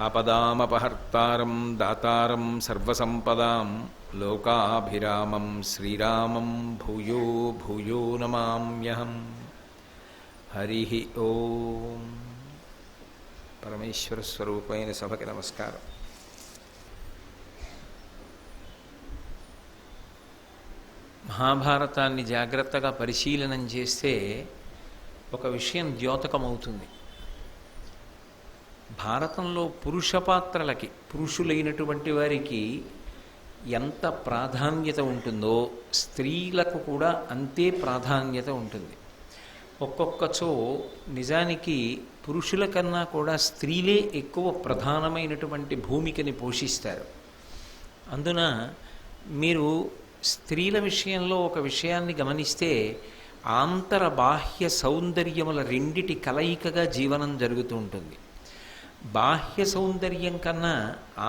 ఆపదామపహర్తారం దాతారం సర్వసంపదాం లోకాభిరామం శ్రీరామం భూయో భూయో నమామ్యహం. హరి ఓం. పరమేశ్వర స్వరూపమైన సభకి నమస్కారం. మహాభారతాన్ని జాగ్రత్తగా పరిశీలనం చేస్తే ఒక విషయం ద్యోతకమవుతుంది. భారతంలో పురుష పాత్రలకి, పురుషులైనటువంటి వారికి ఎంత ప్రాధాన్యత ఉంటుందో స్త్రీలకు కూడా అంతే ప్రాధాన్యత ఉంటుంది. ఒక్కొక్కచో నిజానికి పురుషుల కన్నా కూడా స్త్రీలే ఎక్కువ ప్రధానమైనటువంటి భూమికని పోషిస్తారు. అందున మీరు స్త్రీల విషయంలో ఒక విషయాన్ని గమనిస్తే ఆంతర బాహ్య సౌందర్యముల రెండిటి కలయికగా జీవనం జరుగుతూ ఉంటుంది. బాహ్య సౌందర్యం కన్నా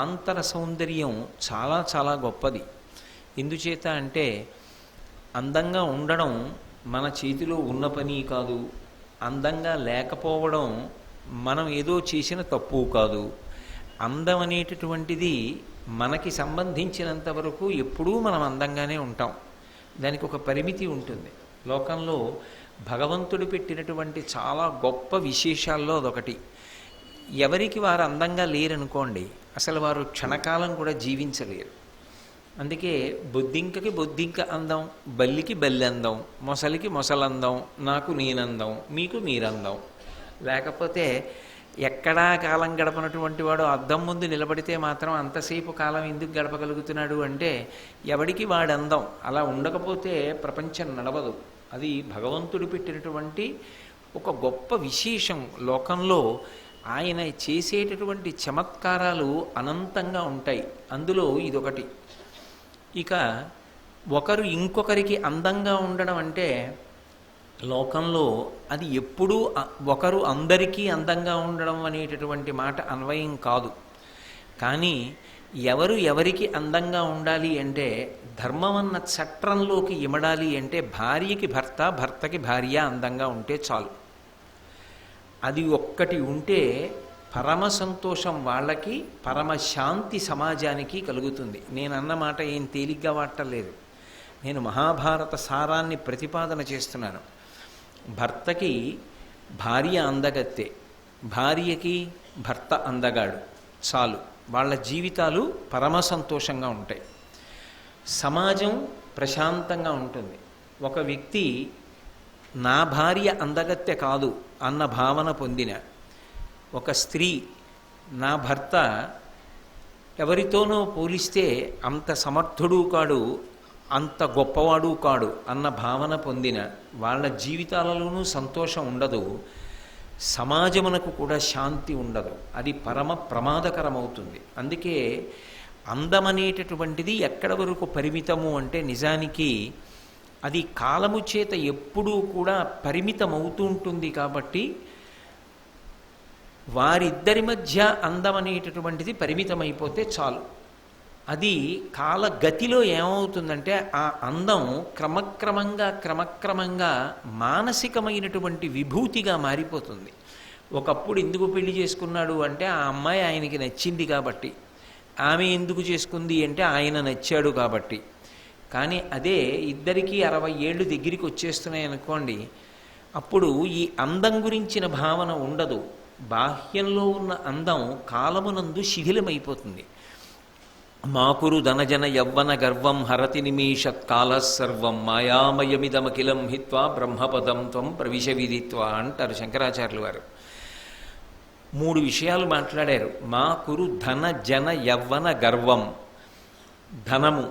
ఆంతర సౌందర్యం చాలా చాలా గొప్పది. ఎందుచేత అంటే అందంగా ఉండడం మన చేతిలో ఉన్న పని కాదు, అందంగా లేకపోవడం మనం ఏదో చేసిన తప్పు కాదు. అందం అనేటటువంటిది మనకి సంబంధించినంత వరకు ఎప్పుడూ మనం అందంగానే ఉంటాం. దానికి ఒక పరిమితి ఉంటుంది. లోకంలో భగవంతుడు పెట్టినటువంటి చాలా గొప్ప విశేషాల్లో అదొకటి. ఎవరికి వారు అందంగా లేరనుకోండి, అసలు వారు క్షణకాలం కూడా జీవించలేరు. అందుకే బొద్దింకకి బొద్దింక అందం, బల్లికి బల్లి అందం, మొసలికి మొసలందం, నాకు నేనందం, మీకు మీరందం. లేకపోతే ఎక్కడా కాలం గడపనటువంటి వాడు అద్దం ముందు నిలబడితే మాత్రం అంతసేపు కాలం ఎందుకు గడపగలుగుతున్నాడు అంటే ఎవడికి వాడు అందం. అలా ఉండకపోతే ప్రపంచం నడవదు. అది భగవంతుడు పెట్టినటువంటి ఒక గొప్ప విశేషం. లోకంలో ఆయన చేసేటటువంటి చమత్కారాలు అనంతంగా ఉంటాయి. అందులో ఇదొకటి. ఇక ఒకరు ఇంకొకరికి అందంగా ఉండడం అంటే లోకంలో అది ఎప్పుడూ ఒకరు అందరికీ అందంగా ఉండడం అనేటటువంటి మాట అన్వయం కాదు. కానీ ఎవరు ఎవరికి అందంగా ఉండాలి అంటే ధర్మమన్న చట్రంలోకి ఇమడాలి అంటే భార్యకి భర్త, భర్తకి భార్య అందంగా ఉంటే చాలు. అది ఒక్కటి ఉంటే పరమ సంతోషం వాళ్ళకి, పరమశాంతి సమాజానికి కలుగుతుంది. నేను అన్నమాట ఏం తేలిగ్గా వాడటలేదు. నేను మహాభారత సారాన్ని ప్రతిపాదన చేస్తున్నాను. భర్తకి భార్య అందగత్తే, భార్యకి భర్త అందగాడు, చాలు. వాళ్ళ జీవితాలు పరమ సంతోషంగా ఉంటాయి. సమాజం ప్రశాంతంగా ఉంటుంది. ఒక వ్యక్తి నా భార్య అందగత్తె కాదు అన్న భావన పొందిన ఒక స్త్రీ, నా భర్త ఎవరితోనో పోలిస్తే అంత సమర్థుడు కాడు, అంత గొప్పవాడు కాడు అన్న భావన పొందిన వాళ్ళ జీవితాలలోనూ సంతోషం ఉండదు, సమాజమునకు కూడా శాంతి ఉండదు. అది పరమ ప్రమాదకరమవుతుంది. అందుకే అందమనేటటువంటిది ఎక్కడ వరకు పరిమితము అంటే నిజానికి అది కాలము చేత ఎప్పుడూ కూడా పరిమితమవుతూ ఉంటుంది. కాబట్టి వారిద్దరి మధ్య అందం అనేటటువంటిది పరిమితమైపోతే చాలు. అది కాలగతిలో ఏమవుతుందంటే ఆ అందం క్రమక్రమంగా మానసికమైనటువంటి విభూతిగా మారిపోతుంది. ఒకప్పుడు ఎందుకు పెళ్లి చేసుకున్నాడు అంటే ఆ అమ్మాయి ఆయనకి నచ్చింది కాబట్టి, ఆమె ఎందుకు చేసుకుంది అంటే ఆయన నచ్చాడు కాబట్టి. కానీ అదే ఇద్దరికీ 60 ఏళ్ళు దగ్గరికి వచ్చేస్తున్నాయి అనుకోండి, అప్పుడు ఈ అందం గురించిన భావన ఉండదు. బాహ్యంలో ఉన్న అందం కాలమునందు శిథిలమైపోతుంది. మాకురు ధనజన యవ్వన గర్వం హరతి నిమేషత్ కాలసర్వం మాయామయమిదమఖిలం హిత్వా బ్రహ్మపదం త్వం ప్రవిశ విదిత్వా అంటారు శంకరాచార్యులు వారు. 3 విషయాలు మాట్లాడారు. మాకురు ధన జన యవ్వన గర్వం. ధనము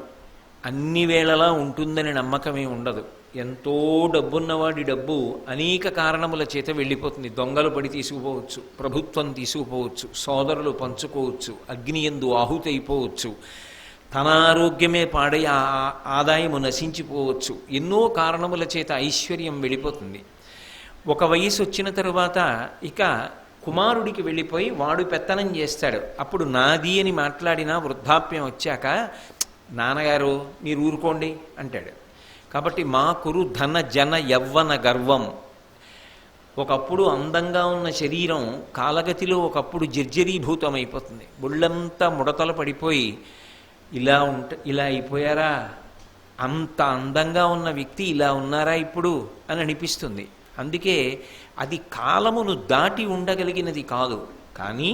అన్ని వేళలా ఉంటుందని నమ్మకమే ఉండదు. ఎంతో డబ్బున్నవాడి డబ్బు అనేక కారణముల చేత వెళ్ళిపోతుంది. దొంగలు పడి తీసుకుపోవచ్చు, ప్రభుత్వం తీసుకుపోవచ్చు, సోదరులు పంచుకోవచ్చు, అగ్నియందు ఆహుతి అయిపోవచ్చు, తన ఆరోగ్యమే పాడై ఆదాయము నశించిపోవచ్చు. ఎన్నో కారణముల చేత ఐశ్వర్యం వెళ్ళిపోతుంది. ఒక వయసు వచ్చిన తరువాత ఇక కుమారుడికి వెళ్ళిపోయి వాడు పెత్తనం చేస్తాడు. అప్పుడు నాది అని మాట్లాడినా వృద్ధాప్యం వచ్చాక నాన్నగారు మీరు ఊరుకోండి అంటాడు. కాబట్టి మా కురు ధన జన యవ్వన గర్వం. ఒకప్పుడు అందంగా ఉన్న శరీరం కాలగతిలో ఒకప్పుడు జర్జరీభూతమైపోతుంది. ఒళ్ళంతా ముడతలు పడిపోయి ఇలా అయిపోయారా, అంత అందంగా ఉన్న వ్యక్తి ఇలా ఉన్నారా ఇప్పుడు అని అనిపిస్తుంది. అందుకే అది కాలమును దాటి ఉండగలిగినది కాదు, కానీ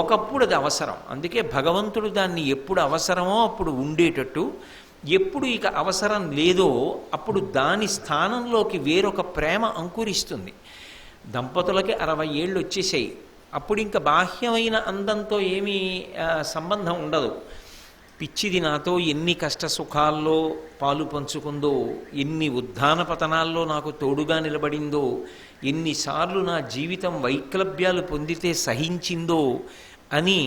ఒకప్పుడు అది అవసరం. అందుకే భగవంతుడు దాన్ని ఎప్పుడు అవసరమో అప్పుడు ఉండేటట్టు, ఎప్పుడు ఇక అవసరం లేదో అప్పుడు దాని స్థానంలోకి వేరొక ప్రేమ అంకురిస్తుంది. దంపతులకి 60 ఏళ్ళు వచ్చేసాయి, అప్పుడు ఇంకా బాహ్యమైన అందంతో ఏమీ సంబంధం ఉండదు. పిచ్చిది నాతో ఎన్ని కష్ట సుఖాల్లో పాలు పంచుకుందో, ఎన్ని ఉద్ధాన పతనాల్లో నాకు తోడుగా నిలబడిందో, ఎన్నిసార్లు నా జీవితం వైక్లభ్యాలు పొందితే సహించిందో అని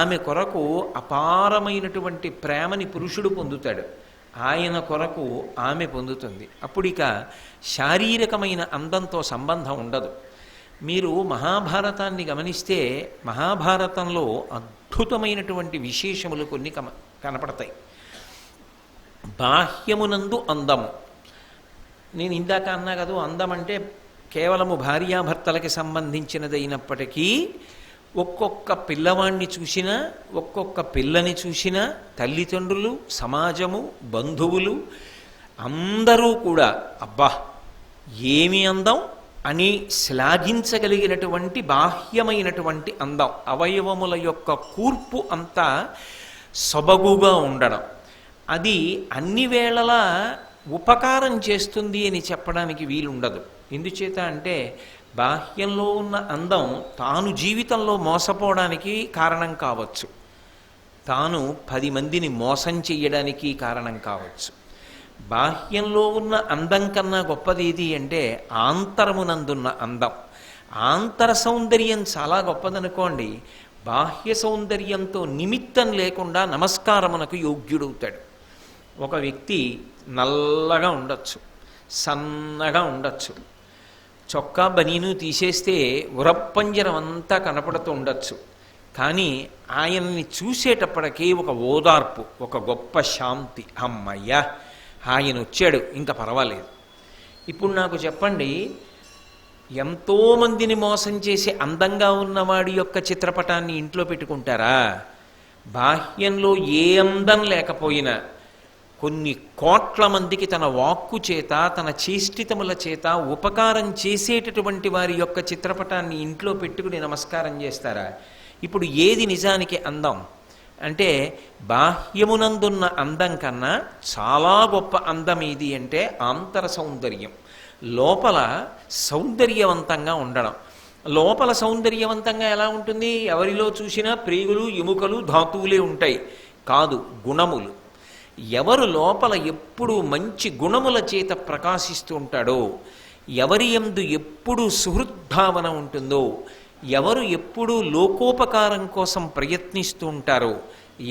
ఆమె కొరకు అపారమైనటువంటి ప్రేమని పురుషుడు పొందుతాడు, ఆయన కొరకు ఆమె పొందుతుంది. అప్పుడు ఇక శారీరకమైన అందంతో సంబంధం ఉండదు. మీరు మహాభారతాన్ని గమనిస్తే మహాభారతంలో అద్భుతమైనటువంటి విశేషములు కొన్ని కనపడతాయి. బాహ్యమునందు అందము. నేను ఇందాక అన్నా కదా, అందం అంటే కేవలము భార్యాభర్తలకి సంబంధించినదైనప్పటికీ ఒక్కొక్క పిల్లవాణ్ణి చూసినా, ఒక్కొక్క పిల్లని చూసినా తల్లిదండ్రులు, సమాజము, బంధువులు అందరూ కూడా అబ్బా ఏమి అందం అని శ్లాఘించగలిగినటువంటి బాహ్యమైనటువంటి అందం, అవయవముల యొక్క కూర్పు అంతా సొబగుగా ఉండడం, అది అన్ని వేళలా ఉపకారం చేస్తుంది అని చెప్పడానికి వీలుండదు. ఎందుచేత అంటే బాహ్యంలో ఉన్న అందం తాను జీవితంలో మోసపోవడానికి కారణం కావచ్చు, తాను 10 మందిని మోసం చెయ్యడానికి కారణం కావచ్చు. బాహ్యంలో ఉన్న అందం కన్నా గొప్పది ఏది అంటే ఆంతరమునందున్న అందం. ఆంతర సౌందర్యం చాలా గొప్పదనుకోండి, బాహ్య సౌందర్యంతో నిమిత్తం లేకుండా నమస్కారమునకు యోగ్యుడవుతాడు. ఒక వ్యక్తి నల్లగా ఉండొచ్చు, సన్నగా ఉండొచ్చు, చొక్కా బనీను తీసేస్తే ఉరప్పంజరం అంతా కనపడుతూ ఉండొచ్చు, కానీ ఆయన్ని చూసేటప్పటికీ ఒక ఓదార్పు, ఒక గొప్ప శాంతి, అమ్మయ్యా ఆయన వచ్చాడు ఇంకా పర్వాలేదు. ఇప్పుడు నాకు చెప్పండి, ఎంతోమందిని మోసం చేసి అందంగా ఉన్నవాడి యొక్క చిత్రపటాన్ని ఇంట్లో పెట్టుకుంటారా? బాహ్యంలో ఏ అందం లేకపోయినా కొన్ని కోట్ల మందికి తన వాక్కు చేత, తన చేష్టితముల చేత ఉపకారం చేసేటటువంటి వారి యొక్క చిత్రపటాన్ని ఇంట్లో పెట్టుకుని నమస్కారం చేస్తారా? ఇప్పుడు ఏది నిజానికి అందం అంటే, బాహ్యమునందున్న అందం కన్నా చాలా గొప్ప అందం ఏది అంటే ఆంతర సౌందర్యం, లోపల సౌందర్యవంతంగా ఉండడం. లోపల సౌందర్యవంతంగా ఎలా ఉంటుంది? ఎవరిలో చూసినా ప్రేగులు, ఎముకలు, ధాతువులే ఉంటాయి, కాదు గుణములు. ఎవరు లోపల ఎప్పుడూ మంచి గుణముల చేత ప్రకాశిస్తూ ఉంటాడో, ఎవరి యందు ఎప్పుడూ సుహృద్భావన ఉంటుందో, ఎవరు ఎప్పుడూ లోకోపకారం కోసం ప్రయత్నిస్తూ ఉంటారో,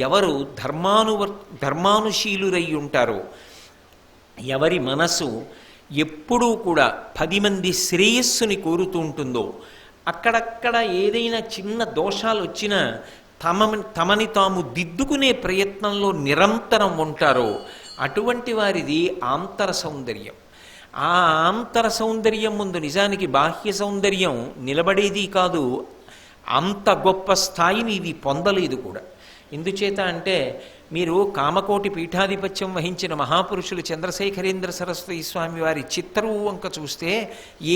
ఎవరు ధర్మానుశీలురై ఉంటారో, ఎవరి మనసు ఎప్పుడూ కూడా 10 మంది శ్రేయస్సుని కోరుతూ ఉంటుందో, అక్కడక్కడ ఏదైనా చిన్న దోషాలు వచ్చినా తమని తాము దిద్దుకునే ప్రయత్నంలో నిరంతరం ఉంటారో, అటువంటి వారిది ఆంతర సౌందర్యం. ఆ ఆంతర సౌందర్యం ముందు నిజానికి బాహ్య సౌందర్యం నిలబడేది కాదు, అంత గొప్ప స్థాయిని ఇది పొందలేదు కూడా. ఎందుచేత అంటే, మీరు కామకోటి పీఠాధిపత్యం వహించిన మహాపురుషులు చంద్రశేఖరేంద్ర సరస్వతి స్వామి వారి చిత్తరువు వంక చూస్తే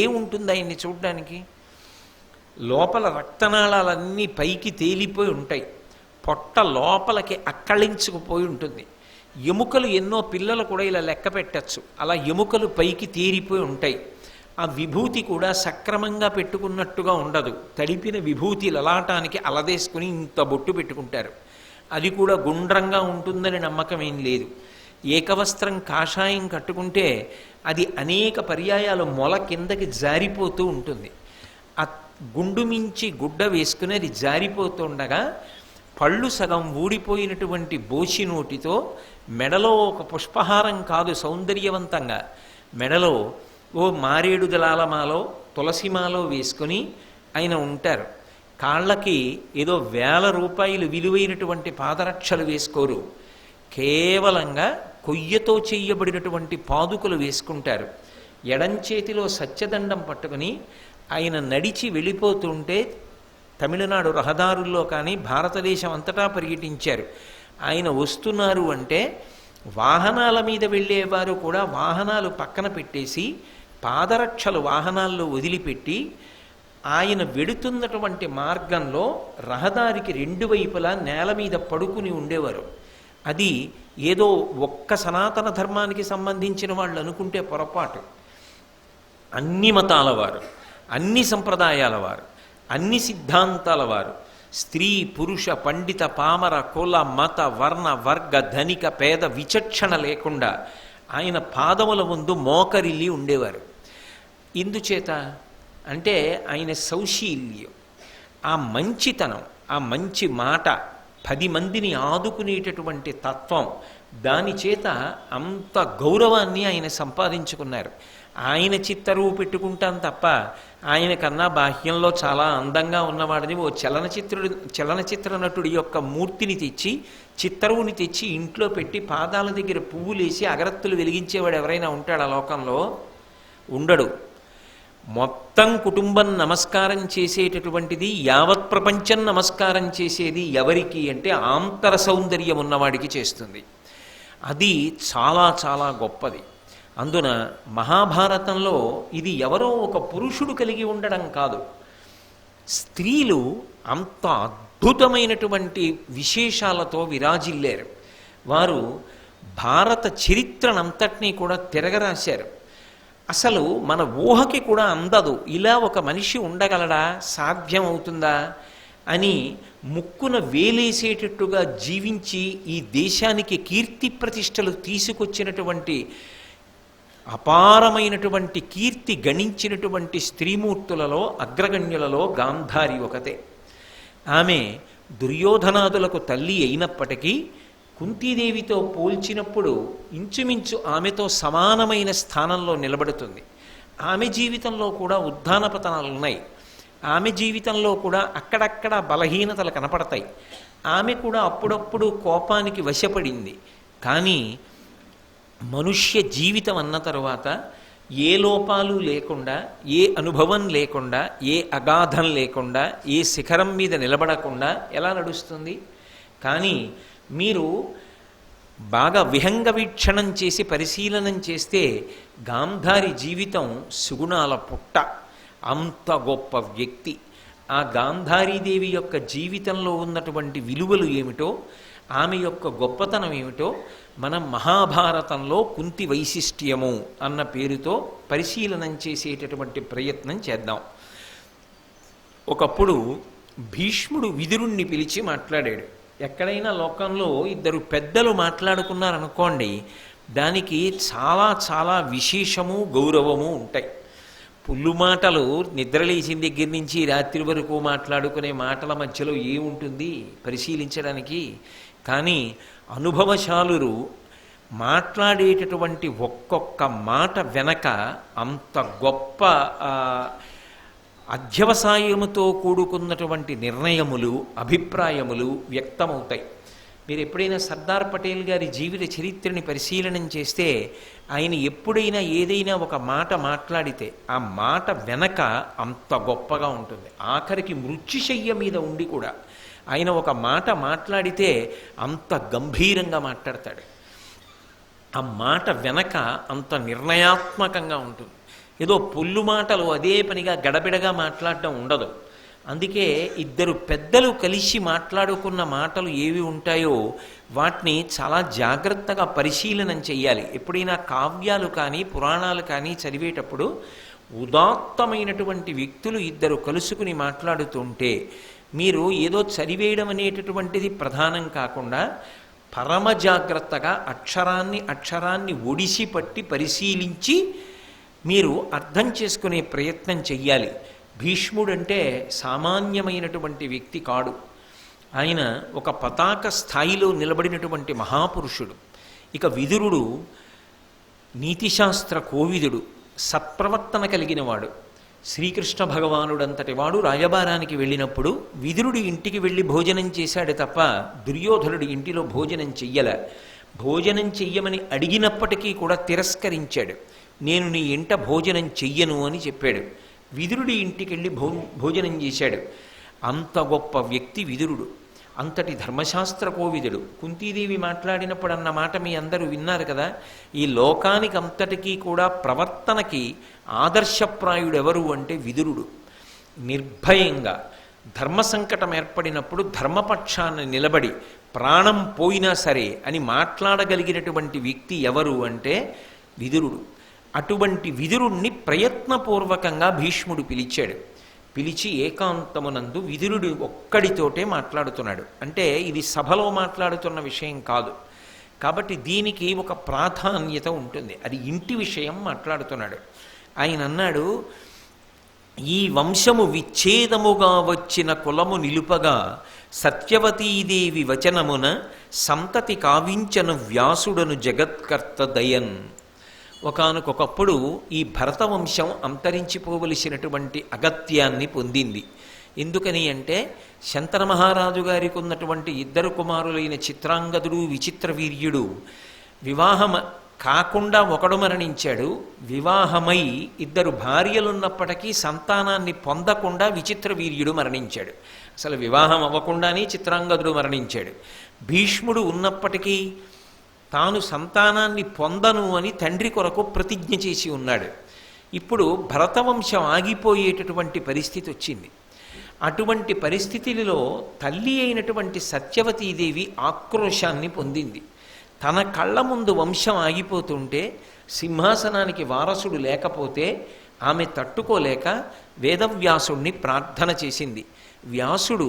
ఏముంటుంది ఆయన్ని చూడ్డానికి? లోపల రక్తనాళాలన్నీ పైకి తేలిపోయి ఉంటాయి, పొట్ట లోపలికి అక్కళించుకుపోయి ఉంటుంది, ఎముకలు ఎన్నో పిల్లలు కూడా ఇలా లెక్క పెట్టచ్చు, అలా ఎముకలు పైకి తేరిపోయి ఉంటాయి. ఆ విభూతి కూడా సక్రమంగా పెట్టుకున్నట్టుగా ఉండదు, తడిపిన విభూతి లలాటానికి అలదేసుకుని ఇంత బొట్టు పెట్టుకుంటారు, అది కూడా గుండ్రంగా ఉంటుందని నమ్మకం ఏం లేదు. ఏకవస్త్రం కాషాయం కట్టుకుంటే అది అనేక పర్యాయాలు మొల కిందకి జారిపోతూ ఉంటుంది. ఆ గుండు మించి గుడ్డ వేసుకుని అది జారిపోతుండగా పళ్ళు సగం ఊడిపోయినటువంటి బోచి నోటితో మెడలో ఒక పుష్పహారం కాదు, సౌందర్యవంతంగా మెడలో ఓ మారేడు దళాలమాలో తులసిమాలో వేసుకొని ఆయన ఉంటారు. కాళ్ళకి ఏదో 1000 రూపాయలు విలువైనటువంటి పాదరక్షలు వేసుకోరు, కేవలంగా కొయ్యతో చెయ్యబడినటువంటి పాదుకలు వేసుకుంటారు. ఎడంచేతిలో సత్యదండం పట్టుకుని ఆయన నడిచి వెళ్ళిపోతుంటే తమిళనాడు రహదారుల్లో కానీ భారతదేశం అంతటా పర్యటించారు. ఆయన వస్తున్నారు అంటే వాహనాల మీద వెళ్ళేవారు కూడా వాహనాలు పక్కన పెట్టేసి పాదరక్షలు వాహనాల్లో వదిలిపెట్టి ఆయన వెడుతున్నటువంటి మార్గంలో రహదారికి రెండు వైపులా నేల మీద పడుకుని ఉండేవారు. అది ఏదో ఒక్క సనాతన ధర్మానికి సంబంధించిన వాళ్ళు అనుకుంటే పొరపాటు. అన్ని మతాల వారు, అన్ని సంప్రదాయాల వారు, అన్ని సిద్ధాంతాల వారు, స్త్రీ పురుష పండిత పామర కుల మత వర్ణ వర్గ ధనిక పేద విచక్షణ లేకుండా ఆయన పాదముల ముందు మోకరిల్లి ఉండేవారు. ఇందుచేత అంటే ఆయన సౌశీల్యం, ఆ మంచితనం, ఆ మంచి మాట, 10 మందిని ఆదుకునేటటువంటి తత్వం, దాని చేత అంత గౌరవాన్ని ఆయన సంపాదించుకున్నారు. ఆయన చిత్తరువు పెట్టుకుంటాం తప్ప ఆయన కన్నా బాహ్యంలో చాలా అందంగా ఉన్నవాడిని ఓ చలనచిత్ర నటుడి యొక్క మూర్తిని తెచ్చి చిత్తరువుని తెచ్చి ఇంట్లో పెట్టి పాదాల దగ్గర పువ్వులేసి అగరత్తులు వెలిగించేవాడు ఎవరైనా ఉంటాడు ఆ లోకంలో? ఉండడు. మొత్తం కుటుంబం నమస్కారం చేసేటటువంటిది, యావత్ ప్రపంచం నమస్కారం చేసేది ఎవరికి అంటే ఆంతర సౌందర్యం ఉన్నవాడికి చేస్తుంది. అది చాలా చాలా గొప్పది. అందున మహాభారతంలో ఇది ఎవరో ఒక పురుషుడు కలిగి ఉండడం కాదు, స్త్రీలు అంత అద్భుతమైనటువంటి విశేషాలతో విరాజిల్లారు. వారు భారత చరిత్రనంతటినీ కూడా తిరగరాశారు. అసలు మన ఊహకి కూడా అందదు, ఇలా ఒక మనిషి ఉండగలడా, సాధ్యమవుతుందా అని ముక్కున వేలేసేటట్టుగా జీవించి ఈ దేశానికి కీర్తి ప్రతిష్టలు తీసుకొచ్చినటువంటి అపారమైనటువంటి కీర్తి గణించినటువంటి స్త్రీమూర్తులలో అగ్రగణ్యులలో గాంధారి ఒకతే. ఆమె దుర్యోధనాదులకు తల్లి అయినప్పటికీ కుంతీదేవితో పోల్చినప్పుడు ఇంచుమించు ఆమెతో సమానమైన స్థానంలో నిలబడుతుంది. ఆమె జీవితంలో కూడా ఉత్థాన పతనాలు ఉన్నాయి. ఆమె జీవితంలో కూడా అక్కడక్కడ బలహీనతలు కనపడతాయి. ఆమె కూడా అప్పుడప్పుడు కోపానికి వశపడింది. కానీ మనుష్య జీవితం అన్న తరువాత ఏ లోపాలు లేకుండా, ఏ అనుభవం లేకుండా, ఏ అగాధం లేకుండా, ఏ శిఖరం మీద నిలబడకుండా ఎలా నడుస్తుంది? కానీ మీరు బాగా విహంగ వీక్షణం చేసి పరిశీలనం చేస్తే గాంధారి జీవితం సుగుణాల పుట్ట. అంత గొప్ప వ్యక్తి. ఆ గాంధారీదేవి యొక్క జీవితంలో ఉన్నటువంటి విలువలు ఏమిటో, ఆమె యొక్క గొప్పతనం ఏమిటో మనం మహాభారతంలో కుంతి వైశిష్ట్యము అన్న పేరుతో పరిశీలనం చేసేటటువంటి ప్రయత్నం చేద్దాం. ఒకప్పుడు భీష్ముడు విదురుణ్ణి పిలిచి మాట్లాడాడు. ఎక్కడైనా లోకంలో ఇద్దరు పెద్దలు మాట్లాడుకున్నారనుకోండి, దానికి చాలా చాలా విశేషము గౌరవము ఉంటాయి. పుల్లు మాటలు నిద్రలేచిన దగ్గర నుంచి రాత్రి వరకు మాట్లాడుకునే మాటల మధ్యలో ఏముంటుంది పరిశీలించడానికి? కానీ అనుభవశాలురు మాట్లాడేటటువంటి ఒక్కొక్క మాట వెనక అంత గొప్ప అధ్యవసాయముతో కూడుకున్నటువంటి నిర్ణయములు, అభిప్రాయములు వ్యక్తమవుతాయి. మీరు ఎప్పుడైనా సర్దార్ పటేల్ గారి జీవిత చరిత్రని పరిశీలనం చేస్తే ఆయన ఎప్పుడైనా ఏదైనా ఒక మాట మాట్లాడితే ఆ మాట వెనక అంత గొప్పగా ఉంటుంది. ఆఖరికి మృత్యుశయ్య మీద ఉండి కూడా ఆయన ఒక మాట మాట్లాడితే అంత గంభీరంగా మాట్లాడతాడు. ఆ మాట వెనక అంత నిర్ణయాత్మకంగా ఉంటుంది. ఏదో పొల్లు మాటలు అదే పనిగా గడబిడగా మాట్లాడటం ఉండదు. అందుకే ఇద్దరు పెద్దలు కలిసి మాట్లాడుకున్న మాటలు ఏవి ఉంటాయో వాటిని చాలా జాగ్రత్తగా పరిశీలనం చెయ్యాలి. ఎప్పుడైనా కావ్యాలు కానీ పురాణాలు కానీ చదివేటప్పుడు ఉదాత్తమైనటువంటి వ్యక్తులు ఇద్దరు కలుసుకుని మాట్లాడుతుంటే మీరు ఏదో చదివేయడం అనేటటువంటిది ప్రధానం కాకుండా పరమ జాగ్రత్తగా అక్షరాన్ని ఒడిసి పట్టి పరిశీలించి మీరు అర్థం చేసుకునే ప్రయత్నం చెయ్యాలి. భీష్ముడంటే సామాన్యమైనటువంటి వ్యక్తి కాడు. ఆయన ఒక పతాక స్థాయిలో నిలబడినటువంటి మహాపురుషుడు. ఇక విదురుడు నీతిశాస్త్ర కోవిదుడు, సత్ప్రవర్తన కలిగినవాడు. శ్రీకృష్ణ భగవానుడంతటి వాడు రాయబారానికి వెళ్ళినప్పుడు విదురుడి ఇంటికి వెళ్ళి భోజనం చేశాడు తప్ప దుర్యోధనుడి ఇంటిలో భోజనం చెయ్యల. భోజనం చెయ్యమని అడిగినప్పటికీ కూడా తిరస్కరించాడు. నేను నీ ఇంట భోజనం చెయ్యను అని చెప్పాడు. విదురుడి ఇంటికెళ్ళి భోజనం చేశాడు. అంత గొప్ప వ్యక్తి విదురుడు, అంతటి ధర్మశాస్త్ర కోవిదుడు. కుంతీదేవి మాట్లాడినప్పుడు అన్న మాట మీ అందరూ విన్నారు కదా. ఈ లోకానికి అంతటికీ కూడా ప్రవర్తనకి ఆదర్శప్రాయుడు ఎవరు అంటే విదురుడు. నిర్భయంగా ధర్మ సంకటం ఏర్పడినప్పుడు ధర్మపక్షాన్ని నిలబడి ప్రాణం పోయినా సరే అని మాట్లాడగలిగినటువంటి వ్యక్తి ఎవరు అంటే విదురుడు. అటువంటి విదురుణ్ణి ప్రయత్నపూర్వకంగా భీష్ముడు పిలిచాడు. పిలిచి ఏకాంతమునందు విదురుడు ఒక్కడితోటే మాట్లాడుతున్నాడు. అంటే ఇది సభలో మాట్లాడుతున్న విషయం కాదు కాబట్టి దీనికి ఒక ప్రాధాన్యత ఉంటుంది. అది ఇంటి విషయం మాట్లాడుతున్నాడు. ఆయన అన్నాడు, ఈ వంశము విచ్ఛేదముగా వచ్చిన కులము నిలుపగా సత్యవతీదేవి వచనమున సంతతి కావించను వ్యాసుడను జగత్కర్త దయన్. ఒకానొకప్పుడు ఈ భరతవంశం అంతరించిపోవలసినటువంటి అగత్యాన్ని పొందింది. ఎందుకని అంటే శంతన మహారాజు గారికి ఉన్నటువంటి ఇద్దరు కుమారులైన చిత్రాంగదుడు, విచిత్రవీర్యుడు వివాహం కాకుండా ఒకడు మరణించాడు. వివాహమై ఇద్దరు భార్యలున్నప్పటికీ సంతానాన్ని పొందకుండా విచిత్రవీర్యుడు మరణించాడు. అసలు వివాహం అవ్వకుండానే చిత్రాంగదుడు మరణించాడు. భీష్ముడు ఉన్నప్పటికీ తాను సంతానాన్ని పొందను అని తండ్రి కొరకు ప్రతిజ్ఞ చేసి ఉన్నాడు. ఇప్పుడు భరతవంశం ఆగిపోయేటటువంటి పరిస్థితి వచ్చింది. అటువంటి పరిస్థితులలో తల్లి అయినటువంటి సత్యవతీదేవి ఆక్రోశాన్ని పొందింది. తన కళ్ళ ముందు వంశం ఆగిపోతుంటే, సింహాసనానికి వారసుడు లేకపోతే ఆమె తట్టుకోలేక వేదవ్యాసుణ్ణి ప్రార్థన చేసింది. వ్యాసుడు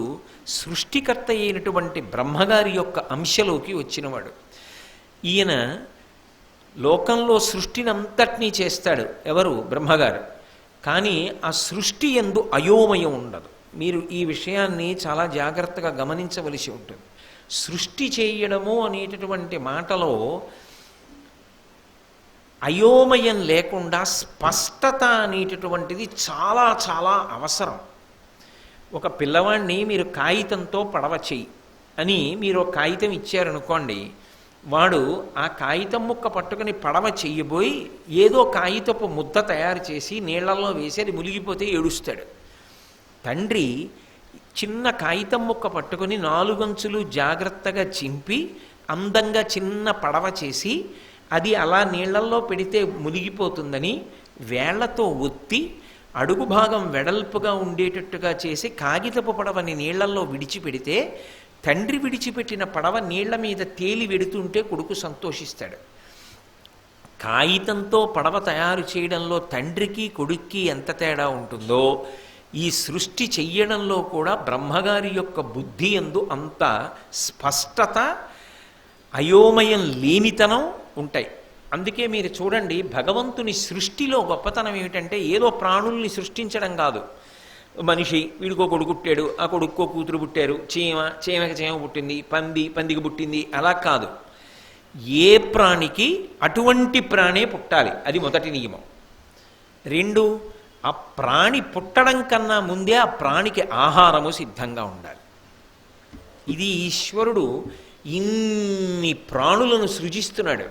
సృష్టికర్త అయినటువంటి బ్రహ్మగారి యొక్క అంశలోకి వచ్చినవాడు. ఈయన లోకంలో సృష్టిని అంతటినీ చేస్తాడు. ఎవరు? బ్రహ్మగారు. కానీ ఆ సృష్టి యందు అయోమయం ఉండదు. మీరు ఈ విషయాన్ని చాలా జాగ్రత్తగా గమనించవలసి ఉంటుంది. సృష్టి చేయడము అనేటటువంటి మాటలో అయోమయం లేకుండా స్పష్టత అనేటటువంటిది చాలా చాలా అవసరం. ఒక పిల్లవాడిని మీరు కాగితంతో పడవ చెయ్యి అని మీరు కాగితం ఇచ్చారనుకోండి, వాడు ఆ కాగితం ముక్క పట్టుకుని పడవ చెయ్యబోయి ఏదో కాగితపు ముద్ద తయారు చేసి నీళ్లలో వేసి అది మునిగిపోతే ఏడుస్తాడు. తండ్రి చిన్న కాగితం ముక్క పట్టుకుని 4 అంచులు జాగ్రత్తగా చింపి అందంగా చిన్న పడవ చేసి అది అలా నీళ్లల్లో పెడితే మునిగిపోతుందని వేళ్లతో ఒత్తి అడుగు భాగం వెడల్పుగా ఉండేటట్టుగా చేసి కాగితపు పడవని నీళ్లల్లో విడిచిపెడితే తండ్రి విడిచిపెట్టిన పడవ నీళ్ల మీద తేలి వెడుతుంటే కొడుకు సంతోషిస్తాడు. కాగితంతో పడవ తయారు చేయడంలో తండ్రికి కొడుక్కి ఎంత తేడా ఉంటుందో ఈ సృష్టి చెయ్యడంలో కూడా బ్రహ్మగారి యొక్క బుద్ధి యందు అంత స్పష్టత, అయోమయం లేనితనం ఉంటాయి. అందుకే మీరు చూడండి, భగవంతుని సృష్టిలో గొప్పతనం ఏమిటంటే ఏదో ప్రాణుల్ని సృష్టించడం కాదు. మనిషి, వీడికో కొడుకు పుట్టాడు, ఆ కొడుక్కో కూతురు పుట్టారు, చీమకి చీమ పుట్టింది, పందికి పుట్టింది, అలా కాదు. ఏ ప్రాణికి అటువంటి ప్రాణే పుట్టాలి, అది మొదటి నియమం. 2, ఆ ప్రాణి పుట్టడం కన్నా ముందే ఆ ప్రాణికి ఆహారము సిద్ధంగా ఉండాలి. ఇది ఈశ్వరుడు ఇన్ని ప్రాణులను సృజిస్తున్నాడు.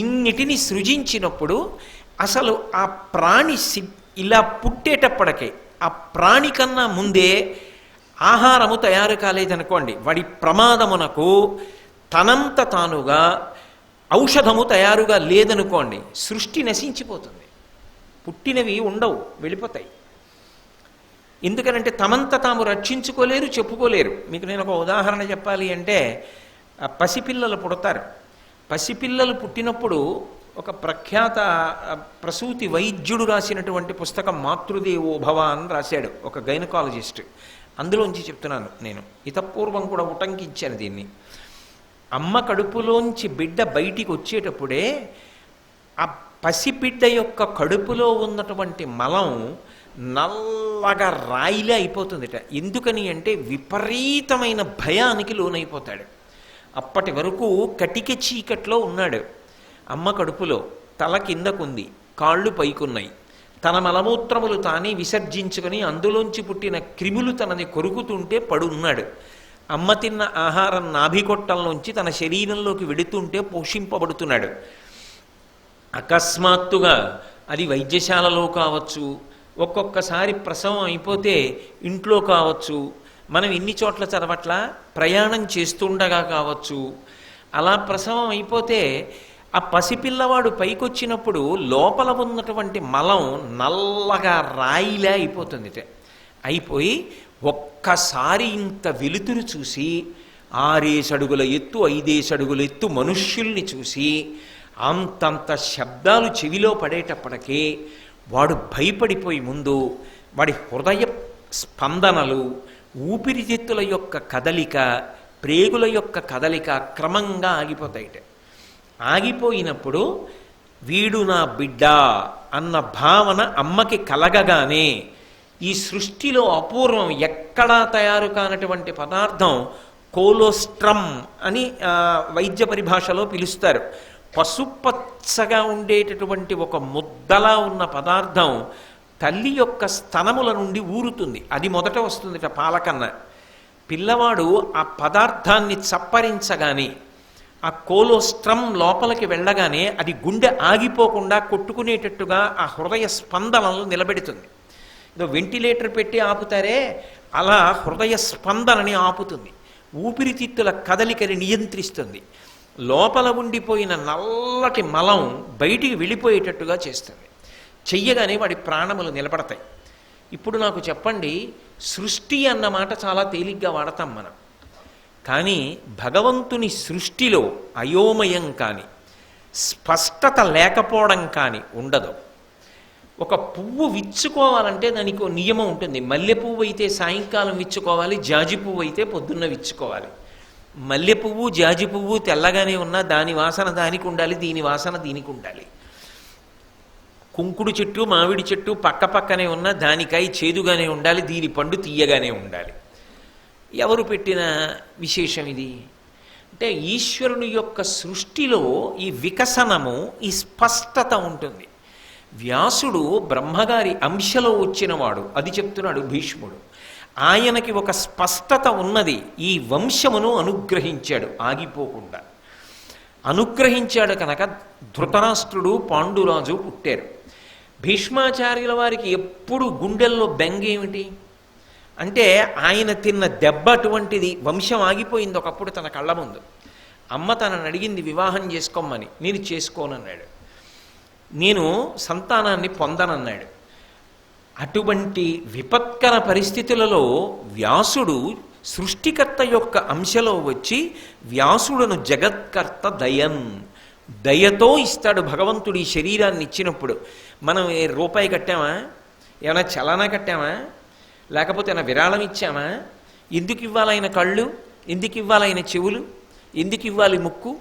ఇన్నిటిని సృజించినప్పుడు అసలు ఆ ప్రాణి ఇలా పుట్టేటప్పటికే ఆ ప్రాణి కన్నా ముందే ఆహారము తయారు కాలేదనుకోండి, వాడి ప్రమాదమునకు తనంత తానుగా ఔషధము తయారుగా లేదనుకోండి, సృష్టి నశించిపోతుంది. పుట్టినవి ఉండవు, వెళ్ళిపోతాయి. ఎందుకనంటే తమంత తాము రక్షించుకోలేరు, చెప్పుకోలేరు. మీకు నేను ఒక ఉదాహరణ చెప్పాలి అంటే, పసిపిల్లలు పుడతారు. పసిపిల్లలు పుట్టినప్పుడు ఒక ప్రఖ్యాత ప్రసూతి వైద్యుడు రాసినటువంటి పుస్తకం మాతృదేవో భవ అని రాశాడు ఒక గైనకాలజిస్ట్. అందులోంచి చెప్తున్నాను నేను. ఇతపూర్వం కూడా ఉటంకించాను దీన్ని. అమ్మ కడుపులోంచి బిడ్డ బయటికి వచ్చేటప్పుడే ఆ పసిబిడ్డ యొక్క కడుపులో ఉన్నటువంటి మలం నల్లగా రాయిలే అయిపోతుందిట. ఎందుకని అంటే విపరీతమైన భయానికి లోనైపోతాడు. అప్పటి వరకు కటిక చీకట్లో ఉన్నాడు. అమ్మ కడుపులో తల కిందకుంది, కాళ్ళు పైకున్నాయి. తన మలమూత్రములు తానే విసర్జించుకొని అందులోంచి పుట్టిన క్రిములు తనని కొరుకుతుంటే పడున్నాడు. అమ్మ తిన్న ఆహారం నాభికొట్టంలోంచి తన శరీరంలోకి వెడుతుంటే పోషింపబడుతున్నాడు. అకస్మాత్తుగా అది వైద్యశాలలో కావచ్చు, ఒక్కొక్కసారి ప్రసవం అయిపోతే ఇంట్లో కావచ్చు, మనం ఎన్ని చోట్ల చదవట్లా ప్రయాణం చేస్తుండగా కావచ్చు. అలా ప్రసవం అయిపోతే ఆ పసిపిల్లవాడు పైకొచ్చినప్పుడు లోపల ఉన్నటువంటి మలం నల్లగా రాయిలా అయిపోతుంది. అయిపోయి ఒక్కసారి ఇంత వెలుతురు చూసి 6 అడుగుల ఎత్తు 5 అడుగుల ఎత్తు మనుష్యుల్ని చూసి అంతంత శబ్దాలు చెవిలో పడేటప్పటికీ వాడు భయపడిపోయి ముందు వాడి హృదయ స్పందనలు, ఊపిరితిత్తుల యొక్క కదలిక, ప్రేగుల యొక్క కదలిక క్రమంగా ఆగిపోతాయిట. ఆగిపోయినప్పుడు వీడు నా బిడ్డ అన్న భావన అమ్మకి కలగగానే ఈ సృష్టిలో అపూర్వం ఎక్కడా తయారు కానటువంటి పదార్థం కోలోస్ట్రమ్ అని వైద్య పరిభాషలో పిలుస్తారు. పసుపచ్చగా ఉండేటటువంటి ఒక ముద్దలా ఉన్న పదార్థం తల్లి యొక్క స్తనముల నుండి ఊరుతుంది. అది మొదట వస్తుంది పాలకన్న. పిల్లవాడు ఆ పదార్థాన్ని చప్పరించగానే, ఆ కోలోస్ట్రమ్ లోపలికి వెళ్ళగానే అది గుండె ఆగిపోకుండా కొట్టుకునేటట్టుగా ఆ హృదయ స్పందనలు నిలబెడుతుంది. ఏదో వెంటిలేటర్ పెట్టి ఆపుతారే అలా హృదయ స్పందనని ఆపుతుంది. ఊపిరితిత్తుల కదలికని నియంత్రిస్తుంది. లోపల ఉండిపోయిన నల్లటి మలం బయటికి వెళ్ళిపోయేటట్టుగా చేస్తుంది. చెయ్యగానే వాడి ప్రాణములు నిలబడతాయి. ఇప్పుడు నాకు చెప్పండి, సృష్టి అన్న మాట చాలా తేలిగ్గా వాడతాం మనం. కానీ భగవంతుని సృష్టిలో అయోమయం కానీ, స్పష్టత లేకపోవడం కానీ ఉండదు. ఒక పువ్వు విచ్చుకోవాలంటే దానికి ఒక నియమం ఉంటుంది. మల్లె పువ్వు అయితే సాయంకాలం విచ్చుకోవాలి, జాజి పువ్వు అయితే పొద్దున్న విచ్చుకోవాలి. మల్లె పువ్వు జాజి పువ్వు తెల్లగానే ఉన్నా దాని వాసన దానికి ఉండాలి, దీని వాసన దీనికి ఉండాలి. కుంకుడు చెట్టు మామిడి చెట్టు పక్క పక్కనే ఉన్నా దానికాయ చేదుగానే ఉండాలి, దీని పండు తీయగానే ఉండాలి. ఎవరు పెట్టిన విశేషం ఇది? అంటే ఈశ్వరుని యొక్క సృష్టిలో ఈ వికసనము, ఈ స్పష్టత ఉంటుంది. వ్యాసుడు బ్రహ్మగారి అంశలో వచ్చినవాడు, అది చెప్తున్నాడు భీష్ముడు. ఆయనకి ఒక స్పష్టత ఉన్నది. ఈ వంశమును అనుగ్రహించాడు ఆగిపోకుండా. అనుగ్రహించాడు కనుక ధృతరాష్ట్రుడు పాండురాజు పుట్టారు. భీష్మాచార్యుల వారికి ఎప్పుడు గుండెల్లో బెంగేమిటి అంటే, ఆయన తిన్న దెబ్బ అటువంటిది. వంశం ఆగిపోయింది ఒకప్పుడు తన కళ్ళ ముందు. అమ్మ తనని అడిగింది వివాహం చేసుకోమని. నేను చేసుకోనన్నాడు. నేను సంతానాన్ని పొందనన్నాడు. అటువంటి విపత్కర పరిస్థితులలో వ్యాసుడు సృష్టికర్త యొక్క అంశలో వచ్చి వ్యాసుడును జగత్కర్త దయతో ఇస్తాడు భగవంతుడు ఈ శరీరాన్ని ఇచ్చినప్పుడు. మనం రూపాయి కట్టామా, ఏమైనా చలానా కట్టామా, లేకపోతే ఏమైనా విరాళం ఇచ్చామా? ఎందుకు ఇవ్వాలి ఆయన కళ్ళు, ఎందుకు ఇవ్వాలి ఆయన చెవులు, ఎందుకు ఇవ్వాలి ముక్కు,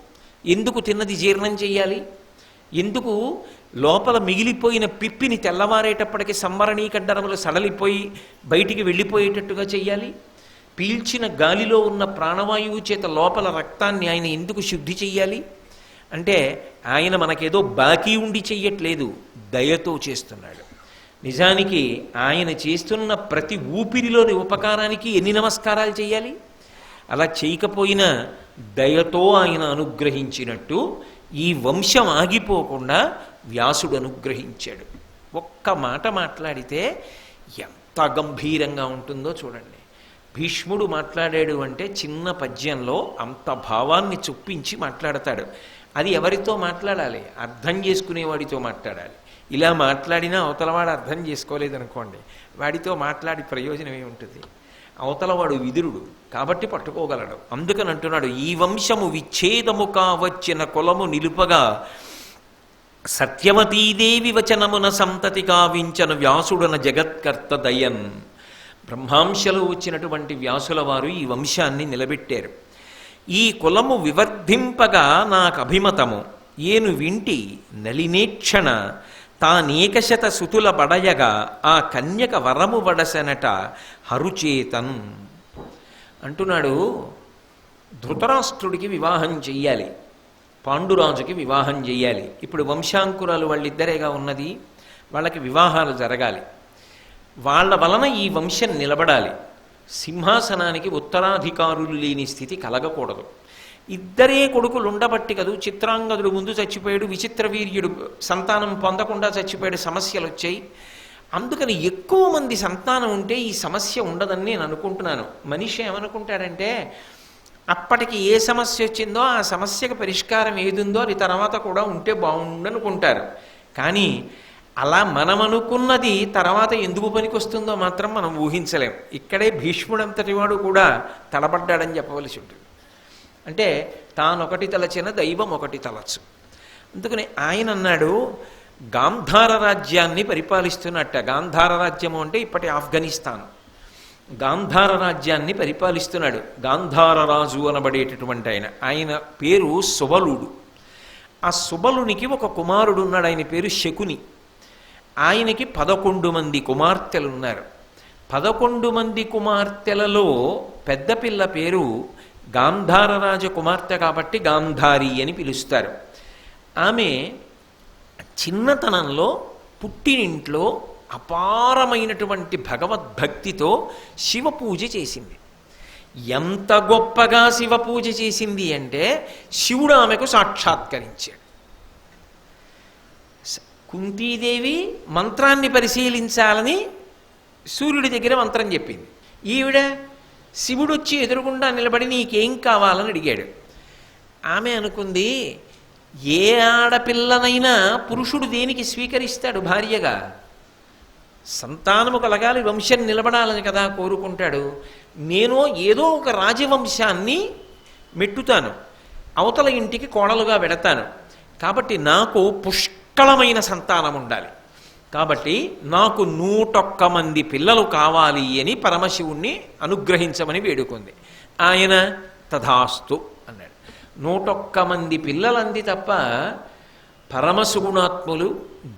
ఎందుకు తిన్నది జీర్ణం చెయ్యాలి, ఎందుకు లోపల మిగిలిపోయిన పిప్పిని తెల్లవారేటప్పటికి సంవరణీకండరములు సడలిపోయి బయటికి వెళ్ళిపోయేటట్టుగా చెయ్యాలి, పీల్చిన గాలిలో ఉన్న ప్రాణవాయువు చేత లోపల రక్తాన్ని ఆయన ఎందుకు శుద్ధి చెయ్యాలి అంటే, ఆయన మనకేదో బాకీ ఉండి చెయ్యట్లేదు, దయతో చేస్తున్నాడు. నిజానికి ఆయన చేస్తున్న ప్రతి ఊపిరిలోని ఉపకారానికి ఎన్ని నమస్కారాలు చెయ్యాలి? అలా చేయకపోయినా దయతో ఆయన అనుగ్రహించినట్టు ఈ వంశం ఆగిపోకుండా వ్యాసుడు అనుగ్రహించాడు. ఒక్క మాట మాట్లాడితే ఎంత గంభీరంగా ఉంటుందో చూడండి. భీష్ముడు మాట్లాడాడు అంటే చిన్న పద్యంలో అంత భావాన్ని చొప్పించి మాట్లాడతాడు. అది ఎవరితో మాట్లాడాలి? అర్థం చేసుకునేవాడితో మాట్లాడాలి. ఇలా మాట్లాడినా అవతలవాడు అర్థం చేసుకోలేదనుకోండి, వాడితో మాట్లాడి ప్రయోజనం ఏముంటుంది? అవతలవాడు విదురుడు కాబట్టి పట్టుకోగలడు. అందుకని అంటున్నాడు, ఈ వంశము విచ్ఛేదము కావచ్చిన కులము నిలుపగా సత్యవతీదేవి వచనమున సంతతి కావించను వ్యాసుడన జగత్కర్త దయన్. బ్రహ్మాంశలో వచ్చినటువంటి వ్యాసుల వారు ఈ వంశాన్ని నిలబెట్టారు. ఈ కులము వివర్ధింపగా నాకు అభిమతము ఏను వింటి నలినేక్షణ తానేకశత సుతుల బడయగా ఆ కన్యక వరము వడసెనట హరుచేతన్ అంటున్నాడు. ధృతరాష్ట్రుడికి వివాహం చెయ్యాలి, పాండురాజుకి వివాహం చెయ్యాలి. ఇప్పుడు వంశాంకురాలు వాళ్ళిద్దరేగా ఉన్నది, వాళ్ళకి వివాహాలు జరగాలి. వాళ్ళ వలన ఈ వంశం నిలబడాలి. సింహాసనానికి ఉత్తరాధికారులు లేని స్థితి కలగకూడదు. ఇద్దరే కొడుకులు ఉండబట్టి కదూ చిత్రాంగదుడు ముందు చచ్చిపోయాడు, విచిత్ర వీర్యుడు సంతానం పొందకుండా చచ్చిపోయాడు, సమస్యలు వచ్చాయి. అందుకని ఎక్కువ మంది సంతానం ఉంటే ఈ సమస్య ఉండదని నేను అనుకుంటున్నాను. మనిషి ఏమనుకుంటాడంటే అప్పటికి ఏ సమస్య వచ్చిందో ఆ సమస్యకు పరిష్కారం ఏదుందో అది తర్వాత కూడా ఉంటే బాగుండనుకుంటారు. కానీ అలా మనం అనుకున్నది తర్వాత ఎందుకు పనికొస్తుందో మాత్రం మనం ఊహించలేం. ఇక్కడే భీష్ముడంతటి వాడు కూడా తలపడ్డాడని చెప్పవలసి ఉంటుంది. అంటే తానొకటి తలచిన దైవం ఒకటి తలచు. అందుకని ఆయన అన్నాడు గాంధార రాజ్యాన్ని పరిపాలిస్తున్నట్ట. గాంధార రాజ్యము అంటే ఇప్పటి ఆఫ్ఘనిస్తాన్. గాంధార రాజ్యాన్ని పరిపాలిస్తున్నాడు. గాంధార రాజు అనబడేటటువంటి ఆయన పేరు సుబలుడు. ఆ సుబలునికి ఒక కుమారుడు ఉన్నాడు, ఆయన పేరు శకుని. ఆయనకి 11 మంది కుమార్తెలు ఉన్నారు. 11 మంది కుమార్తెలలో పెద్ద పిల్ల పేరు గాంధార రాజ కుమార్తె కాబట్టి గాంధారి అని పిలుస్తారు. ఆమె చిన్నతనంలో పుట్టినింట్లో అపారమైనటువంటి భగవద్భక్తితో శివ పూజ చేసింది. ఎంత గొప్పగా శివ పూజ చేసింది అంటే శివుడు ఆమెకు సాక్షాత్కరించాడు. కుంతీదేవి మంత్రాన్ని పరిశీలించాలని సూర్యుడి దగ్గర మంత్రం చెప్పింది. ఈవిడ శివుడు వచ్చి ఎదురుగుండా నిలబడి నీకేం కావాలని అడిగాడు. ఆమె అనుకుంది, ఏ ఆడపిల్లనైనా పురుషుడు దేనికి స్వీకరిస్తాడు భార్యగా? సంతానము కలగాలి, వంశం నిలబడాలని కదా కోరుకుంటాడు. నేను ఏదో ఒక రాజవంశాన్ని మెట్టుతాను, అవతల ఇంటికి కోడలుగా వెడతాను. కాబట్టి నాకు పుష్కళమైన సంతానం ఉండాలి. కాబట్టి నాకు 101 మంది పిల్లలు కావాలి అని పరమశివుణ్ణి అనుగ్రహించమని వేడుకుంది. ఆయన తథాస్తు అన్నాడు. 101 మంది పిల్లలంది తప్ప పరమసుగుణాత్ములు,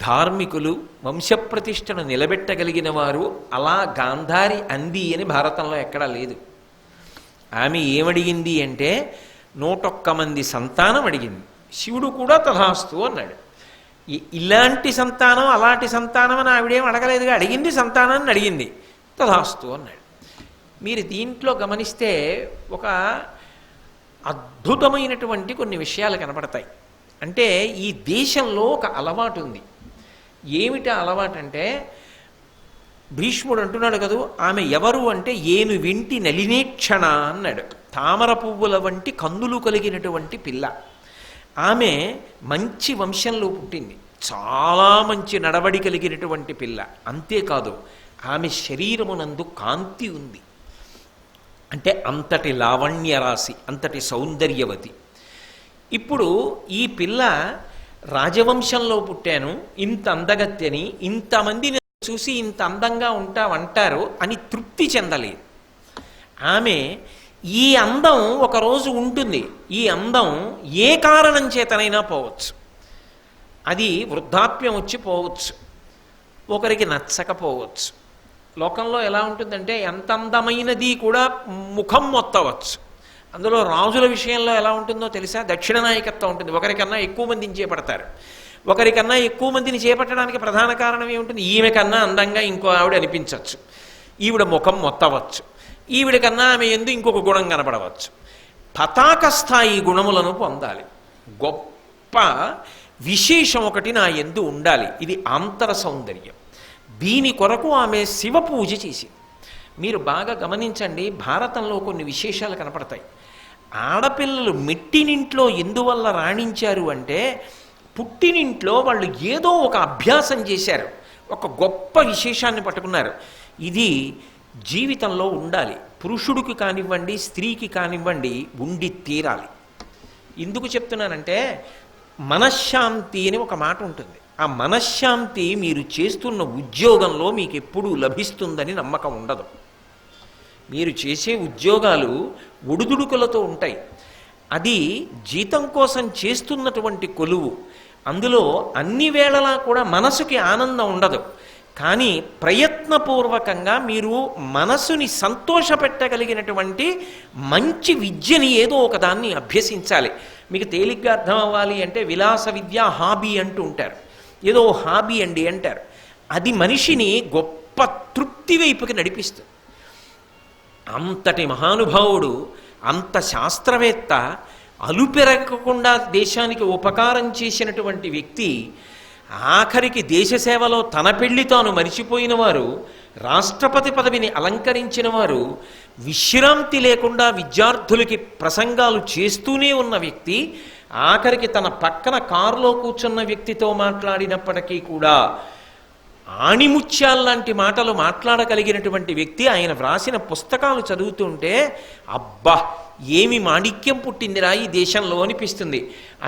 ధార్మికులు, వంశప్రతిష్టను నిలబెట్టగలిగిన వారు అలా గాంధారి అంది అని భారతంలో ఎక్కడా లేదు. ఆమె ఏమడిగింది అంటే 101 మంది సంతానం అడిగింది. శివుడు కూడా తథాస్తు అన్నాడు. ఇలాంటి సంతానం అలాంటి సంతానం అని ఆవిడేం అడగలేదుగా, అడిగింది సంతానాన్ని అడిగింది, తథాస్తు అన్నాడు. మీరు దీంట్లో గమనిస్తే ఒక అద్భుతమైనటువంటి కొన్ని విషయాలు కనపడతాయి. అంటే ఈ దేశంలో ఒక అలవాటు ఉంది. ఏమిటి అలవాటు అంటే భీష్ముడు అంటున్నాడు కదూ, ఆమె ఎవరు అంటే ఏను వింటి నలినేక్షణ అన్నాడు. తామర పువ్వుల వంటి కన్నులు కలిగినటువంటి పిల్ల. ఆమె మంచి వంశంలో పుట్టింది, చాలా మంచి నడవడి కలిగినటువంటి పిల్ల. అంతేకాదు ఆమె శరీరమునందు కాంతి ఉంది. అంటే అంతటి లావణ్య రాశి, అంతటి సౌందర్యవతి. ఇప్పుడు ఈ పిల్ల రాజవంశంలో పుట్టాను, ఇంత అందగత్తెని, ఇంతమందిని చూసి ఇంత అందంగా ఉంటావంటారు అని తృప్తి చెందలేదు. ఆమె ఈ అందం ఒకరోజు ఉంటుంది. ఈ అందం ఏ కారణం చేతనైనా పోవచ్చు. అది వృద్ధాప్యం వచ్చి పోవచ్చు, ఒకరికి నచ్చకపోవచ్చు. లోకంలో ఎలా ఉంటుందంటే ఎంత అందమైనది కూడా ముఖం మొత్తవచ్చు. అందులో రాజుల విషయంలో ఎలా ఉంటుందో తెలుసా? దక్షిణ నాయకత్వం ఉంటుంది. ఒకరికన్నా ఎక్కువ మందిని చేపడతారు. ఒకరికన్నా ఎక్కువ మందిని చేపట్టడానికి ప్రధాన కారణం ఏముంటుంది? ఈమె కన్నా అందంగా ఇంకో ఆవిడ అనిపించవచ్చు, ఈవిడ ముఖం మొత్తవచ్చు, ఈవిడ కన్నా ఆమె ఎందు ఇంకొక గుణం కనపడవచ్చు. పతాక స్థాయి గుణములను పొందాలి. గొప్ప విశేషం ఒకటి నా ఎందు ఉండాలి. ఇది ఆంతర సౌందర్యం. దీని కొరకు ఆమె శివ పూజ చేసింది. మీరు బాగా గమనించండి, భారతంలో కొన్ని విశేషాలు కనపడతాయి. ఆడపిల్లలు మెట్టినింట్లో ఎందువల్ల రాణించారు అంటే పుట్టినింట్లో వాళ్ళు ఏదో ఒక అభ్యాసం చేశారు, ఒక గొప్ప విశేషాన్ని పట్టుకున్నారు. ఇది జీవితంలో ఉండాలి. పురుషుడికి కానివ్వండి, స్త్రీకి కానివ్వండి, ఉండి తీరాలి. ఎందుకు చెప్తున్నానంటే మనశ్శాంతి అని ఒక మాట ఉంటుంది. ఆ మనశ్శాంతి మీరు చేస్తున్న ఉద్యోగంలో మీకు ఎప్పుడూ లభిస్తుందని నమ్మకం ఉండదు. మీరు చేసే ఉద్యోగాలు ఒడుదుడుకులతో ఉంటాయి. అది జీతం కోసం చేస్తున్నటువంటి కొలువు. అందులో అన్ని వేళలా కూడా మనసుకి ఆనందం ఉండదు. కానీ ప్రయత్నపూర్వకంగా మీరు మనసుని సంతోషపెట్టగలిగినటువంటి మంచి విద్యని ఏదో ఒకదాన్ని అభ్యసించాలి. మీకు తేలిగ్గా అర్థం అవ్వాలి అంటే విలాస విద్య హాబీ అంటూ ఉంటారు. ఏదో హాబీ అండి అంటారు. అది మనిషిని గొప్ప తృప్తి వైపుకి నడిపిస్తుంది. అంతటి మహానుభావుడు, అంత శాస్త్రవేత్త, అలుపెరగకుండా దేశానికి ఉపకారం చేసినటువంటి వ్యక్తి, ఆఖరికి దేశ సేవలో తన పెళ్లి తాను మరిచిపోయిన వారు, రాష్ట్రపతి పదవిని అలంకరించిన వారు, విశ్రాంతి లేకుండా విద్యార్థులకి ప్రసంగాలు చేస్తూనే ఉన్న వ్యక్తి, ఆఖరికి తన పక్కన కారులో కూర్చున్న వ్యక్తితో మాట్లాడినప్పటికీ కూడా ఆణిముత్యాల్లాంటి మాటలు మాట్లాడగలిగినటువంటి వ్యక్తి ఆయన వ్రాసిన పుస్తకాలు చదువుతుంటే అబ్బా ఏమి మాణిక్యం పుట్టిందిరా ఈ దేశంలో అనిపిస్తుంది.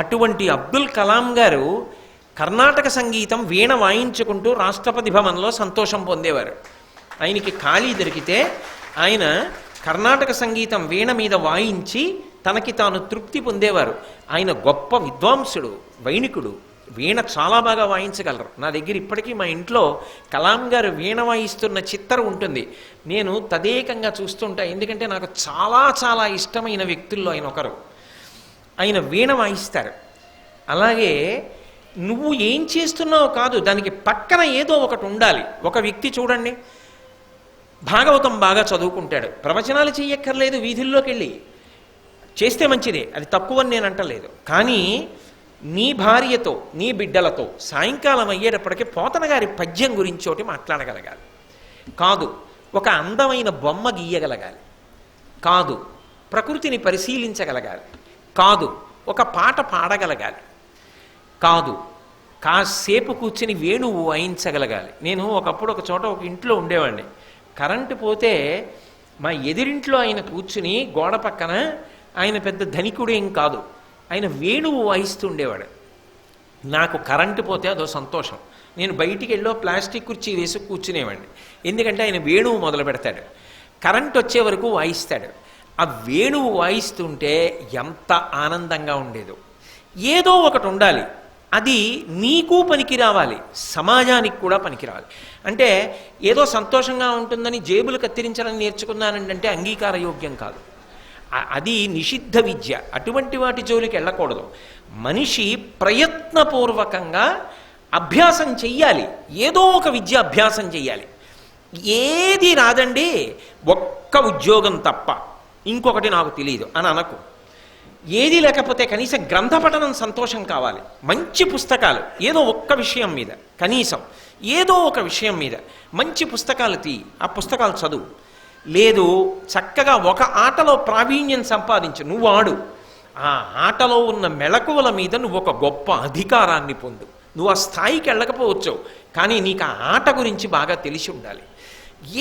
అటువంటి అబ్దుల్ కలాం గారు కర్ణాటక సంగీతం వీణ వాయించుకుంటూ రాష్ట్రపతి భవన్లో సంతోషం పొందేవారు. ఆయనకి ఖాళీ దొరికితే ఆయన కర్ణాటక సంగీతం వీణ మీద వాయించి తనకి తాను తృప్తి పొందేవారు. ఆయన గొప్ప విద్వాంసుడు, వైణికుడు, వీణ చాలా బాగా వాయించగలరు. నా దగ్గర ఇప్పటికీ మా ఇంట్లో కలాం గారు వీణ వాయిస్తున్న చిత్రం ఉంటుంది. నేను తదేకంగా చూస్తుంటా, ఎందుకంటే నాకు చాలా చాలా ఇష్టమైన వ్యక్తుల్లో ఆయన ఒకరు. ఆయన వీణ వాయిస్తారు. అలాగే నువ్వు ఏం చేస్తున్నావు కాదు, దానికి పక్కన ఏదో ఒకటి ఉండాలి. ఒక వ్యక్తి చూడండి, భాగవతం బాగా చదువుకుంటాడు, ప్రవచనాలు చెయ్యక్కర్లేదు, వీధుల్లోకి వెళ్ళి చేస్తే మంచిదే, అది తక్కువని నేను అంటలేదు. కానీ నీ భార్యతో నీ బిడ్డలతో సాయంకాలం అయ్యేటప్పటికీ పోతన గారి పద్యం గురించి ఒకటి మాట్లాడగలగాలి. కాదు ఒక అందమైన బొమ్మ గీయగలగాలి. కాదు ప్రకృతిని పరిశీలించగలగాలి. కాదు ఒక పాట పాడగలగాలి. కాదు కాసేపు కూర్చుని వేణువు వాయించగలగాలి. నేను ఒకప్పుడు ఒక చోట ఒక ఇంట్లో ఉండేవాడిని. కరెంటు పోతే మా ఎదిరింట్లో ఆయన కూర్చుని గోడ పక్కన, ఆయన పెద్ద ధనికుడేం కాదు, ఆయన వేణువు వాయిస్తూ ఉండేవాడు. నాకు కరెంటు పోతే అదో సంతోషం. నేను బయటికి వెళ్ళో ప్లాస్టిక్ కుర్చీ వేసి కూర్చునేవాడిని. ఎందుకంటే ఆయన వేణువు మొదలు పెడతాడు, కరెంట్ వచ్చే వరకు వాయిస్తాడు. ఆ వేణువు వాయిస్తుంటే ఎంత ఆనందంగా ఉండేదో. ఏదో ఒకటి ఉండాలి, అది నీకు పనికి రావాలి, సమాజానికి కూడా పనికి రావాలి. అంటే ఏదో సంతోషంగా ఉంటుందని జేబులు కత్తిరించడం నేర్చుకున్నానంటే అంగీకారయోగ్యం కాదు. అది నిషిద్ధ విద్య. అటువంటి వాటి జోలికి వెళ్ళకూడదు. మనిషి ప్రయత్నపూర్వకంగా అభ్యాసం చెయ్యాలి. ఏదో ఒక విద్య అభ్యాసం చెయ్యాలి. ఏది రాదండి, ఒక్క ఉద్యోగం తప్ప ఇంకొకటి నాకు తెలియదు అని అనకు. ఏది లేకపోతే కనీసం గ్రంథ పఠనం సంతోషం కావాలి. మంచి పుస్తకాలు ఏదో ఒక్క విషయం మీద, కనీసం ఏదో ఒక విషయం మీద మంచి పుస్తకాలు తీ, ఆ పుస్తకాలు చదువు. లేదు చక్కగా ఒక ఆటలో ప్రావీణ్యం సంపాదించు, నువ్వు ఆడు. ఆ ఆటలో ఉన్న మెళకువల మీద నువ్వు ఒక గొప్ప అధికారాన్ని పొందు. నువ్వు ఆ స్థాయికి వెళ్ళకపోవచ్చు, కానీ నీకు ఆ ఆట గురించి బాగా తెలిసి ఉండాలి.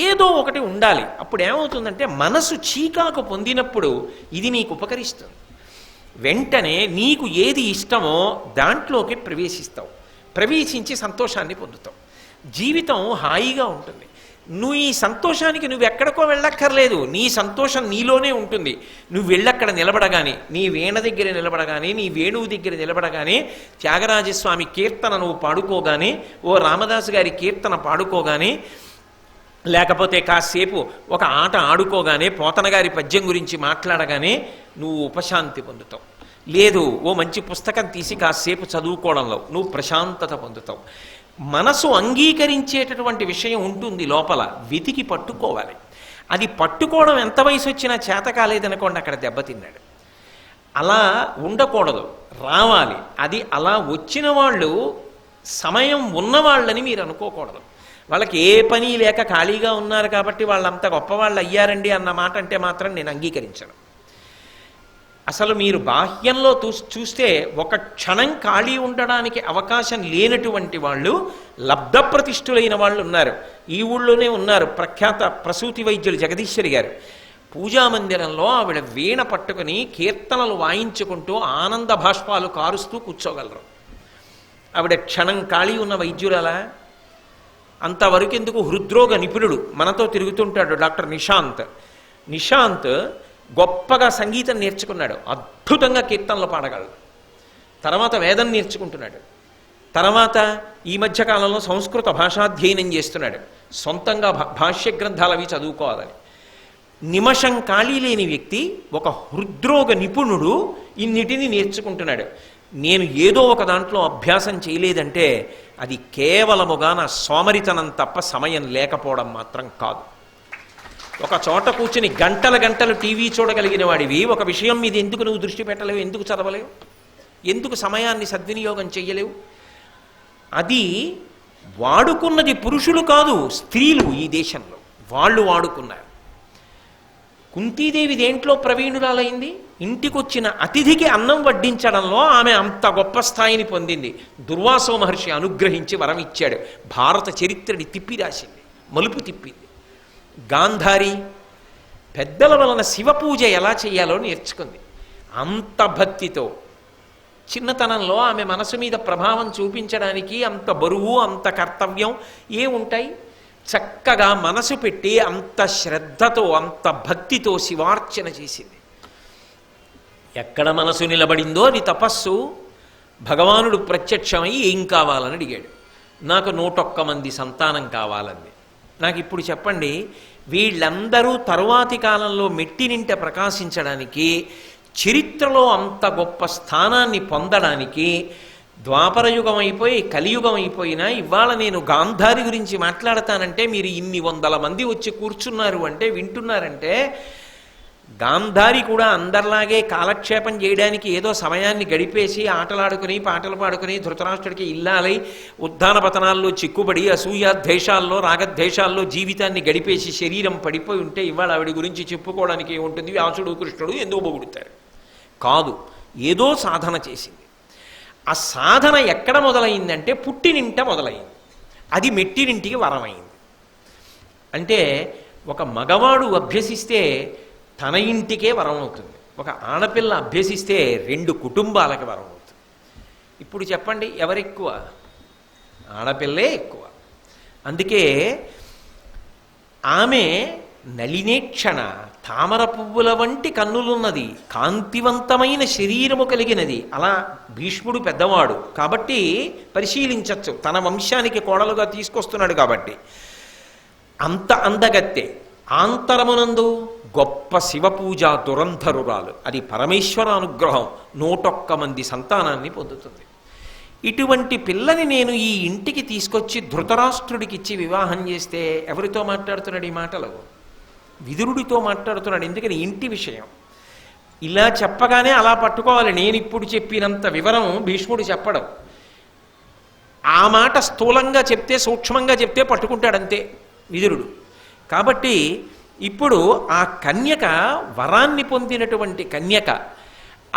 ఏదో ఒకటి ఉండాలి. అప్పుడు ఏమవుతుందంటే మనసు చీకాకు పొందినప్పుడు ఇది నీకు ఉపకరిస్తుంది. వెంటనే నీకు ఏది ఇష్టమో దాంట్లోకి ప్రవేశిస్తావు, ప్రవేశించి సంతోషాన్ని పొందుతావు. జీవితం హాయిగా ఉంటుంది. నువ్వు ఈ సంతోషానికి నువ్వు ఎక్కడికో వెళ్ళక్కర్లేదు, నీ సంతోషం నీలోనే ఉంటుంది. నువ్వు వెళ్ళక్కడ నిలబడగానే, నీ వీణ దగ్గర నిలబడగానే, నీ వేణువు దగ్గర నిలబడగానే, త్యాగరాజస్వామి కీర్తన నువ్వు పాడుకోగానే, ఓ రామదాసు గారి కీర్తన పాడుకోగానే, లేకపోతే కాసేపు ఒక ఆట ఆడుకోగానే, పోతన గారి పద్యం గురించి మాట్లాడగానే నువ్వు ఉపశాంతి పొందుతావు. లేదు ఓ మంచి పుస్తకం తీసి కాసేపు చదువుకోవడంలో నువ్వు ప్రశాంతత పొందుతావు. మనసు అంగీకరించేటటువంటి విషయం ఉంటుంది లోపల, వెతికి పట్టుకోవాలి. అది పట్టుకోవడం ఎంత వయసు వచ్చినా చేత కాలేదనుకోండి, అక్కడ దెబ్బతిన్నాడు. అలా ఉండకూడదు, రావాలి. అది అలా వచ్చిన వాళ్ళు సమయం ఉన్నవాళ్ళని మీరు అనుకోకూడదు. వాళ్ళకి ఏ పని లేక ఖాళీగా ఉన్నారు కాబట్టి వాళ్ళంత గొప్పవాళ్ళు అయ్యారండి అన్న మాట అంటే మాత్రం నేను అంగీకరించను. అసలు మీరు బాహ్యంలో చూస్తే ఒక క్షణం ఖాళీ ఉండడానికి అవకాశం లేనటువంటి వాళ్ళు, లబ్ధప్రతిష్ఠులైన వాళ్ళు ఉన్నారు. ఈ ఊళ్ళోనే ఉన్నారు ప్రఖ్యాత ప్రసూతి వైద్యులు జగదీశ్వరి గారు. పూజామందిరంలో ఆవిడ వీణ పట్టుకుని కీర్తనలు వాయించుకుంటూ ఆనంద భాష్పాలు కారుస్తూ కూర్చోగలరు. ఆవిడ క్షణం ఖాళీ ఉన్న వైద్యురాలా? అంతవరకు ఎందుకు, హృద్రోగ నిపుణుడు మనతో తిరుగుతుంటాడు డాక్టర్ నిశాంత్. నిశాంత్ గొప్పగా సంగీతం నేర్చుకున్నాడు, అద్భుతంగా కీర్తనలు పాడగలడు. తర్వాత వేదం నేర్చుకుంటున్నాడు. తర్వాత ఈ మధ్యకాలంలో సంస్కృత భాషాధ్యయనం చేస్తున్నాడు, సొంతంగా భాష్య గ్రంథాలు అవి చదువుకోవాలని. నిమిషం ఖాళీ లేని వ్యక్తి, ఒక హృద్రోగ నిపుణుడు ఇన్నిటిని నేర్చుకుంటున్నాడు. నేను ఏదో ఒక దాంట్లో అభ్యాసం చేయలేదంటే అది కేవలముగా నా సోమరితనం తప్ప సమయం లేకపోవడం మాత్రం కాదు. ఒక చోట కూర్చుని గంటల గంటలు టీవీ చూడగలిగిన వాడివి ఒక విషయం మీద ఎందుకు నువ్వు దృష్టి పెట్టలేవు? ఎందుకు చదవలేవు? ఎందుకు సమయాన్ని సద్వినియోగం చెయ్యలేవు? అది వాడుకున్నది పురుషులు కాదు, స్త్రీలు ఈ దేశంలో. వాళ్ళు వాడుకున్నారు. కుంతీదేవి దేంట్లో ప్రవీణురాలైంది? ఇంటికొచ్చిన అతిథికి అన్నం వడ్డించడంలో ఆమె అంత గొప్ప స్థాయిని పొందింది. దుర్వాసో మహర్షి అనుగ్రహించి వరం ఇచ్చాడు. భారత చరిత్రని తిప్పిరాసింది, మలుపు తిప్పింది. గాంధారి పెద్దల వలన శివపూజ ఎలా చేయాలో నేర్చుకుంది. అంత భక్తితో చిన్నతనంలో ఆమె మనసు మీద ప్రభావం చూపించడానికి అంత బరువు, అంత కర్తవ్యం ఏముంటాయి? చక్కగా మనసు పెట్టి అంత శ్రద్ధతో, అంత భక్తితో శివార్చన చేసింది. ఎక్కడ మనసు నిలబడిందో అది తపస్సు. భగవానుడు ప్రత్యక్షమై ఏం కావాలని అడిగాడు. నాకు 101 మంది సంతానం కావాలంది. నాకు ఇప్పుడు చెప్పండి, వీళ్ళందరూ తరువాతి కాలంలో మెట్టినింట ప్రకాశించడానికి, చరిత్రలో అంత గొప్ప స్థానాన్ని పొందడానికి, ద్వాపరయుగం అయిపోయి కలియుగం అయిపోయినా ఇవాళ నేను గాంధారి గురించి మాట్లాడతానంటే మీరు ఇన్ని 100 మంది వచ్చి కూర్చున్నారు అంటే, వింటున్నారంటే, గాంధారి కూడా అందరిలాగే కాలక్షేపం చేయడానికి ఏదో సమయాన్ని గడిపేసి ఆటలాడుకుని పాటలు పాడుకుని ధృతరాష్ట్రుడికి ఇల్లాలై ఉద్దాన పతనాల్లో చిక్కుబడి అసూయ ద్వేషాల్లో రాగద్వేషాల్లో జీవితాన్ని గడిపేసి శరీరం పడిపోయి ఉంటే ఇవాళ ఆవిడ గురించి చెప్పుకోవడానికి ఏముంటుంది? వ్యాసుడు కృష్ణుడు ఎందుకు పొగుడుతారు? కాదు, ఏదో సాధన చేసింది. ఆ సాధన ఎక్కడ మొదలైందంటే పుట్టినింట మొదలైంది. అది మెట్టినింటికి వరమైంది. అంటే ఒక మగవాడు అభ్యసిస్తే తన ఇంటికే వరం అవుతుంది. ఒక ఆడపిల్ల అభ్యసిస్తే 2 కుటుంబాలకి వరం అవుతుంది. ఇప్పుడు చెప్పండి, ఎవరెక్కువ? ఆడపిల్లే ఎక్కువ. అందుకే ఆమె నలినేక్షణ, తామర పువ్వుల వంటి కన్నులున్నది, కాంతివంతమైన శరీరము కలిగినది. అలా భీష్ముడు పెద్దవాడు కాబట్టి పరిశీలించవచ్చు, తన వంశానికి కోడలుగా తీసుకొస్తున్నాడు కాబట్టి. అంత అందగత్తె, ఆంతరమునందు గొప్ప శివపూజ దురంధరురాలు. అది పరమేశ్వర అనుగ్రహం. 101 మంది సంతానాన్ని పొందుతుంది. ఇటువంటి పిల్లని నేను ఈ ఇంటికి తీసుకొచ్చి ధృతరాష్ట్రుడికిచ్చి వివాహం చేస్తే ఎవరితో మాట్లాడుతున్నాడు ఈ మాటలు? విదురుడితో మాట్లాడుతున్నాడు. ఎందుకని? ఇంటి విషయం. ఇలా చెప్పగానే అలా పట్టుకోవాలి. నేను ఇప్పుడు చెప్పినంత వివరం భీష్ముడు చెప్పడం. ఆ మాట స్థూలంగా చెప్తే, సూక్ష్మంగా చెప్తే పట్టుకుంటాడంతే విదురుడు. కాబట్టి ఇప్పుడు ఆ కన్యక, వరాన్ని పొందినటువంటి కన్యక,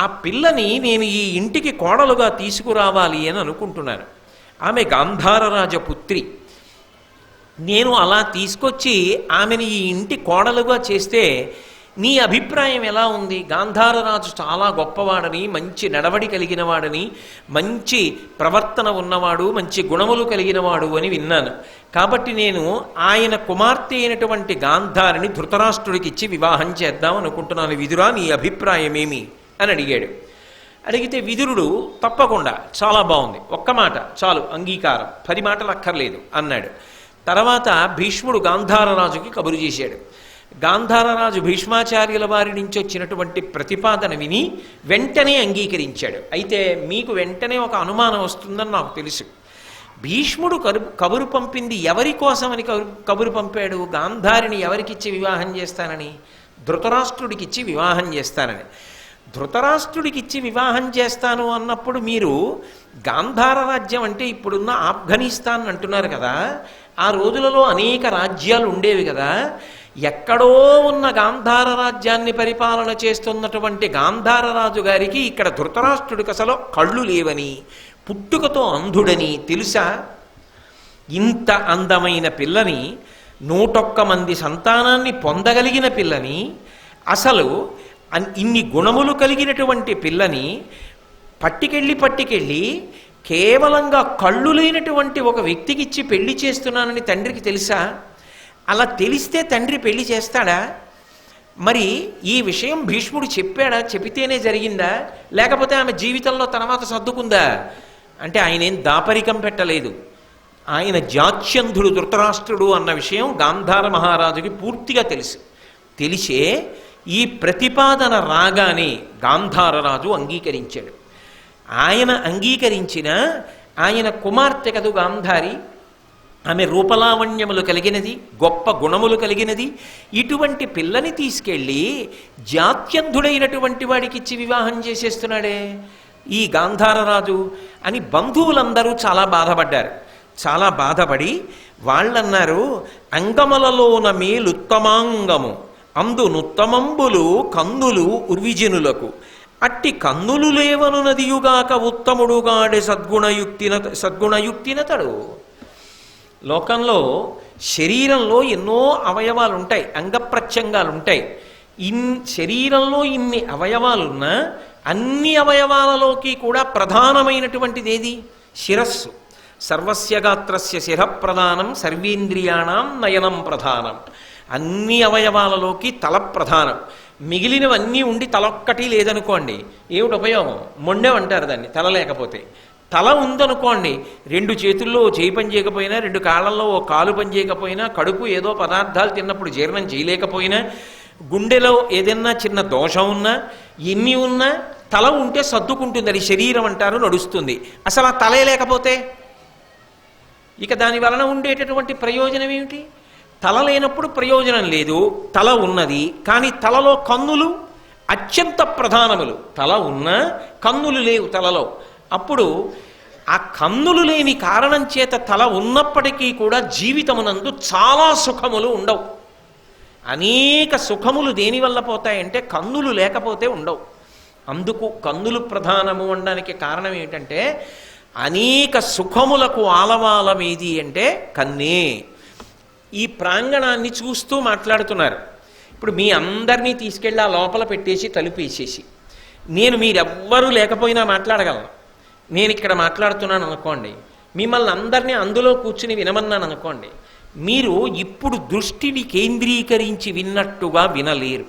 ఆ పిల్లని నేను ఈ ఇంటికి కోడలుగా తీసుకురావాలి అని అనుకుంటున్నాను. ఆమె గాంధారరాజ పుత్రి. నేను అలా తీసుకొచ్చి ఆమెను ఈ ఇంటి కోడలుగా చేస్తే నీ అభిప్రాయం ఎలా ఉంది? గాంధారరాజు చాలా గొప్పవాడని, మంచి నడవడి కలిగిన వాడని, మంచి ప్రవర్తన ఉన్నవాడు, మంచి గుణములు కలిగినవాడు అని విన్నాను. కాబట్టి నేను ఆయన కుమార్తె అయినటువంటి గాంధారిని ధృతరాష్ట్రుడికి ఇచ్చి వివాహం చేద్దాం అనుకుంటున్నాను. విదురా, నీ అభిప్రాయం ఏమి అని అడిగాడు. అడిగితే విదురుడు తప్పకుండా, చాలా బాగుంది, ఒక్క మాట చాలు, అంగీకారం, 10 మాటలు అక్కర్లేదు అన్నాడు. తర్వాత భీష్ముడు గాంధారరాజుకి కబురు చేశాడు. గాంధారరాజు భీష్మాచార్యుల వారి నుంచి వచ్చినటువంటి ప్రతిపాదన విని వెంటనే అంగీకరించాడు. అయితే మీకు వెంటనే ఒక అనుమానం వస్తుందని నాకు తెలుసు. భీష్ముడు కబురు పంపింది ఎవరి కోసమని కబురు పంపాడు? గాంధారిని ఎవరికిచ్చి వివాహం చేస్తానని? ధృతరాష్ట్రుడికిచ్చి వివాహం చేస్తానని. ధృతరాష్ట్రుడికిచ్చి వివాహం చేస్తాను అన్నప్పుడు మీరు గాంధార రాజ్యం అంటే ఇప్పుడున్న ఆఫ్ఘనిస్తాన్ అంటున్నారు కదా, ఆ రోజులలో అనేక రాజ్యాలు ఉండేవి కదా. ఎక్కడో ఉన్న గాంధార రాజ్యాన్ని పరిపాలన చేస్తున్నటువంటి గాంధారరాజు గారికి ఇక్కడ ధృతరాష్ట్రుడికి అసలు కళ్ళు లేవని, పుట్టుకతో అంధుడని తెలుసా? ఇంత అందమైన పిల్లని, 101 మంది సంతానాన్ని పొందగలిగిన పిల్లని, అసలు ఇన్ని గుణములు కలిగినటువంటి పిల్లని పట్టుకెళ్ళి కేవలంగా కళ్ళు లేనటువంటి ఒక వ్యక్తికి ఇచ్చి పెళ్లి చేస్తున్నానని తండ్రికి తెలుసా? అలా తెలిస్తే తండ్రి పెళ్లి చేస్తాడా? మరి ఈ విషయం భీష్ముడు చెప్పాడా? చెబితేనే జరిగిందా? లేకపోతే ఆమె జీవితంలో తర్వాత సర్దుకుందా? అంటే ఆయన ఏం దాపరికం పెట్టలేదు. ఆయన జాత్యంధుడు ధృతరాష్ట్రుడు అన్న విషయం గాంధార మహారాజుకి పూర్తిగా తెలుసు. తెలిసే ఈ ప్రతిపాదన రాగానే గాంధారరాజు అంగీకరించాడు. ఆయన అంగీకరించిన ఆయన కుమార్తె కదు గాంధారి, ఆమె రూపలావణ్యములు కలిగినది, గొప్ప గుణములు కలిగినది. ఇటువంటి పిల్లని తీసుకెళ్ళి జాత్యంధుడైనటువంటి వాడికిచ్చి వివాహం చేసేస్తున్నాడే ఈ గాంధారరాజు అని బంధువులందరూ చాలా బాధపడ్డారు. చాలా బాధపడి వాళ్ళన్నారు, అంగములలోన మేలుత్తమాంగము అందు నుత్తమంబులు కందులు ఉర్విజనులకు అట్టి కన్నులు లేవనునదియుగాక ఉత్తముడుగాడే సద్గుణయుక్తినతడు. లోకంలో శరీరంలో ఎన్నో అవయవాలు ఉంటాయి, అంగప్రత్యంగాలు ఉంటాయి. శరీరంలో ఇన్ని అవయవాలున్నా అన్ని అవయవాలలోకి కూడా ప్రధానమైనటువంటిది ఏది? శిరస్సు. సర్వస్య గాత్రస్య శిరప్రధానం సర్వేంద్రియాణం నయనం ప్రధానం. అన్ని అవయవాలలోకి తల ప్రధానం. మిగిలినవన్నీ ఉండి తలొక్కటి లేదనుకోండి, ఏమిటి ఉపయోగం? మొండెమంటారు దాన్ని, తల లేకపోతే. తల ఉందనుకోండి, 2 చేతుల్లో చేయి పని చేయకపోయినా, 2 కాళ్ళల్లో ఓ కాలు పని చేయకపోయినా, కడుపు ఏదో పదార్థాలు తిన్నప్పుడు జీర్ణం చేయలేకపోయినా, గుండెలో ఏదైనా చిన్న దోషం ఉన్నా, ఎన్ని ఉన్నా తల ఉంటే సర్దుకుంటుంది. అది శరీరం అంటారు, నడుస్తుంది. అసలు ఆ తలే లేకపోతే ఇక దాని వలన ఉండేటటువంటి ప్రయోజనం ఏమిటి? తల లేనప్పుడు ప్రయోజనం లేదు. తల ఉన్నది, కానీ తలలో కన్నులు అత్యంత ప్రధానములు. తల ఉన్నా కన్నులు లేవు తలలో. అప్పుడు ఆ కన్నులు లేని కారణం చేత తల ఉన్నప్పటికీ కూడా జీవితమునందు చాలా సుఖములు ఉండవు. అనేక సుఖములు దేనివల్ల పోతాయంటే కన్నులు లేకపోతే ఉండవు. అందుకు కన్నులు ప్రధానము అనడానికి కారణం ఏమిటంటే, అనేక సుఖములకు ఆలవాలమేది అంటే కన్నే. ఈ ప్రాంగణాన్ని చూస్తూ మాట్లాడుతున్నారు. ఇప్పుడు మీ అందరినీ తీసుకెళ్ళి ఆ లోపల పెట్టేసి తలుపేసేసి నేను మీరెవ్వరూ లేకపోయినా మాట్లాడగలను. నేను ఇక్కడ మాట్లాడుతున్నాను అనుకోండి, మిమ్మల్ని అందరినీ అందులో కూర్చుని వినమన్నాను అనుకోండి, మీరు ఇప్పుడు దృష్టిని కేంద్రీకరించి విన్నట్టుగా వినలేరు.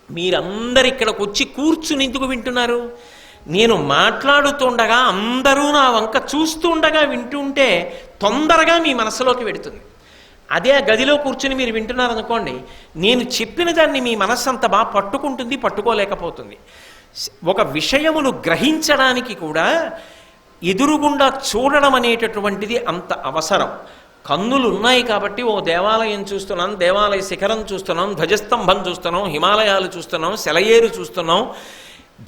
మీరందరు ఇక్కడికి వచ్చి కూర్చుని ఎందుకు వింటున్నారు? నేను మాట్లాడుతుండగా అందరూ నా వంక చూస్తుండగా వింటుంటే తొందరగా మీ మనసులోకి వెడుతుంది. అదే గదిలో కూర్చుని మీరు వింటున్నారనుకోండి, నేను చెప్పిన దాన్ని మీ మనస్సు అంత బాగా పట్టుకుంటుంది, పట్టుకోలేకపోతుంది. ఒక విషయమును గ్రహించడానికి కూడా ఎదురుగుండా చూడడం అనేటటువంటిది అంత అవసరం. కన్నులు ఉన్నాయి కాబట్టి ఓ దేవాలయం చూస్తున్నాం, దేవాలయ శిఖరం చూస్తున్నాం, ధ్వజస్తంభం చూస్తున్నాం, హిమాలయాలు చూస్తున్నాం, సెలయేరు చూస్తున్నాం,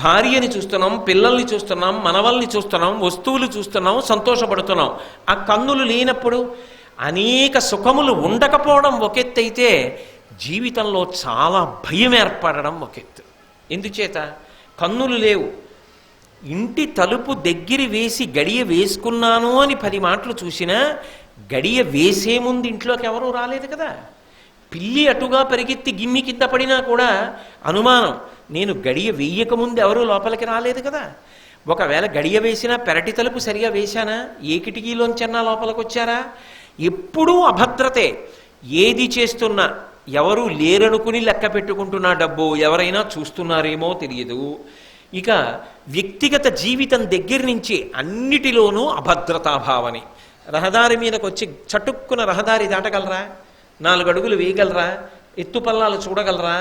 భార్యని చూస్తున్నాం, పిల్లల్ని చూస్తున్నాం, మనవల్ని చూస్తున్నాం, వస్తువులు చూస్తున్నాం, సంతోషపడుతున్నాం. ఆ కన్నులు లేనప్పుడు అనేక సుఖములు ఉండకపోవడం ఒకెత్తైతే జీవితంలో చాలా భయం ఏర్పడడం ఒకెత్తు. ఎందుచేత? కన్నులు లేవు. ఇంటి తలుపు దగ్గర వేసి గడియ వేసుకున్నాను అని 10 మాటలు చూసినా గడియ వేసే ముందు ఇంట్లోకి ఎవరూ రాలేదు కదా. పిల్లి అటుగా పరిగెత్తి గిమ్మి కింద పడినా కూడా అనుమానం, నేను గడియ వేయకముందు ఎవరూ లోపలికి రాలేదు కదా. ఒకవేళ గడియ వేసినా పెరటి తలుపు సరిగా వేశానా? ఏ కిటికీలోంచన్నా లోపలికి వచ్చారా? ఎప్పుడూ అభద్రతే. ఏది చేస్తున్నా ఎవరు లేరనుకుని లెక్క పెట్టుకుంటున్నా డబ్బు, ఎవరైనా చూస్తున్నారేమో తెలియదు. ఇక వ్యక్తిగత జీవితం దగ్గర నుంచి అన్నిటిలోనూ అభద్రతాభావని. రహదారి మీదకి వచ్చి చటుక్కున రహదారి దాటగలరా? 4 అడుగులు వేయగలరా? ఎత్తుపల్లాలు చూడగలరా?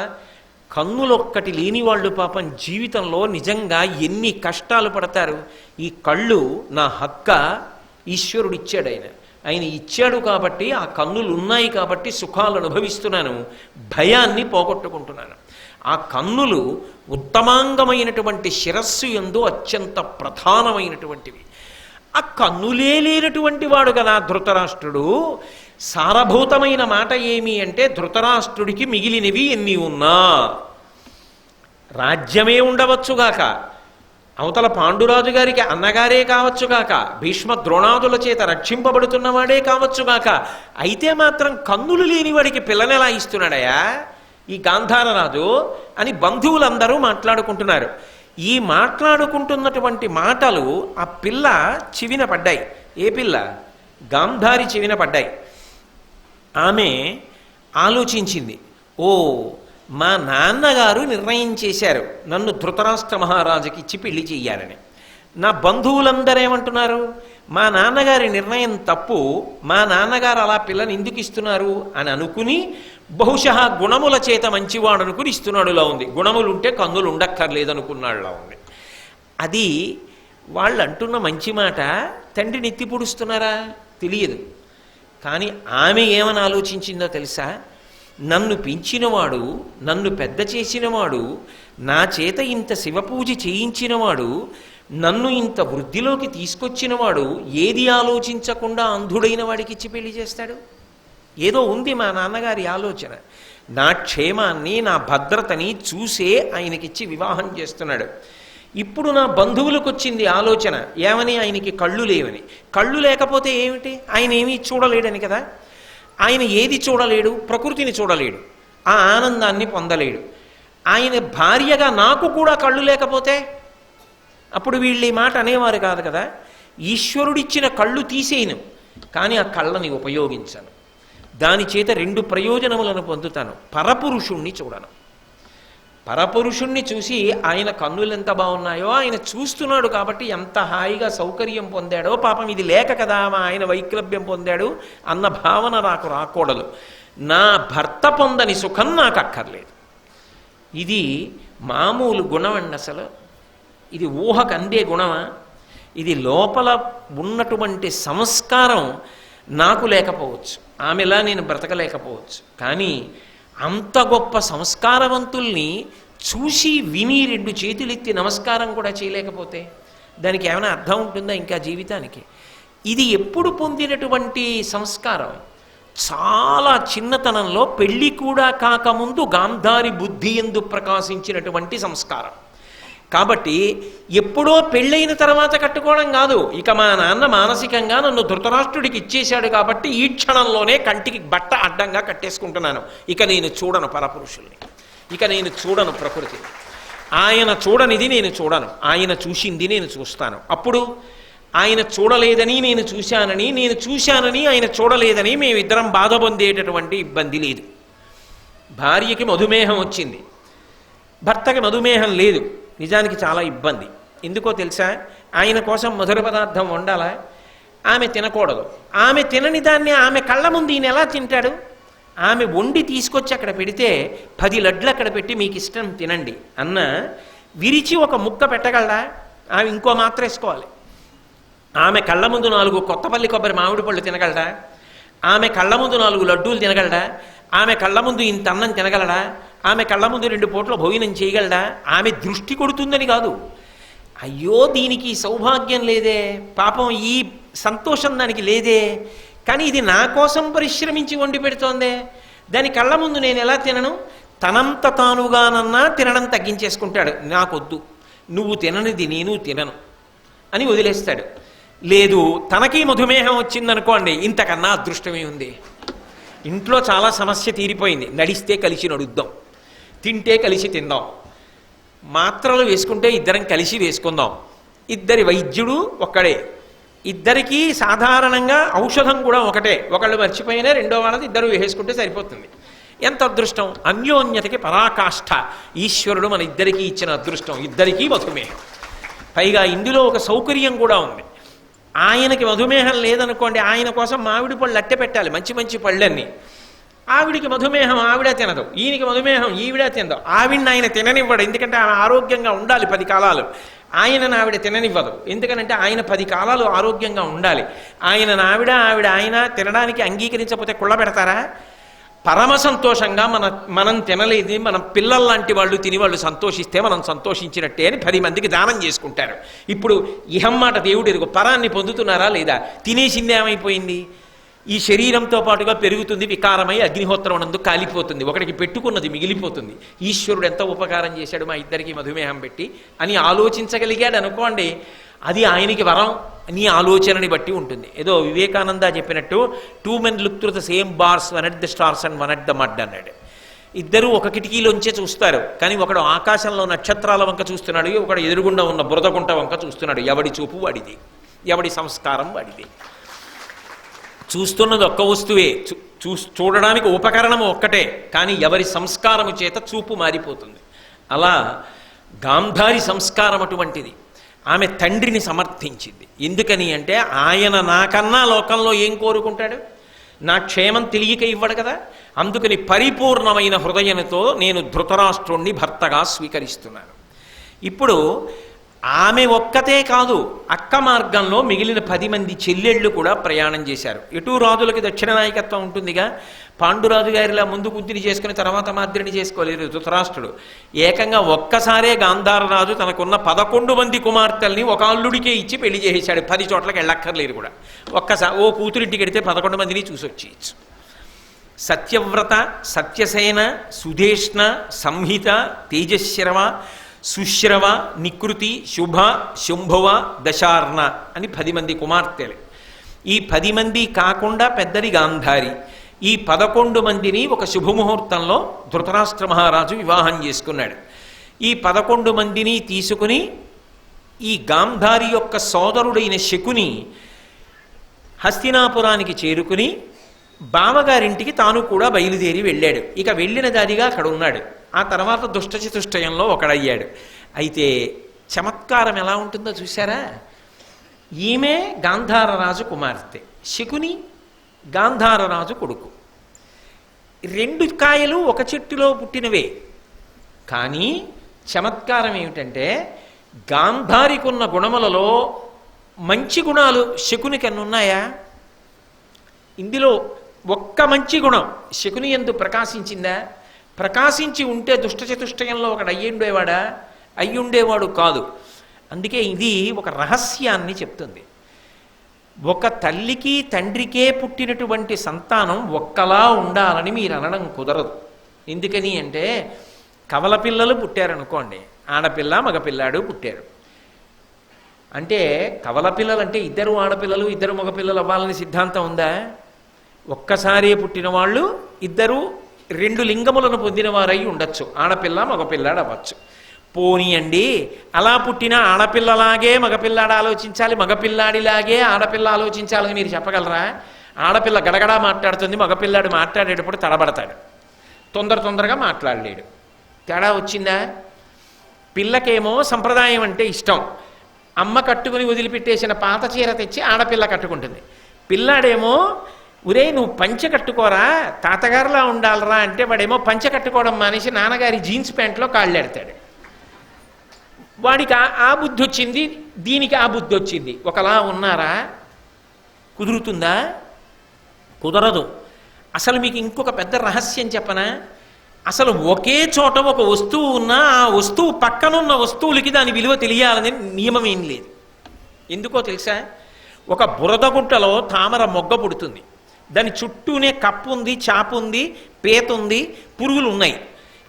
కన్నులొక్కటి లేని వాళ్ళు పాపం జీవితంలో నిజంగా ఎన్ని కష్టాలు పడతారు. ఈ కళ్ళు నా హక్క, ఈశ్వరుడు ఇచ్చాడు. ఆయన ఇచ్చాడు కాబట్టి, ఆ కన్నులు ఉన్నాయి కాబట్టి సుఖాలు అనుభవిస్తున్నాను, భయాన్ని పోగొట్టుకుంటున్నాను. ఆ కన్నులు ఉత్తమాంగమైనటువంటి శిరస్సు యందు అత్యంత ప్రధానమైనటువంటివి. ఆ కన్నులే లేనటువంటి వాడు కదా ధృతరాష్ట్రుడు. సారభూతమైన మాట ఏమి అంటే, ధృతరాష్ట్రుడికి మిగిలినవి ఎన్ని ఉన్నా రాజ్యమే ఉండవచ్చుగాక, అవతల పాండురాజు గారికి అన్నగారే కావచ్చుగాక, భీష్మ ద్రోణాదుల చేత రక్షింపబడుతున్నవాడే కావచ్చుగాక, అయితే మాత్రం కన్నులు లేని వాడికి పిల్లనెలా ఇస్తున్నాడయా ఈ గాంధారరాజు అని బంధువులందరూ మాట్లాడుకుంటున్నారు. ఈ మాట్లాడుకుంటున్నటువంటి మాటలు ఆ పిల్ల చెవిన పడ్డాయి. ఏ పిల్ల? గాంధారి చెవిన పడ్డాయి. ఆమె ఆలోచించింది, ఓ మా నాన్నగారు నిర్ణయం చేశారు నన్ను ధృతరాష్ట్ర మహారాజుకి ఇచ్చి పెళ్లి చెయ్యాలని. నా బంధువులందరూ ఏమంటున్నారు? మా నాన్నగారి నిర్ణయం తప్పు, మా నాన్నగారు అలా పిల్లని ఎందుకు ఇస్తున్నారు అని అనుకుని, బహుశా గుణముల చేత మంచివాడు అనుకుని ఇస్తున్నాడులా ఉంది. గుణములుంటే కన్నులు ఉండక్కర్లేదనుకున్నాడులా ఉంది. అది వాళ్ళు అంటున్న మంచి మాట. తండ్రిని ఎత్తి పొడుస్తున్నారా? తెలియదు. కానీ ఆమె ఏమని ఆలోచించిందో తెలుసా? నన్ను పెంచినవాడు, నన్ను పెద్ద చేసినవాడు, నా చేత ఇంత శివపూజ చేయించినవాడు, నన్ను ఇంత వృద్ధిలోకి తీసుకొచ్చినవాడు ఏది ఆలోచించకుండా అంధుడైన వాడికి ఇచ్చి పెళ్లి చేస్తాడు? ఏదో ఉంది మా నాన్నగారి ఆలోచన. నా క్షేమాన్ని, నా భద్రతని చూసే ఆయనకిచ్చి వివాహం చేస్తున్నాడు. ఇప్పుడు నా బంధువులకు వచ్చింది ఆలోచన ఏమని? ఆయనకి కళ్ళు లేవని. కళ్ళు లేకపోతే ఏమిటి? ఆయన ఏమీ చూడలేడని కదా. ఆయన ఏది చూడలేడు? ప్రకృతిని చూడలేడు, ఆ ఆనందాన్ని పొందలేడు. ఆయన భార్యగా నాకు కూడా కళ్ళు లేకపోతే అప్పుడు వీళ్ళు ఈ మాట అనేవారు కాదు కదా. ఈశ్వరుడిచ్చిన కళ్ళు తీసేయను, కానీ ఆ కళ్ళని ఉపయోగించను. దాని చేత 2 ప్రయోజనములను పొందుతాను. పరపురుషుణ్ణి చూడను. పరపురుషుణ్ణి చూసి ఆయన కన్నులు ఎంత బాగున్నాయో ఆయన చూస్తున్నాడు కాబట్టి ఎంత హాయిగా సౌకర్యం పొందాడో, పాపం ఇది లేక కదా ఆయన వైక్లభ్యం పొందాడు అన్న భావన నాకు రాకూడదు. నా భర్త పొందని సుఖం నాకు అక్కర్లేదు. ఇది మామూలు గుణం అండి. అసలు ఇది ఊహకు అందే గుణమా? ఇది లోపల ఉన్నటువంటి సంస్కారం నాకు లేకపోవచ్చు, ఆమెలా నేను బ్రతకలేకపోవచ్చు. కానీ అంత గొప్ప సంస్కారవంతుల్ని చూసి విని 2 చేతులెత్తి నమస్కారం కూడా చేయలేకపోతే దానికి ఏమైనా అర్థం ఉంటుందా ఇంకా జీవితానికి? ఇది ఎప్పుడు పొందినటువంటి సంస్కారం? చాలా చిన్నతనంలో పెళ్ళి కూడా కాకముందు గాంధారి బుద్ధి యందు ప్రకాశించినటువంటి సంస్కారం. కాబట్టి ఎప్పుడో పెళ్ళైన తర్వాత కట్టుకోవడం కాదు. ఇక మా నాన్న మానసికంగా నన్ను ధృతరాష్ట్రుడికి ఇచ్చేశాడు కాబట్టి ఈ క్షణంలోనే కంటికి బట్ట అడ్డంగా కట్టేసుకుంటున్నాను. ఇక నేను చూడను పరపురుషుల్ని, ఇక నేను చూడను ప్రకృతిని. ఆయన చూడనిది నేను చూడను, ఆయన చూసింది నేను చూస్తాను. అప్పుడు ఆయన చూడలేదని నేను చూశానని ఆయన చూడలేదని మేమిద్దరం బాధ పొందేటటువంటి ఇబ్బంది లేదు. భార్యకి మధుమేహం వచ్చింది, భర్తకి మధుమేహం లేదు. నిజానికి చాలా ఇబ్బంది. ఎందుకో తెలుసా? ఆయన కోసం మధుర పదార్థం వండాలా? ఆమె తినకూడదు. ఆమె తినని దాన్ని ఆమె కళ్ళ ముందు ఈయన ఎలా తింటాడు? ఆమె వండి తీసుకొచ్చి అక్కడ పెడితే 10 లడ్లు అక్కడ పెట్టి మీకు ఇష్టం తినండి అన్న విరిచి ఒక ముక్క పెట్టగలడా? ఆమె ఇంకో మాత్రం వేసుకోవాలి. ఆమె కళ్ళ ముందు 4 కొత్తపల్లి కొబ్బరి మామిడి పళ్ళు తినగలడా? ఆమె కళ్ళ ముందు 4 లడ్డూలు తినగలడా? ఆమె కళ్ళ ముందు ఇంత అన్నం తినగలడా? ఆమె కళ్ళ ముందు 2 పూట్ల భోజనం చేయగలడా? ఆమె దృష్టి కొడుతుందని కాదు. అయ్యో దీనికి సౌభాగ్యం లేదే, పాపం ఈ సంతోషం దానికి లేదే, కానీ ఇది నా కోసం పరిశ్రమించి వండి పెడుతోందే, దాని కళ్ళ ముందు నేను ఎలా తినను? తనంత తానుగానన్నా తినడం తగ్గించేసుకుంటాడు. నాకొద్దు, నువ్వు తిననిది నేను తినను అని వదిలేస్తాడు. లేదు, తనకి మధుమేహం వచ్చిందనుకోండి, ఇంతకన్నా అదృష్టమే ఉంది. ఇంట్లో చాలా సమస్య తీరిపోయింది. నడిస్తే కలిసి నడుద్దాం, తింటే కలిసి తిందాం, మాత్రలు వేసుకుంటే ఇద్దరం కలిసి వేసుకుందాం. ఇద్దరి వైద్యుడు ఒక్కడే, ఇద్దరికీ సాధారణంగా ఔషధం కూడా ఒకటే. ఒకళ్ళు మర్చిపోయినా రెండో వాళ్ళది ఇద్దరు వేసుకుంటే సరిపోతుంది. ఎంత అదృష్టం! అన్యోన్యతకి పరాకాష్ఠ ఈశ్వరుడు మన ఇద్దరికీ ఇచ్చిన అదృష్టం. ఇద్దరికీ మధుమేహం. పైగా ఇందులో ఒక సౌకర్యం కూడా ఉంది. ఆయనకి మధుమేహం లేదనుకోండి, ఆయన కోసం మామిడి పళ్ళు అట్టె పెట్టాలి, మంచి మంచి పళ్ళన్నీ. ఆవిడికి మధుమేహం, ఆవిడ తినదు. ఈయనకి మధుమేహం, ఈవిడ తినదు. ఆవిడని ఆయన తిననివ్వడు, ఎందుకంటే ఆమె ఆరోగ్యంగా ఉండాలి 10 కాలాలు. ఆయనను ఆవిడ తిననివ్వదు, ఎందుకనంటే ఆయన 10 కాలాలు ఆరోగ్యంగా ఉండాలి. ఆయనను ఆవిడ ఆయన తినడానికి అంగీకరించకపోతే కుళ్ళ పెడతారా? పరమ సంతోషంగా మనం తినలేది మన పిల్లల్లాంటి వాళ్ళు తిని వాళ్ళు సంతోషిస్తే మనం సంతోషించినట్టే అని 10 మందికి దానం చేసుకుంటారు. ఇప్పుడు ఇహం మాట దేవుడు ఎరుగు, పరాన్ని పొందుతున్నారా లేదా? తినేసింది ఏమైపోయింది? ఈ శరీరంతో పాటుగా పెరుగుతుంది, వికారమై అగ్నిహోత్రం నందు కాలిపోతుంది, ఒకడికి పెట్టుకున్నది మిగిలిపోతుంది. ఈశ్వరుడు ఎంత ఉపకారం చేశాడు మా ఇద్దరికి మధుమేహం పెట్టి అని ఆలోచించగలిగాడు అనుకోండి, అది ఆయనకి వరం. నీ ఆలోచనని బట్టి ఉంటుంది. ఏదో వివేకానంద చెప్పినట్టు 2 men look through the same bars, one at the stars and one at the mud అన్నాడు. ఇద్దరు ఒక కిటికీలోంచే చూస్తారు, కానీ ఒకడు ఆకాశంలో నక్షత్రాల వంక చూస్తున్నాడు, ఒకడు ఎదురుగుండా ఉన్న బురదగుంట వంక చూస్తున్నాడు. ఎవడి చూపు వాడిది, ఎవడి సంస్కారం వాడిది. చూస్తున్నది ఒక్క వస్తువే, చూడడానికి ఉపకరణము ఒక్కటే, కానీ ఎవరి సంస్కారము చేత చూపు మారిపోతుంది. అలా గాంధారి సంస్కారం అటువంటిది. ఆమె తండ్రిని సమర్థించింది. ఎందుకని అంటే ఆయన నాకన్నా లోకంలో ఏం కోరుకుంటాడు? నా క్షేమం తెలియక ఇవ్వడు కదా. అందుకని పరిపూర్ణమైన హృదయంతో నేను ధృతరాష్ట్రుణ్ణి భర్తగా స్వీకరిస్తున్నాను. ఇప్పుడు ఆమె ఒక్కతే కాదు, అక్క మార్గంలో మిగిలిన 10 మంది చెల్లెళ్ళు కూడా ప్రయాణం చేశారు. ఎటు రాజులకి దక్షిణ నాయకత్వం ఉంటుందిగా. పాండురాజు గారిలా ముందు కుంతిని చేసుకుని తర్వాత మాద్రిని చేసుకోలేరు ధృతరాష్ట్రుడు. ఏకంగా ఒక్కసారే గాంధారరాజు తనకున్న 11 మంది కుమార్తెల్ని ఒక అల్లుడికే ఇచ్చి పెళ్లి చేసేశాడు. 10 చోట్లకి వెళ్ళక్కర్లేరు కూడా. ఒక్కసారి ఓ కూతురింటికి వెడితే 11 మందిని చూసొచ్చేయచ్చు. సత్యవ్రత, సత్యసేన, సుధేష్ణ, సంహిత, తేజశ్రవ, సుశ్రవ, నికృతి, శుభ, శుంభవ, దశార్ణ అని 10 మంది కుమార్తెలు. ఈ 10 మంది కాకుండా పెద్దది గాంధారి. ఈ 11 మందిని ఒక శుభముహూర్తంలో ధృతరాష్ట్ర మహారాజు వివాహం చేసుకున్నాడు. ఈ 11 మందిని తీసుకుని ఈ గాంధారి యొక్క సోదరుడైన శకుని హస్తినాపురానికి చేరుకుని బావగారింటికి తాను కూడా బయలుదేరి వెళ్ళాడు. ఇక వెళ్ళిన దారిగా అక్కడ ఉన్నాడు. ఆ తర్వాత దుష్టచతుష్టయంలో ఒకడయ్యాడు. అయితే చమత్కారం ఎలా ఉంటుందో చూసారా? ఈమె గాంధారరాజు కుమార్తె, శకుని గాంధారరాజు కొడుకు. 2 కాయలు ఒక చెట్టులో పుట్టినవే. కానీ చమత్కారం ఏమిటంటే గాంధారికున్న గుణములలో మంచి గుణాలు శకునికి అన్నున్నాయా? ఇందులో ఒక్క మంచి గుణం శకుని యందు ప్రకాశించిందా? ప్రకాశించి ఉంటే దుష్టచతుష్టయంలో ఒకడు అయ్యుండేవాడు కాదు. అందుకే ఇది ఒక రహస్యాన్ని చెప్తుంది. ఒక తల్లికి తండ్రికే పుట్టినటువంటి సంతానం ఒక్కలా ఉండాలని మీరు అనడం కుదరదు. ఎందుకని అంటే కవల పిల్లలు పుట్టారనుకోండి, ఆడపిల్ల మగపిల్లాడు పుట్టారు అంటే కవల పిల్లలు అంటే 2 ఆడపిల్లలు 2 మగపిల్లలు అవ్వాలని సిద్ధాంతం ఉందా? ఒక్కసారి పుట్టిన వాళ్ళు 2 లింగములను పొందినవారై ఉండొచ్చు, ఆడపిల్ల మగపిల్లాడు అవ్వచ్చు. పోనీయండి, అలా పుట్టిన ఆడపిల్లలాగే మగపిల్లాడు ఆలోచించాలి, మగపిల్లాడిలాగే ఆడపిల్ల ఆలోచించాలని మీరు చెప్పగలరా? ఆడపిల్ల గడగడా మాట్లాడుతుంది, మగపిల్లాడు మాట్లాడేటప్పుడు తడబడతాడు, తొందరగా మాట్లాడలేడు. తేడా వచ్చిందా? పిల్లకేమో సంప్రదాయం అంటే ఇష్టం, అమ్మ కట్టుకుని వదిలిపెట్టేసిన పాత చీర తెచ్చి ఆడపిల్ల కట్టుకుంటుంది. పిల్లాడేమో ఒరే నువ్వు పంచె కట్టుకోరా, తాతగారులా ఉండాలరా అంటే వాడేమో పంచె కట్టుకోవడం మానేసి నాన్నగారి జీన్స్ ప్యాంట్లో కాళ్ళెడతాడు. వాడికి ఆ బుద్ధి వచ్చింది, దీనికి ఆ బుద్ధి వచ్చింది. ఒకలా ఉన్నారా? కుదురుతుందా? కుదరదు. అసలు మీకు ఇంకొక పెద్ద రహస్యం చెప్పనా? అసలు ఒకే చోట ఒక వస్తువు ఉన్నా ఆ వస్తువు పక్కనున్న వస్తువులకి దాని విలువ తెలియాలని నియమం ఏం లేదు. ఎందుకో తెలుసా? ఒక బురదగుట్టలో తామర మొగ్గ పుడుతుంది, దాని చుట్టూనే కప్పు ఉంది, చాపు ఉంది, పీత ఉంది, పురుగులు ఉన్నాయి.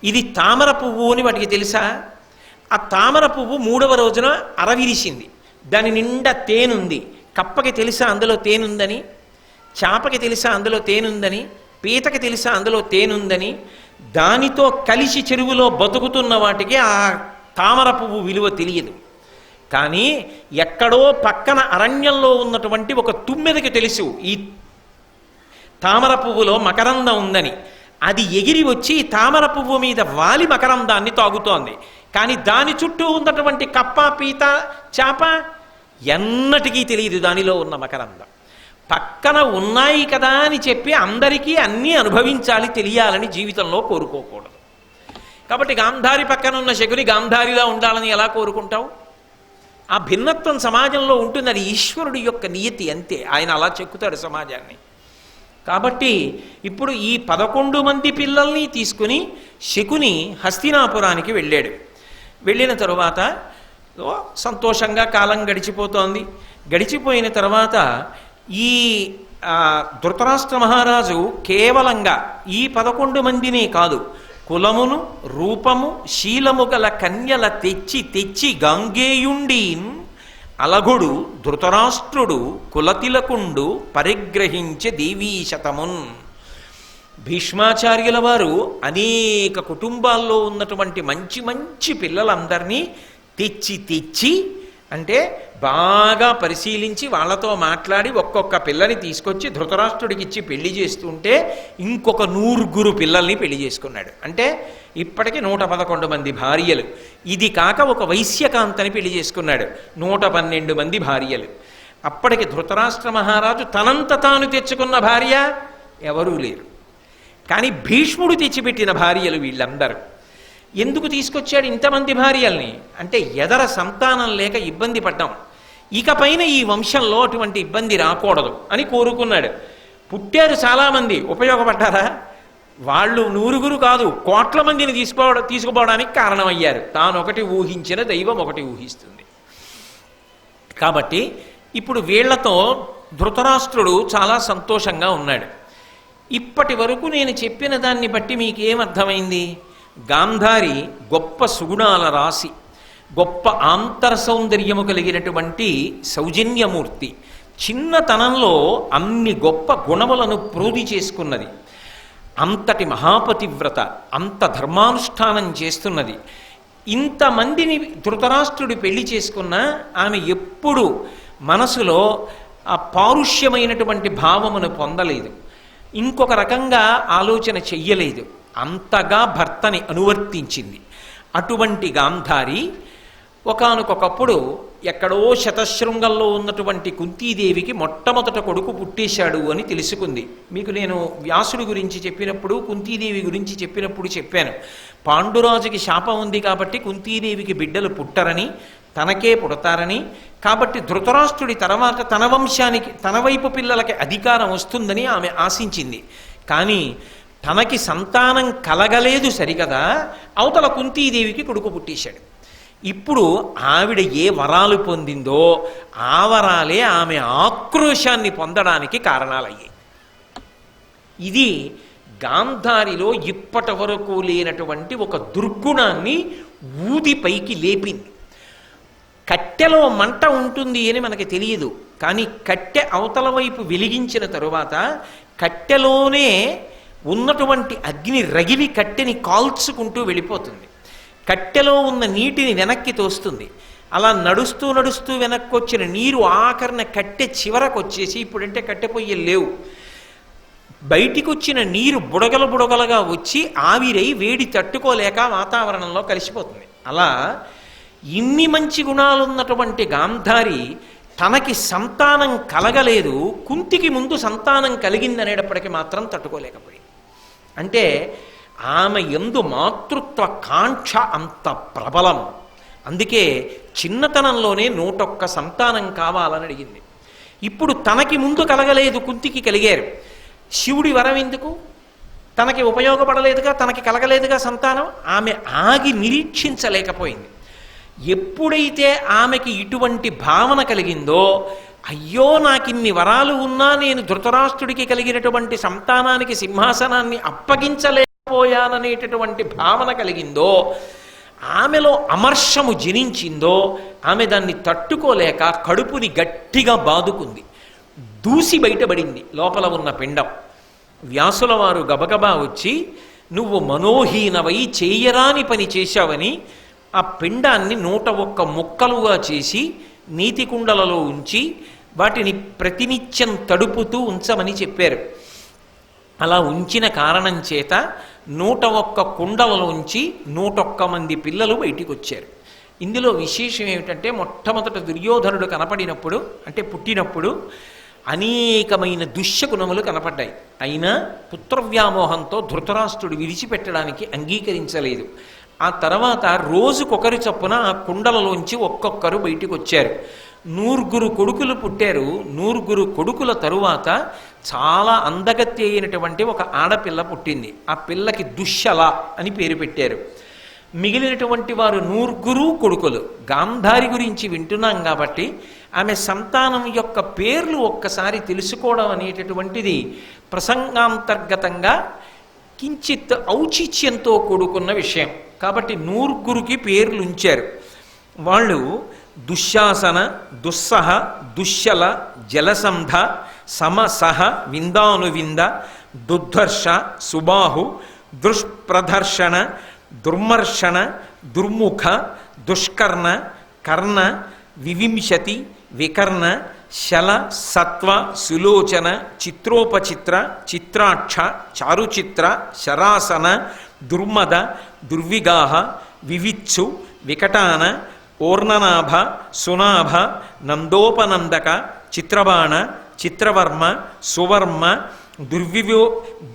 ఇది తామర పువ్వు అని వాటికి తెలుసా? ఆ తామర పువ్వు 3వ రోజున అరవిరిసింది, దాని నిండా తేనుంది. కప్పకి తెలుసా అందులో తేనుందని? చాపకి తెలుసా అందులో తేనుందని? పీతకి తెలుసా అందులో తేనుందని? దానితో కలిసి చెరువులో బతుకుతున్న వాటికి ఆ తామర పువ్వు విలువ తెలియదు. కానీ ఎక్కడో పక్కన అరణ్యంలో ఉన్నటువంటి ఒక తుమ్మెదకి తెలుసు ఈ తామర పువ్వులో మకరందం ఉందని. అది ఎగిరి వచ్చి తామర పువ్వు మీద వాలి మకరందాన్ని తాగుతోంది. కానీ దాని చుట్టూ ఉన్నటువంటి కప్ప, పీత, చాప ఎన్నటికీ తెలియదు దానిలో ఉన్న మకరందం. పక్కన ఉన్నాయి కదా అని చెప్పి అందరికీ అన్నీ అనుభవించాలి, తెలియాలని జీవితంలో కోరుకోకూడదు. కాబట్టి గాంధారి పక్కన ఉన్న శకుని గాంధారిలా ఉండాలని ఎలా కోరుకుంటావు? ఆ భిన్నత్వం సమాజంలో ఉంటుంది, అది ఈశ్వరుడి యొక్క నియతి అంతే. ఆయన అలా చెక్కుతాడు సమాజాన్ని. కాబట్టి ఇప్పుడు ఈ 11 మంది పిల్లల్ని తీసుకుని శకుని హస్తినాపురానికి వెళ్ళాడు. వెళ్ళిన తరువాత సంతోషంగా కాలం గడిచిపోతోంది. గడిచిపోయిన తర్వాత ఈ ధృతరాష్ట్ర మహారాజు కేవలంగా ఈ 11 మందినే కాదు, కులమును రూపము శీలము గల కన్యల తెచ్చి గాంగేయుండీన్ అలగుడు ధృతరాష్ట్రుడు కులతిలకుండు పరిగ్రహించే దేవీశతమున్. భీష్మాచార్యుల వారు అనేక కుటుంబాల్లో ఉన్నటువంటి మంచి పిల్లలందరినీ తెచ్చి అంటే బాగా పరిశీలించి వాళ్ళతో మాట్లాడి ఒక్కొక్క పిల్లని తీసుకొచ్చి ధృతరాష్ట్రుడికి ఇచ్చి పెళ్లి చేస్తుంటే ఇంకొక 100 పిల్లల్ని పెళ్లి చేసుకున్నాడు. అంటే ఇప్పటికీ 111 మంది భార్యలు. ఇది కాక ఒక వైశ్యకాంతని పెళ్లి చేసుకున్నాడు, 112 మంది భార్యలు. అప్పటికి ధృతరాష్ట్ర మహారాజు తనంత తాను తెచ్చుకున్న భార్య ఎవరూ లేరు. కానీ భీష్ముడు తెచ్చిపెట్టిన భార్యలు వీళ్ళందరూ. ఎందుకు తీసుకొచ్చాడు ఇంతమంది భార్యల్ని అంటే ఎదర సంతానం లేక ఇబ్బంది పడ్డాం, ఇకపైన ఈ వంశంలో అటువంటి ఇబ్బంది రాకూడదు అని కోరుకున్నాడు. పుట్టారు చాలామంది, ఉపయోగపడ్డారా? వాళ్ళు 100 కాదు, కోట్ల మందిని తీసుకుపోవడానికి కారణమయ్యారు. తాను ఒకటి ఊహించిన దైవం ఒకటి ఊహిస్తుంది. కాబట్టి ఇప్పుడు వీళ్లతో ధృతరాష్ట్రుడు చాలా సంతోషంగా ఉన్నాడు. ఇప్పటి వరకు నేను చెప్పిన దాన్ని బట్టి మీకేమర్థమైంది? గాంధారి గొప్ప సుగుణాల రాశి, గొప్ప ఆంతర సౌందర్యము కలిగినటువంటి సౌజన్యమూర్తి, చిన్నతనంలో అన్ని గొప్ప గుణములను ప్రోధి చేసుకున్నది, అంతటి మహాపతివ్రత, అంత ధర్మానుష్ఠానం చేస్తున్నది. ఇంతమందిని ధృతరాష్ట్రుడు పెళ్లి చేసుకున్న ఆమె ఎప్పుడు మనసులో ఆ పారుష్యమైనటువంటి భావమును పొందలేదు, ఇంకొక రకంగా ఆలోచన చెయ్యలేదు, అంతగా భర్తని అనువర్తించింది. అటువంటి గాంధారి ఒకానొకప్పుడు ఎక్కడో శతశృంగంలో ఉన్నటువంటి కుంతీదేవికి మొట్టమొదట కొడుకు పుట్టేశాడు అని తెలుసుకుంది. మీకు నేను వ్యాసుడి గురించి చెప్పినప్పుడు, కుంతీదేవి గురించి చెప్పినప్పుడు చెప్పాను, పాండురాజుకి శాపం ఉంది కాబట్టి కుంతీదేవికి బిడ్డలు పుట్టరని, తనకే పుడతారని, కాబట్టి ధృతరాష్ట్రుడి తర్వాత తన వంశానికి, తన వైపు పిల్లలకి అధికారం వస్తుందని ఆమె ఆశించింది. కానీ తనకి సంతానం కలగలేదు సరికదా, అవతల కుంతీదేవికి కొడుకు పుట్టేశాడు. ఇప్పుడు ఆవిడ ఏ వరాలు పొందిందో ఆ వరాలే ఆమె ఆక్రోశాన్ని పొందడానికి కారణాలయ్యాయి. ఇది గాంధారిలో ఇప్పటి వరకు లేనటువంటి ఒక దుర్గుణాన్ని ఊది పైకి లేపింది. కట్టెలో మంట ఉంటుంది అని మనకి తెలియదు, కానీ కట్టె అవతల వైపు వెలిగించిన తరువాత కట్టెలోనే ఉన్నటువంటి అగ్ని రగిలి కట్టెని కాల్చుకుంటూ వెళ్ళిపోతుంది, కట్టెలో ఉన్న నీటిని వెనక్కి తోస్తుంది. అలా నడుస్తూ నడుస్తూ వెనక్కి వచ్చిన నీరు ఆఖరణ కట్టె చివరకు వచ్చేసి, ఇప్పుడంటే కట్టె పొయ్యలు లేవు, బయటికి వచ్చిన నీరు బుడగలు బుడగలుగా వచ్చి ఆవిరై వేడి తట్టుకోలేక వాతావరణంలో కలిసిపోతుంది. అలా ఇన్ని మంచి గుణాలున్నటువంటి గాంధారి తనకి సంతానం కలగలేదు, కుంతికి ముందు సంతానం కలిగిందనేటప్పటికీ మాత్రం తట్టుకోలేకపోయింది. అంటే ఆమె యందు మాతృత్వ కాంక్ష అంత ప్రబలం. అందుకే చిన్నతనంలోనే 101 సంతానం కావాలని అడిగింది. ఇప్పుడు తనకి ముందు కలగలేదు, కుంతికి కలిగారు. శివుడి వరం ఎందుకు? తనకి ఉపయోగపడలేదుగా, తనకి కలగలేదుగా సంతానం. ఆమె ఆగి నిరీక్షించలేకపోయింది. ఎప్పుడైతే ఆమెకి ఇటువంటి భావన కలిగిందో, అయ్యో నాకిన్ని వరాలు ఉన్నా నేను ధృతరాష్ట్రుడికి కలిగినటువంటి సంతానానికి సింహాసనాన్ని అప్పగించలేకపోయాననేటటువంటి భావన కలిగిందో, ఆమెలో అమర్షము జనించిందో, ఆమె దాన్ని తట్టుకోలేక కడుపుని గట్టిగా బాదుకుంది, దూసి బయటపడింది లోపల ఉన్న పిండం. వ్యాసుల వారు గబగబా వచ్చి, నువ్వు మనోహీనవై చేయరాని పని చేశావని ఆ పిండాన్ని 101 ముక్కలుగా చేసి నీతి కుండలలో ఉంచి వాటిని ప్రతినిత్యం తడుపుతూ ఉంచమని చెప్పారు. అలా ఉంచిన కారణం చేత 101 కుండలలోంచి 101 మంది పిల్లలు బయటికి వచ్చారు. ఇందులో విశేషం ఏమిటంటే, మొట్టమొదట దుర్యోధనుడు కనపడినప్పుడు, అంటే పుట్టినప్పుడు అనేకమైన దుశ్శకునములు కనపడ్డాయి. అయినా పుత్రవ్యామోహంతో ధృతరాష్ట్రుడు విడిచిపెట్టడానికి అంగీకరించలేదు. ఆ తర్వాత రోజుకొకరు చొప్పున ఆ కుండలలోంచి ఒక్కొక్కరు బయటికి వచ్చారు. 100 కొడుకులు పుట్టారు. 100 కొడుకుల తరువాత చాలా అందగత్తి అయినటువంటి ఒక ఆడపిల్ల పుట్టింది. ఆ పిల్లకి దుశ్శల అని పేరు పెట్టారు. మిగిలినటువంటి వారు 100 కొడుకులు. గాంధారి గురించి వింటున్నాం కాబట్టి ఆమె సంతానం యొక్క పేర్లు ఒక్కసారి తెలుసుకోవడం అనేటటువంటిది ప్రసంగాంతర్గతంగా కించిత్ ఔచిత్యంతో కూడుకున్న విషయం. కాబట్టి 100కి పేర్లు ఉంచారు. వాళ్ళు దుశ్శాసన, దుస్సహ, దుశ్శల, జలసంధ, సమసహ, విందానువింద, దుర్ధర్ష, సుబాహు, దుష్ప్రదర్శన, దుర్మర్షణ, దుర్ముఖ, దుష్కర్ణ, కర్ణ, వివింశతి, వికర్ణ, శల, సత్వ, సులోచన, చిత్రోపచిత్ర, చిత్రాక్ష, చారుచిత్ర, శరాసన, దుర్మద, దుర్విగాహ, వివిత్సు, వికటాన, ఓర్ణనాభ, సునాభ, నందోపనందక, చిత్రబాణ, చిత్రవర్మ, సువర్మ,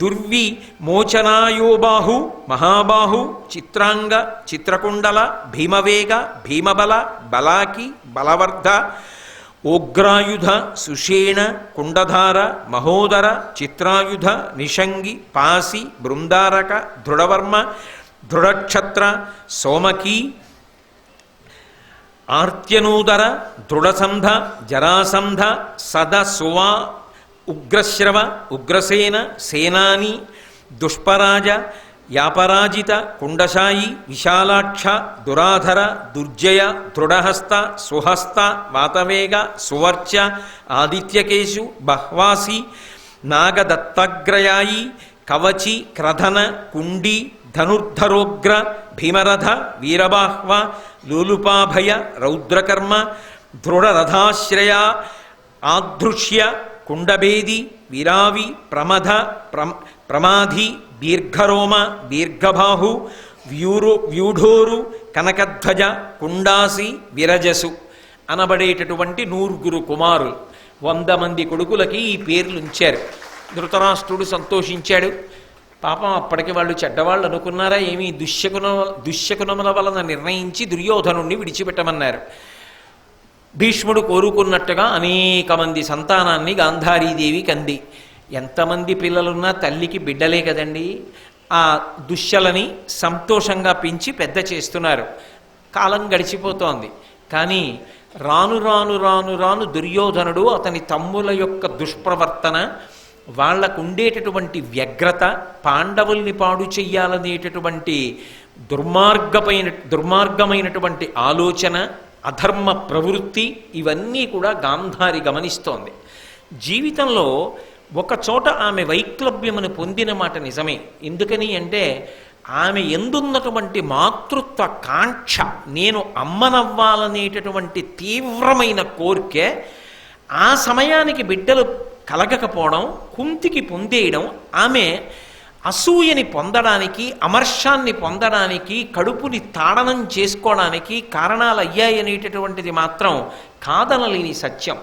దుర్విమోచనాయో బాహు మహాబాహు చిత్రాంగ చిత్రకుండల భీమవేగ భీమబల బలాకి బలవర్ధ ఓగ్రాయుధ సుషేణ కుండధార మహోదర చిత్రాయుధ నిషంగి పాసి బృందారక దృఢవర్మ దృఢక్షత్ర సోమకీ ఆర్త్యనూదర దృఢసంధ జరాసంధ సదసువా ఉగ్రశ్రవ ఉగ్రసేన సేనాని దుష్పరాజ యాపరాజిత కుండశాయి విశాలాక్ష దురాధర దుర్జయ దృఢహస్త సుహస్త వాతవేగ సువర్చ ఆదిత్యకేశు బహ్వాసి నాగదత్తగ్రయాయి కవచి క్రధన కుండి ధనుర్ధరోగ్ర భీమరథ వీరబాహ్వ లోలుపాభయ రౌద్రకర్మ దృఢరథాశ్రయ ఆదృశ్య కుండభేది విరావి ప్రమథ ప్రమాధి దీర్ఘరోమ దీర్ఘబాహు వ్యూఢోరు కనకధ్వజ కుండాసి విరజసు అనబడేటటువంటి 100 కుమారులు. 100 మంది కొడుకులకి ఈ పేర్లు ఉంచారు. ధృతరాష్ట్రుడు సంతోషించాడు. పాపం అప్పటికి వాళ్ళు చెడ్డవాళ్ళు అనుకున్నారా ఏమీ? దుశ్శకునముల వలన నిర్ణయించి దుర్యోధనుణ్ణి విడిచిపెట్టమన్నారు. భీష్ముడు కోరుకున్నట్టుగా అనేక మంది సంతానాన్ని గాంధారీదేవి కంది. ఎంతమంది పిల్లలున్నా తల్లికి బిడ్డలే కదండి. ఆ దుశ్శలని సంతోషంగా పెంచి పెద్ద చేస్తున్నారు. కాలం గడిచిపోతోంది. కానీ రాను రాను రాను రాను దుర్యోధనుడు అతని తమ్ముల యొక్క దుష్ప్రవర్తన, వాళ్లకు ఉండేటటువంటి వ్యగ్రత, పాండవుల్ని పాడు చెయ్యాలనేటటువంటి దుర్మార్గమైనటువంటి ఆలోచన, అధర్మ ప్రవృత్తి, ఇవన్నీ కూడా గాంధారి గమనిస్తోంది. జీవితంలో ఒకచోట ఆమె వైక్లభ్యమును పొందిన మాట నిజమే. ఎందుకని అంటే ఆమె ఎందున్నటువంటి మాతృత్వ కాంక్ష, నేను అమ్మనవ్వాలనేటటువంటి తీవ్రమైన కోరికే ఆ సమయానికి బిడ్డలు కలగకపోవడం, కుంతికి పొందేయడం, ఆమె అసూయని పొందడానికి, అమర్షాన్ని పొందడానికి, కడుపుని తాడనం చేసుకోవడానికి కారణాలు అయ్యాయనేటటువంటిది మాత్రం కాదనలేని సత్యం.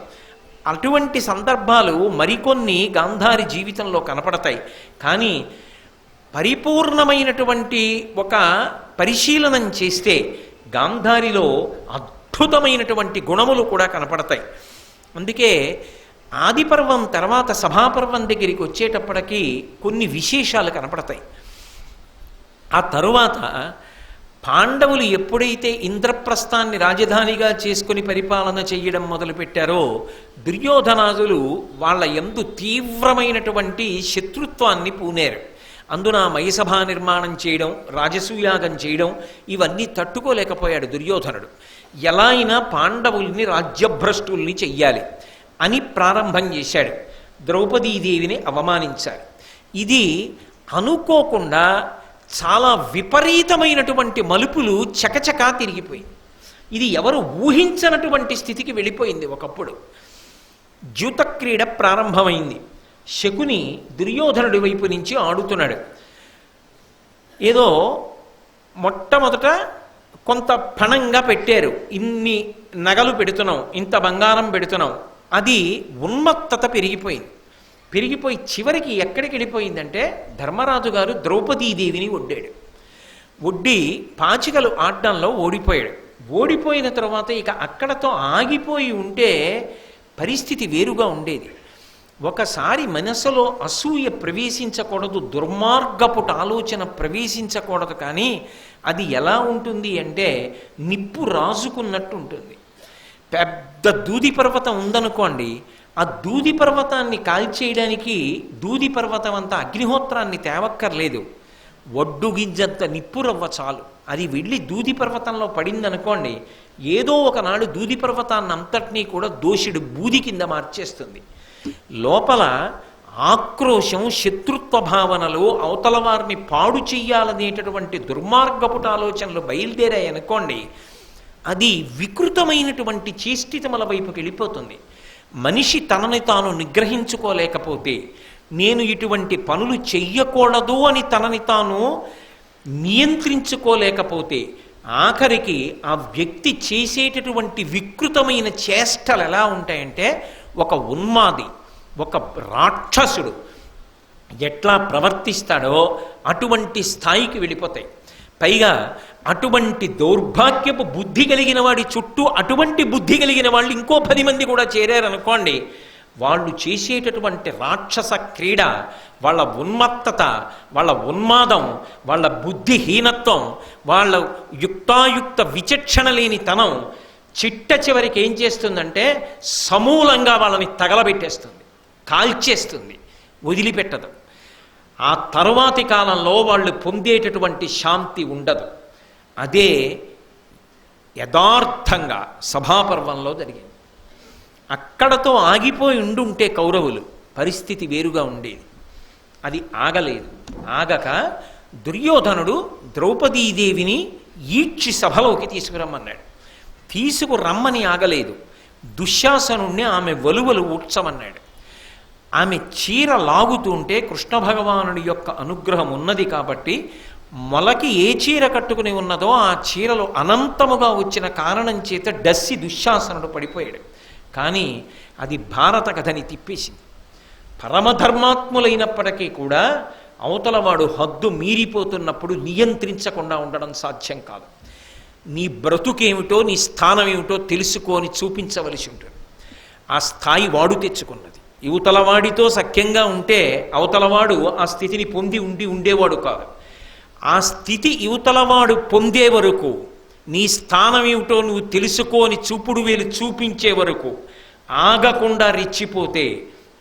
అటువంటి సందర్భాలు మరికొన్ని గాంధారి జీవితంలో కనపడతాయి. కానీ పరిపూర్ణమైనటువంటి ఒక పరిశీలనం చేస్తే గాంధారిలో అద్భుతమైనటువంటి గుణములు కూడా కనపడతాయి. అందుకే ఆదిపర్వం తర్వాత సభాపర్వం దగ్గరికి వచ్చేటప్పటికీ కొన్ని విశేషాలు కనపడతాయి. ఆ తరువాత పాండవులు ఎప్పుడైతే ఇంద్రప్రస్థాన్ని రాజధానిగా చేసుకుని పరిపాలన చెయ్యడం మొదలుపెట్టారో దుర్యోధనాదులు వాళ్ళ యందు తీవ్రమైనటువంటి శత్రుత్వాన్ని పూనేరు. అందున మయసభా నిర్మాణం చేయడం, రాజసూయాగం చేయడం, ఇవన్నీ తట్టుకోలేకపోయాడు దుర్యోధనుడు. ఎలా అయినా పాండవుల్ని రాజ్యభ్రష్టుల్ని చెయ్యాలి అని ప్రారంభం చేశాడు. ద్రౌపదీదేవిని అవమానించాలి. ఇది అనుకోకుండా చాలా విపరీతమైనటువంటి మలుపులు చకచకా తిరిగిపోయింది. ఇది ఎవరు ఊహించనటువంటి స్థితికి వెళ్ళిపోయింది. ఒకప్పుడు ద్యూతక్రీడ ప్రారంభమైంది. శకుని దుర్యోధనుడి వైపు నుంచి ఆడుతున్నాడు. ఏదో మొట్టమొదట కొంత పణంగా పెట్టారు, ఇన్ని నగలు పెడుతున్నాం, ఇంత బంగారం పెడుతున్నాం. అది ఉన్మత్తత పెరిగిపోయి చివరికి ఎక్కడికి వెళ్ళిపోయిందంటే ధర్మరాజు గారు ద్రౌపదీదేవిని ఒడ్డాడు. ఒడ్డి పాచికలు ఆడడంలో ఓడిపోయాడు. ఓడిపోయిన తర్వాత ఇక అక్కడతో ఆగిపోయి ఉంటే పరిస్థితి వేరుగా ఉండేది. ఒకసారి మనసులో అసూయ ప్రవేశించకూడదు, దుర్మార్గపుట ఆలోచన ప్రవేశించకూడదు. కానీ అది ఎలా ఉంటుంది అంటే నిప్పు రాజుకున్నట్టు ఉంటుంది. పెద్ద దూది పర్వతం ఉందనుకోండి, ఆ దూది పర్వతాన్ని కాల్చేయడానికి దూది పర్వతం అంతా అగ్నిహోత్రాన్ని తేవక్కర్లేదు, ఒడ్డు గింజంత నిప్పురవ్వ చాలు. అది వెళ్ళి దూది పర్వతంలో పడిందనుకోండి, ఏదో ఒకనాడు దూది పర్వతాన్ని అంతటినీ కూడా దోషుడు బూది కింద మార్చేస్తుంది. లోపల ఆక్రోశం, శత్రుత్వ భావనలు, అవతల వారిని పాడు చెయ్యాలనేటటువంటి దుర్మార్గపుట ఆలోచనలు బయలుదేరాయనుకోండి, అది వికృతమైనటువంటి చేష్టితముల వైపుకి వెళ్ళిపోతుంది. మనిషి తనని తాను నిగ్రహించుకోలేకపోతే, నేను ఇటువంటి పనులు చెయ్యకూడదు అని తనని తాను నియంత్రించుకోలేకపోతే, ఆఖరికి ఆ వ్యక్తి చేసేటటువంటి వికృతమైన చేష్టలు ఎలా ఉంటాయంటే, ఒక ఉన్మాది, ఒక రాక్షసుడు ఎట్లా ప్రవర్తిస్తాడో అటువంటి స్థాయికి వెళ్ళిపోతాయి. పైగా అటువంటి దౌర్భాగ్యపు బుద్ధి కలిగిన వాడి చుట్టూ అటువంటి బుద్ధి కలిగిన వాళ్ళు ఇంకో 10 మంది కూడా చేరారనుకోండి, వాళ్ళు చేసేటటువంటి రాక్షస క్రీడ, వాళ్ళ ఉన్మత్తత, వాళ్ళ ఉన్మాదం, వాళ్ళ బుద్ధిహీనత్వం, వాళ్ళ యుక్తాయుక్త విచక్షణ లేని తనం చిట్ట చివరికి ఏం చేస్తుందంటే సమూలంగా వాళ్ళని తగలబెట్టేస్తుంది, కాల్చేస్తుంది, వదిలిపెట్టదు. ఆ తరువాతి కాలంలో వాళ్ళు పొందేటటువంటి శాంతి ఉండదు. అదే యథార్థంగా సభాపర్వంలో జరిగింది. అక్కడతో ఆగిపోయి ఉండుంటే కౌరవులు పరిస్థితి వేరుగా ఉండేది. అది ఆగలేదు. ఆగక దుర్యోధనుడు ద్రౌపదీదేవిని ఈడ్చి సభలోకి తీసుకురమ్మన్నాడు. తీసుకురమ్మని ఆగలేదు. దుశ్శాసనుణ్ణి ఆమె వలువలు ఊడ్చమన్నాడు. ఆమె చీర లాగుతుంటే కృష్ణ భగవానుడి యొక్క అనుగ్రహం ఉన్నది కాబట్టి మొలకి ఏ చీర కట్టుకుని ఉన్నదో ఆ చీరలో అనంతముగా వచ్చిన కారణం చేత డస్సి దుశ్శాసనుడు పడిపోయాడు. కానీ అది భారత కథని తిప్పేసింది. పరమధర్మాత్ములైనప్పటికీ కూడా అవతలవాడు హద్దు మీరిపోతున్నప్పుడు నియంత్రించకుండా ఉండడం సాధ్యం కాదు. నీ బ్రతుకేమిటో నీ స్థానం ఏమిటో తెలుసుకొని చూపించవలసి ఉంటుంది. ఆ స్థాయి వాడు తెచ్చుకున్నది. యువతలవాడితో సఖ్యంగా ఉంటే అవతలవాడు ఆ స్థితిని పొంది ఉండేవాడు కాదు. ఆ స్థితి యువతలవాడు పొందే వరకు, నీ స్థానం ఏమిటో నువ్వు తెలుసుకొని చూపుడు వేలు చూపించే వరకు ఆగకుండా రెచ్చిపోతే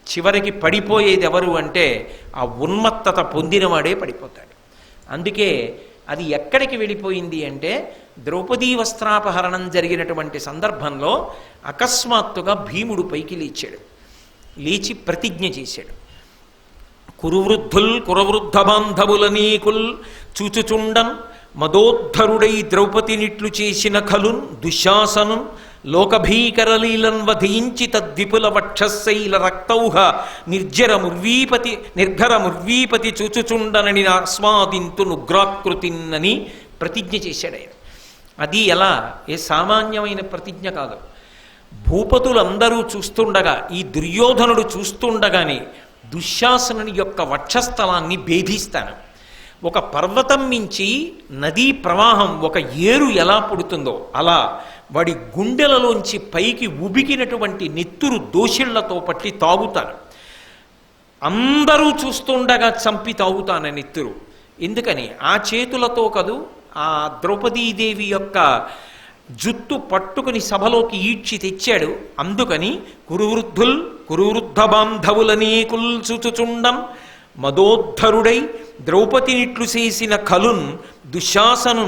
చివరికి పడిపోయేది ఎవరు అంటే ఆ ఉన్మత్తత పొందినవాడే పడిపోతాడు. అందుకే అది ఎక్కడికి వెళ్ళిపోయింది అంటే ద్రౌపదీ వస్త్రాపహరణం జరిగినటువంటి సందర్భంలో అకస్మాత్తుగా భీముడు పైకి లేచాడు. లేచి ప్రతిజ్ఞ చేశాడు. కురువృద్ధుల్ కురవృద్ధ బాంధవులనీకుల్ చూచుచుండన్ మదోద్ధరుడై ద్రౌపదినిట్లు చేసిన ఖలున్ దుశ్శాసను లోకభీకరలీలన్ వధించి తద్విపుల వక్షశైల రక్తౌహ నిర్ఘర ముర్వీపతి చూచుచుండనని ఆస్వాదింతు నుగ్రాకృతిన్నని ప్రతిజ్ఞ చేశాడు ఆయన. అది ఎలా? ఏ సామాన్యమైన ప్రతిజ్ఞ కాదు. భూపతులందరూ చూస్తుండగా, ఈ దుర్యోధనుడు చూస్తుండగానే దుశ్శాసనుని యొక్క వక్షస్థలాన్ని భేదిస్తాను. ఒక పర్వతం మించి నదీ ప్రవాహం ఒక ఏరు ఎలా పుడుతుందో అలా వాడి గుండెలలోంచి పైకి ఉబికినటువంటి నెత్తురు దోషిళ్లతో పట్టి తాగుతాను. అందరూ చూస్తుండగా చంపి తాగుతాను నెత్తురు. ఎందుకని? ఆ చేతులతో కదూ ఆ ద్రౌపదీదేవి యొక్క జుత్తు పట్టుకుని సభలోకి ఈడ్చి తెచ్చాడు. అందుకని కురువృద్ధుల్ కురువృద్ధ బాంధవులనీకుల్ చూచుచుండం మదోద్ధరుడై ద్రౌపదినిట్లు చేసిన ఖలున్ దుశ్శాసను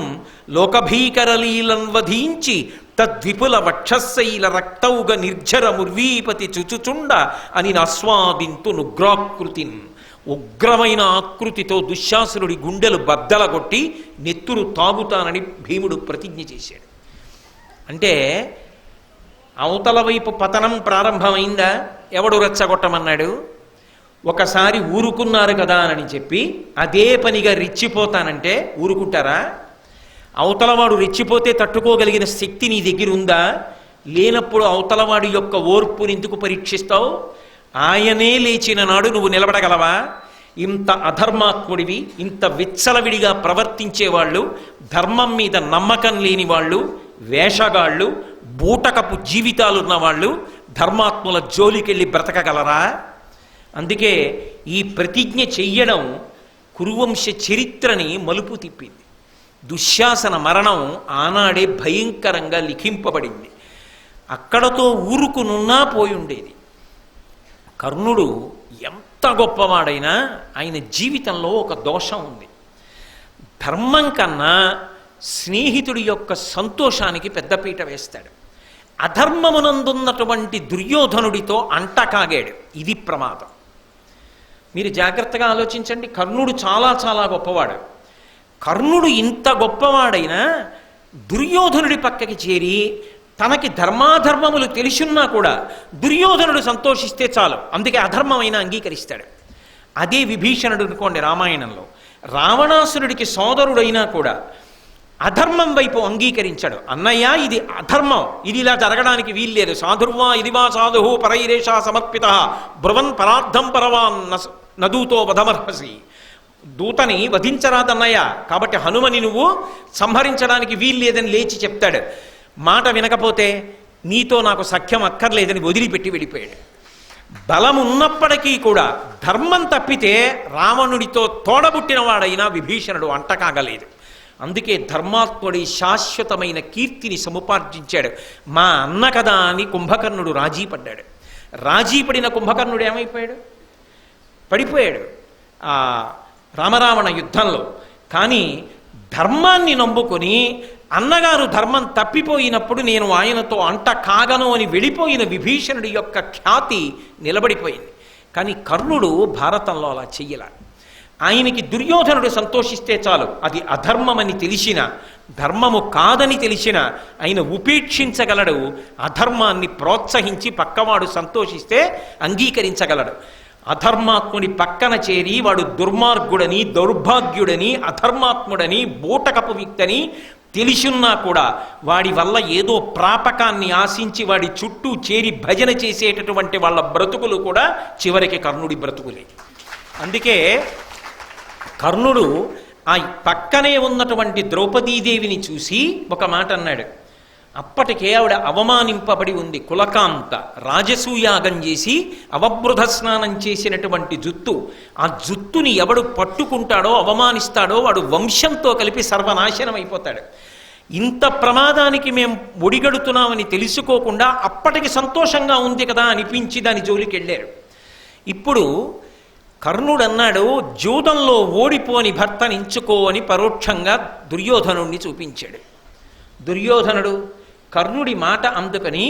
లోకభీకరలీలన్ వధించి తద్విపుల వక్షశైల రక్తౌగ నిర్ఝర ముర్వీపతి చుచుచుండ అని ఆస్వాదింతు నుగ్రాకృతిన్. ఉగ్రమైన ఆకృతితో దుశ్శాసనుడి గుండెలు బద్దలగొట్టి నెత్తురు తాగుతానని భీముడు ప్రతిజ్ఞ చేశాడు. అంటే అవతల వైపు పతనం ప్రారంభమైందా? ఎవడు రెచ్చగొట్టమన్నాడు? ఒకసారి ఊరుకున్నారు కదా అని చెప్పి అదే పనిగా రెచ్చిపోతానంటే ఊరుకుంటారా? అవతలవాడు రెచ్చిపోతే తట్టుకోగలిగిన శక్తి నీ దగ్గర ఉందా? లేనప్పుడు అవతలవాడి యొక్క ఓర్పుని ఎందుకు పరీక్షిస్తావు? ఆయనే లేచిన నాడు నువ్వు నిలబడగలవా? ఇంత అధర్మాత్ముడివి, ఇంత విచ్చలవిడిగా ప్రవర్తించేవాళ్ళు, ధర్మం మీద నమ్మకం లేని వాళ్ళు, వేషగాళ్ళు, బూటకపు జీవితాలున్న వాళ్ళు ధర్మాత్ముల జోలికెళ్ళి బ్రతకగలరా? అందుకే ఈ ప్రతిజ్ఞ చెయ్యడం కురువంశ చరిత్రని మలుపు తిప్పింది. దుశ్శాసన మరణం ఆనాడే భయంకరంగా లిఖింపబడింది. అక్కడతో ఊరుకునున్నా పోయి ఉండేది. కర్ణుడు ఎంత గొప్పవాడైనా ఆయన జీవితంలో ఒక దోషం ఉంది. ధర్మం కన్నా స్నేహితుడి యొక్క సంతోషానికి పెద్దపీట వేస్తాడు. అధర్మమునందున్నటువంటి దుర్యోధనుడితో అంటకాగాడు. ఇది ప్రమాదం. మీరు జాగ్రత్తగా ఆలోచించండి. కర్ణుడు చాలా చాలా గొప్పవాడు. కర్ణుడు ఇంత గొప్పవాడైనా దుర్యోధనుడి పక్కకి చేరి తనకి ధర్మాధర్మములు తెలిసున్నా కూడా దుర్యోధనుడు సంతోషిస్తే చాలు, అందుకే అధర్మమైన అంగీకరిస్తాడు. అదే విభీషణుడు అనుకోండి రామాయణంలో. రావణాసురుడికి సోదరుడైనా కూడా అధర్మం వైపు అంగీకరించాడు. అన్నయ్య ఇది అధర్మం, ఇది ఇలా జరగడానికి వీల్లేదు. సాధుర్వా ఇది వా సాధు పరైరేషా సమర్పిత బ్రువన్ పరార్థం పరవాన్ నదూతో వధమర్హసి, దూతని వధించరాదన్నయ్య, కాబట్టి హనుమని నువ్వు సంహరించడానికి వీల్లేదని లేచి చెప్తాడు. మాట వినకపోతే నీతో నాకు సఖ్యం అక్కర్లేదని వదిలిపెట్టి వెళ్ళిపోయాడు. బలం ఉన్నప్పటికీ కూడా ధర్మం తప్పితే రావణుడితో తోడబుట్టిన వాడైనా విభీషణుడు అంటకాగలేదు. అందుకే ధర్మాత్ముడి శాశ్వతమైన కీర్తిని సముపార్జించాడు. మా అన్న కదా అని కుంభకర్ణుడు రాజీ పడ్డాడు. రాజీ పడిన కుంభకర్ణుడు ఏమైపోయాడు? పడిపోయాడు ఆ రామరావణ యుద్ధంలో. కానీ ధర్మాన్ని నమ్ముకొని అన్నగారు ధర్మం తప్పిపోయినప్పుడు నేను ఆయనతో అంట కాగను అని వెళ్ళిపోయిన విభీషణుడి యొక్క ఖ్యాతి నిలబడిపోయింది. కానీ కర్ణుడు భారతంలో అలా చెయ్యలా. ఆయనకి దుర్యోధనుడు సంతోషిస్తే చాలు, అది అధర్మమని తెలిసిన, ధర్మము కాదని తెలిసిన ఆయన ఉపేక్షించగలడు. అధర్మాన్ని ప్రోత్సహించి పక్కవాడు సంతోషిస్తే అంగీకరించగలడు. అధర్మాత్ముడి పక్కన చేరి వాడు దుర్మార్గుడని, దౌర్భాగ్యుడని, అధర్మాత్ముడని, బూటకపు వ్యక్తని తెలిసున్నా కూడా వాడి వల్ల ఏదో ప్రాపకాన్ని ఆశించి వాడి చుట్టూ చేరి భజన చేసేటటువంటి వాళ్ళ బ్రతుకులు కూడా చివరికి కర్ణుడి బ్రతుకులే. అందుకే కర్ణుడు ఆ పక్కనే ఉన్నటువంటి ద్రౌపదీదేవిని చూసి ఒక మాట అన్నాడు. అప్పటికే ఆవిడ అవమానింపబడి ఉంది. కులకాంత రాజసూయాగం చేసి అవబృధ స్నానం చేసినటువంటి జుత్తు, ఆ జుత్తుని ఎవడు పట్టుకుంటాడో అవమానిస్తాడో వాడు వంశంతో కలిపి సర్వనాశనం అయిపోతాడు. ఇంత ప్రమాదానికి మేము ఒడిగడుతున్నామని తెలుసుకోకుండా అప్పటికి సంతోషంగా ఉంది కదా అనిపించి దాని జోలికి వెళ్ళారు. ఇప్పుడు కర్ణుడు అన్నాడు, జూదంలో ఓడిపోని భర్తని ఎంచుకో అని పరోక్షంగా దుర్యోధనుణ్ణి చూపించాడు. దుర్యోధనుడు కర్ణుడి మాట అందుకని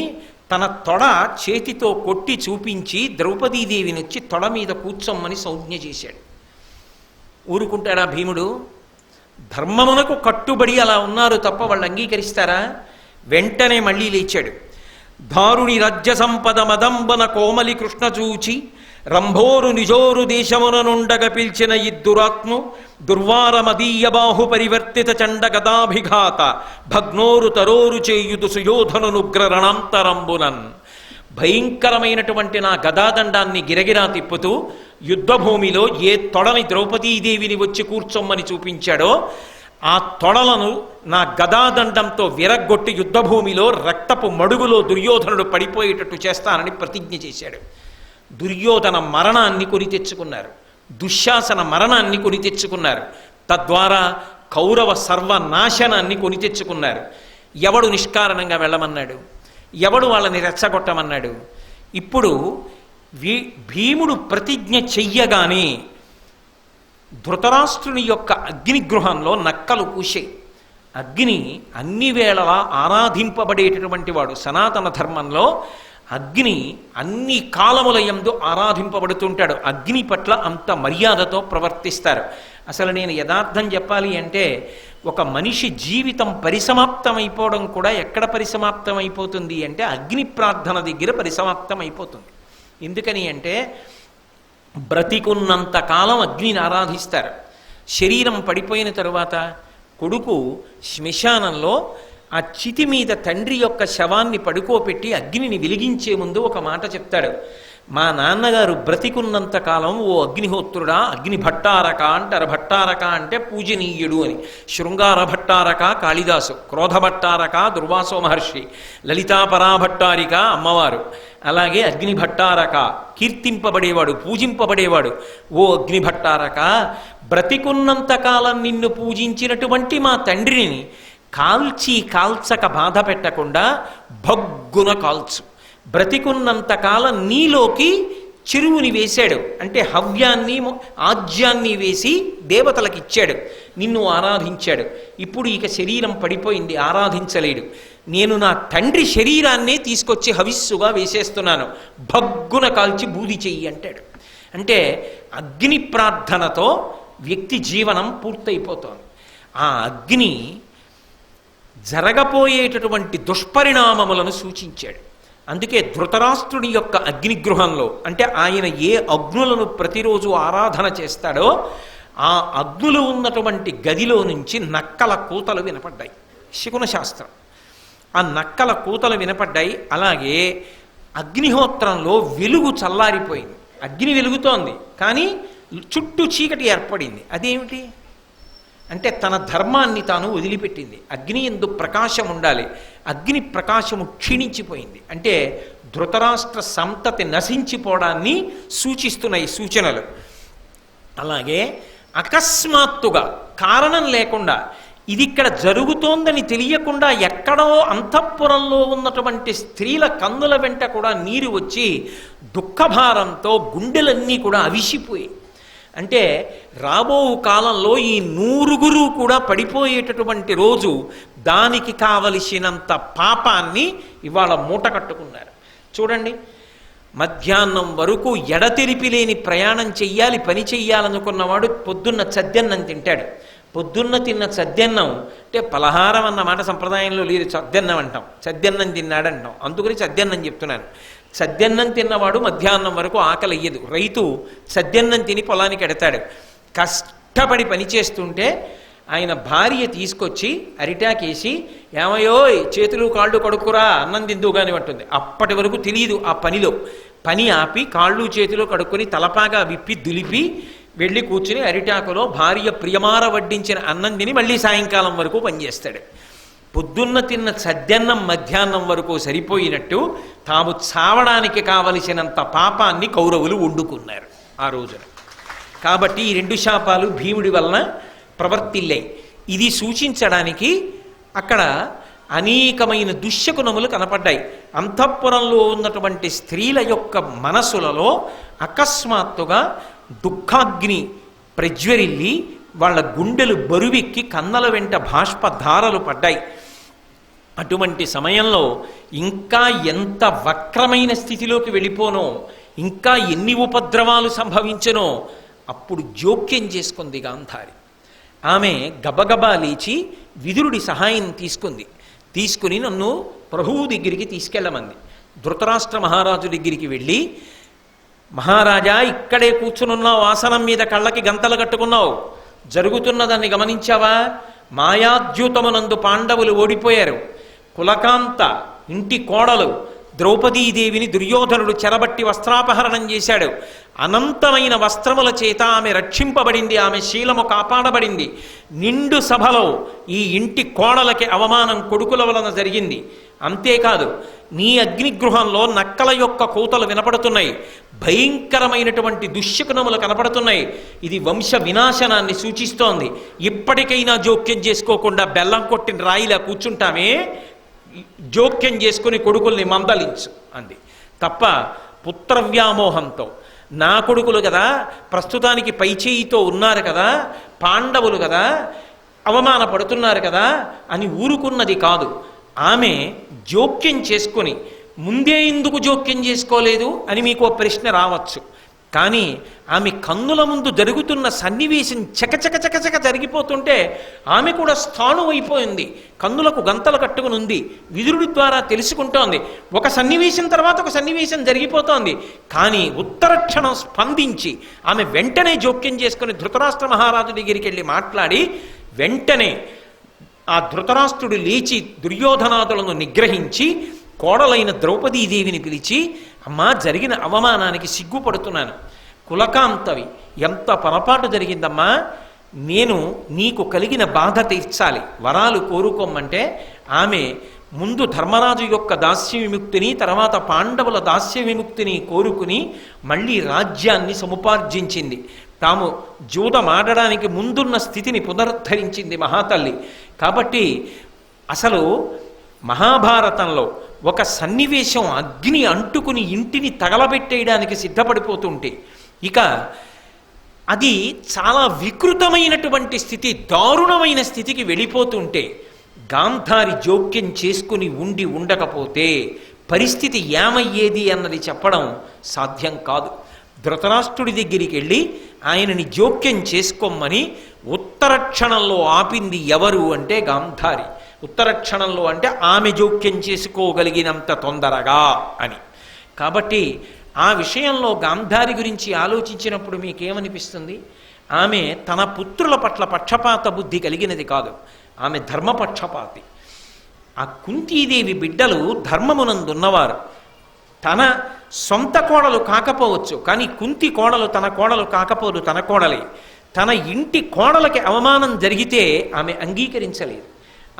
తన తొడ చేతితో కొట్టి చూపించి ద్రౌపదీదేవిని వచ్చి తొడ మీద కూర్చోమ్మని సంజ్ఞ చేశాడు. ఊరుకుంటాడా భీముడు? ధర్మమునకు కట్టుబడి అలా ఉన్నారు తప్ప వాళ్ళు అంగీకరిస్తారా? వెంటనే మళ్ళీ లేచాడు. దారుణి రాజ్య సంపద మదంబన కోమలి కృష్ణ చూచి రంభోరు నిజోరు దేశమున నుండగ పిల్చిన ఇద్దురాత్ము దుర్వార మదీయ బాహు పరివర్తిత చండ గదాభిఘాత భగ్నోరు తరోరు చేయుదు సుయోధనునుగ్ర రణాంతరంబునన్. భయంకరమైనటువంటి నా గదాదండాన్ని గిరగిరా తిప్పుతూ యుద్ధభూమిలో ఏ తొడని ద్రౌపదీదేవిని వచ్చి కూర్చొమ్మని చూపించాడో ఆ తొడలను నా గదాదండంతో విరగ్గొట్టి యుద్ధభూమిలో రక్తపు మడుగులో దుర్యోధనుడు పడిపోయేటట్టు చేస్తానని ప్రతిజ్ఞ చేశాడు. దుర్యోధన మరణాన్ని కొని తెచ్చుకున్నారు, దుశ్శాసన మరణాన్ని కొని తెచ్చుకున్నారు, తద్వారా కౌరవ సర్వనాశనాన్ని కొని తెచ్చుకున్నారు. ఎవడు నిష్కారణంగా వెళ్ళమన్నాడు? ఎవడు వాళ్ళని రెచ్చగొట్టమన్నాడు? ఇప్పుడు భీముడు ప్రతిజ్ఞ చెయ్యగానే ధృతరాష్ట్రుని యొక్క అగ్నిగృహంలో నక్కలు కూశాయి. అగ్ని అన్ని వేళలా ఆరాధింపబడేటటువంటి వాడు. సనాతన ధర్మంలో అగ్ని అన్ని కాలముల యందు ఆరాధింపబడుతుంటాడు. అగ్ని పట్ల అంత మర్యాదతో ప్రవర్తిస్తారు. అసలు నేను యథార్థం చెప్పాలి అంటే ఒక మనిషి జీవితం పరిసమాప్తం అయిపోవడం కూడా ఎక్కడ పరిసమాప్తం అయిపోతుంది అంటే అగ్ని ప్రార్థన దగ్గర పరిసమాప్తం అయిపోతుంది. ఎందుకని అంటే బ్రతికున్నంత కాలం అగ్నిని ఆరాధిస్తారు. శరీరం పడిపోయిన తరువాత కొడుకు శ్మశానంలో ఆ చితి మీద తండ్రి యొక్క శవాన్ని పడుకోపెట్టి అగ్నిని వెలిగించే ముందు ఒక మాట చెప్తాడు. మా నాన్నగారు బ్రతికున్నంత కాలం ఓ అగ్నిహోత్రుడా, అగ్ని భట్టారక అంటారు. భట్టారక అంటే పూజనీయుడు అని. శృంగార భట్టారక కాళిదాసు, క్రోధ భట్టారక దుర్వాసో మహర్షి, లలితాపరాభట్టారిక అమ్మవారు. అలాగే అగ్ని భట్టారక కీర్తింపబడేవాడు, పూజింపబడేవాడు. ఓ అగ్ని భట్టారక, బ్రతికున్నంత కాలం నిన్ను పూజించినటువంటి మా తండ్రిని కాల్చి కాల్చక బాధ పెట్టకుండా భగ్గున కాల్చు. బ్రతికున్నంతకాలం నీలోకి చెరువుని వేశాడు, అంటే హవ్యాన్ని ఆజ్యాన్ని వేసి దేవతలకు ఇచ్చాడు, నిన్ను ఆరాధించాడు. ఇప్పుడు ఇక శరీరం పడిపోయింది, ఆరాధించలేడు. నేను నా తండ్రి శరీరాన్నే తీసుకొచ్చి హవిస్సుగా వేసేస్తున్నాను, భగ్గున కాల్చి బూది చెయ్యి అంటాడు. అంటే అగ్ని ప్రార్థనతో వ్యక్తి జీవనం పూర్తయిపోతోంది. ఆ అగ్ని జరగపోయేటటువంటి దుష్పరిణామములను సూచించాడు. అందుకే ధృతరాష్ట్రుని యొక్క అగ్నిగృహంలో, అంటే ఆయన ఏ అగ్నులను ప్రతిరోజు ఆరాధన చేస్తాడో ఆ అగ్నులు ఉన్నటువంటి గదిలో నుంచి నక్కల కూతలు వినపడ్డాయి. శకున శాస్త్రం. ఆ నక్కల కూతలు వినపడ్డాయి. అలాగే అగ్నిహోత్రంలో వెలుగు చల్లారిపోయింది. అగ్ని వెలుగుతోంది కానీ చుట్టూ చీకటి ఏర్పడింది. అదేమిటి అంటే తన ధర్మాన్ని తాను వదిలిపెట్టింది. అగ్ని యందు ప్రకాశం ఉండాలి, అగ్ని ప్రకాశము క్షీణించిపోయింది. అంటే ధృతరాష్ట్ర సంతతి నశించిపోవడాన్ని సూచిస్తున్నాయి సూచనలు. అలాగే అకస్మాత్తుగా కారణం లేకుండా ఇది ఇక్కడ జరుగుతోందని తెలియకుండా ఎక్కడో అంతఃపురంలో ఉన్నటువంటి స్త్రీల కన్నుల వెంట కూడా నీరు వచ్చి దుఃఖభారంతో గుండెలన్నీ కూడా అవిసిపోయి, అంటే రాబో కాలంలో ఈ 100 కూడా పడిపోయేటటువంటి రోజు, దానికి కావలసినంత పాపాన్ని ఇవాళ మూట కట్టుకున్నారు. చూడండి, మధ్యాహ్నం వరకు ఎడతెరిపి లేని ప్రయాణం చెయ్యాలి, పని చెయ్యాలనుకున్నవాడు పొద్దున్న చద్దన్నం తింటాడు. పొద్దున్న తిన్న చద్దన్నం అంటే పలహారం అన్న మాట సంప్రదాయంలో లేదు, చద్దన్నం అంటాం, చద్దన్నం తిన్నాడంటాం, అందుకని చద్దన్నం చెప్తున్నాను. చద్దన్నం తిన్నవాడు మధ్యాహ్నం వరకు ఆకలి అయ్యదు. రైతు చద్దన్నం తిని పొలానికి ఎడతాడు. కష్టపడి పనిచేస్తుంటే ఆయన భార్య తీసుకొచ్చి అరిటాకేసి, ఏమయ్యోయ్ చేతులు కాళ్ళు కడుక్కురా అన్నం తిందువు కాని అంటుంది. అప్పటి వరకు తెలియదు ఆ పనిలో. పని ఆపి కాళ్ళు చేతులు కడుక్కొని తలపాగా విప్పి దులిపి వెళ్ళి కూర్చుని అరిటాకులో భార్య ప్రియమార వడ్డించిన అన్నం తిని మళ్ళీ సాయంకాలం వరకు పనిచేస్తాడు. పొద్దున్న తిన్న చద్దన్నం మధ్యాహ్నం వరకు సరిపోయినట్టు తాము చావడానికి కావలసినంత పాపాన్ని కౌరవులు వండుకున్నారు ఆ రోజున. కాబట్టి ఈ 2 శాపాలు భీముడి వలన ప్రవర్తిల్లాయి. ఇది సూచించడానికి అక్కడ అనేకమైన దుశ్శకునములు కనపడ్డాయి. అంతఃపురంలో ఉన్నటువంటి స్త్రీల యొక్క మనసులలో అకస్మాత్తుగా దుఃఖాగ్ని ప్రజ్వరిల్లి వాళ్ళ గుండెలు బరువెక్కి కన్నల వెంట బాష్పధారలు పడ్డాయి. అటువంటి సమయంలో ఇంకా ఎంత వక్రమైన స్థితిలోకి వెళ్ళిపోనో, ఇంకా ఎన్ని ఉపద్రవాలు సంభవించనో అప్పుడు జోక్యం చేసుకుంది గాంధారి. ఆమె గబగబా లేచి విదురుడి సహాయం తీసుకుని నన్ను ప్రభువు దగ్గరికి తీసుకెళ్ళమంది. ధృతరాష్ట్ర మహారాజు దగ్గరికి వెళ్ళి, మహారాజా ఇక్కడే కూర్చునున్నావు, ఆసనం మీద కళ్ళకి గంతలు కట్టుకున్నావు, జరుగుతున్నదాన్ని గమనించావా? మాయాద్యూతమునందు పాండవులు ఓడిపోయారు. కులకాంత ఇంటి కోడలు ద్రౌపదీదేవిని దుర్యోధనుడు చెరబట్టి వస్త్రాపహరణం చేశాడు. అనంతమైన వస్త్రముల చేత ఆమె రక్షింపబడింది, ఆమె శీలము కాపాడబడింది. నిండు సభలో ఈ ఇంటి కోడలకి అవమానం కొడుకుల వలన జరిగింది. అంతేకాదు, నీ అగ్నిగృహంలో నక్కల యొక్క కూతలు వినపడుతున్నాయి, భయంకరమైనటువంటి దుశ్శకునములు కనపడుతున్నాయి. ఇది వంశ వినాశనాన్ని సూచిస్తోంది. ఇప్పటికైనా జోక్యం చేసుకోకుండా బెల్లం కొట్టిన రాయిలా కూర్చుంటామే, జోక్యం చేసుకుని కొడుకుల్ని మందలించు అంది. తప్ప పుత్రవ్యామోహంతో, నా కొడుకులు కదా, ప్రస్తుతానికి పైచేయితో ఉన్నారు కదా, పాండవులు కదా, అవమానపడుతున్నారు కదా అని ఊరుకున్నది కాదు. ఆమె జోక్యం చేసుకొని, ముందే ఎందుకు జోక్యం చేసుకోలేదు అని మీకు ప్రశ్న రావచ్చు. కానీ ఆమె కన్నుల ముందు జరుగుతున్న సన్నివేశం చకచక జరిగిపోతుంటే ఆమె కూడా స్థాణువైపోయింది, కన్నులకు గంతలు కట్టుకుని ఉంది. విదురుడి ద్వారా తెలుసుకుంటోంది. ఒక సన్నివేశం తర్వాత ఒక సన్నివేశం జరిగిపోతోంది. కానీ ఉత్తరక్షణం స్పందించి ఆమె వెంటనే జోక్యం చేసుకుని ధృతరాష్ట్ర మహారాజు దగ్గరికి వెళ్ళి మాట్లాడి, వెంటనే ఆ ధృతరాష్ట్రుడు లేచి దుర్యోధనాదులను నిగ్రహించి కోడలైన ద్రౌపదీదేవిని పిలిచి, అమ్మా జరిగిన అవమానానికి సిగ్గుపడుతున్నాను, కులకాంతవి, ఎంత పొరపాటు జరిగిందమ్మా, నేను నీకు కలిగిన బాధ తీర్చాలి, వరాలు కోరుకోమంటే ఆమె ముందు ధర్మరాజు యొక్క దాస్య విముక్తిని, తర్వాత పాండవుల దాస్య విముక్తిని కోరుకుని మళ్ళీ రాజ్యాన్ని సముపార్జించింది. తాము జూదమాడడానికి ముందున్న స్థితిని పునరుద్ధరించింది మహాతల్లి. కాబట్టి అసలు మహాభారతంలో ఒక సన్నివేశం అగ్ని అంటుకుని ఇంటిని తగలబెట్టేయడానికి సిద్ధపడిపోతుంటే, ఇక అది చాలా వికృతమైనటువంటి స్థితి, దారుణమైన స్థితికి వెళ్ళిపోతుంటే, గాంధారి జోక్యం చేసుకుని ఉండకపోతే పరిస్థితి ఏమయ్యేది అన్నది చెప్పడం సాధ్యం కాదు. ధృతరాష్ట్రుడి దగ్గరికి వెళ్ళి ఆయనని జోక్యం చేసుకోమని ఉత్తరక్షణంలో ఆపింది ఎవరు అంటే గాంధారి. ఉత్తరక్షణంలో అంటే ఆమె జోక్యం చేసుకోగలిగినంత తొందరగా అని. కాబట్టి ఆ విషయంలో గాంధారి గురించి ఆలోచించినప్పుడు మీకేమనిపిస్తుంది? ఆమె తన పుత్రుల పట్ల పక్షపాత బుద్ధి కలిగినది కాదు, ఆమె ధర్మపక్షపాతి. ఆ కుంతీదేవి బిడ్డలు ధర్మమునందున్నవారు, తన సొంత కోడలు కాకపోవచ్చు, కానీ కుంతి కోడలు తన కోడలు కాకపోదు, తన కోడలే. తన ఇంటి కోడలకి అవమానం జరిగితే ఆమె అంగీకరించలేదు,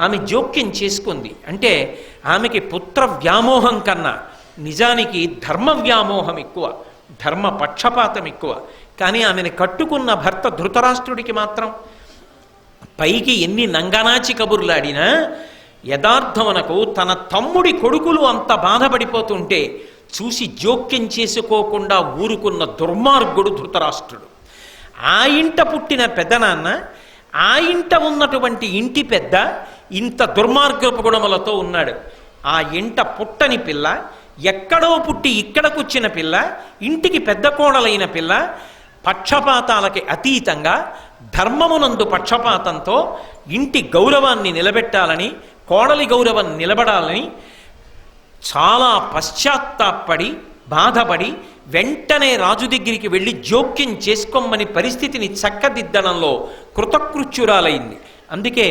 ఆమె జోక్యం చేసుకుంది. అంటే ఆమెకి పుత్ర వ్యామోహం కన్నా నిజానికి ధర్మ వ్యామోహం ఎక్కువ, ధర్మ పక్షపాతం ఎక్కువ. కానీ ఆమెను కట్టుకున్న భర్త ధృతరాష్ట్రుడికి మాత్రం పైకి ఎన్ని నంగనాచి కబుర్లాడినా యథార్థమునకు తన తమ్ముడి కొడుకులు అంత బాధపడిపోతుంటే చూసి జోక్యం చేసుకోకుండా ఊరుకున్న దుర్మార్గుడు ధృతరాష్ట్రుడు. ఆ ఇంట పుట్టిన పెద్దనాన్న, ఆ ఇంట ఉన్నటువంటి ఇంటి పెద్ద ఇంత దుర్మార్గపు గుణములతో ఉన్నాడు. ఆ ఇంట పుట్టని పిల్ల, ఎక్కడో పుట్టి ఇక్కడకొచ్చిన పిల్ల, ఇంటికి పెద్ద కోడలైన పిల్ల, పక్షపాతాలకి అతీతంగా ధర్మమునందు పక్షపాతంతో ఇంటి గౌరవాన్ని నిలబెట్టాలని, కోడలి గౌరవం నిలబడాలని చాలా పశ్చాత్తాపడి బాధపడి వెంటనే రాజు దగ్గరికి వెళ్ళి జోక్యం చేసుకోమని పరిస్థితిని చక్కదిద్దడంలో కృతకృత్యురాలైంది. అందుకే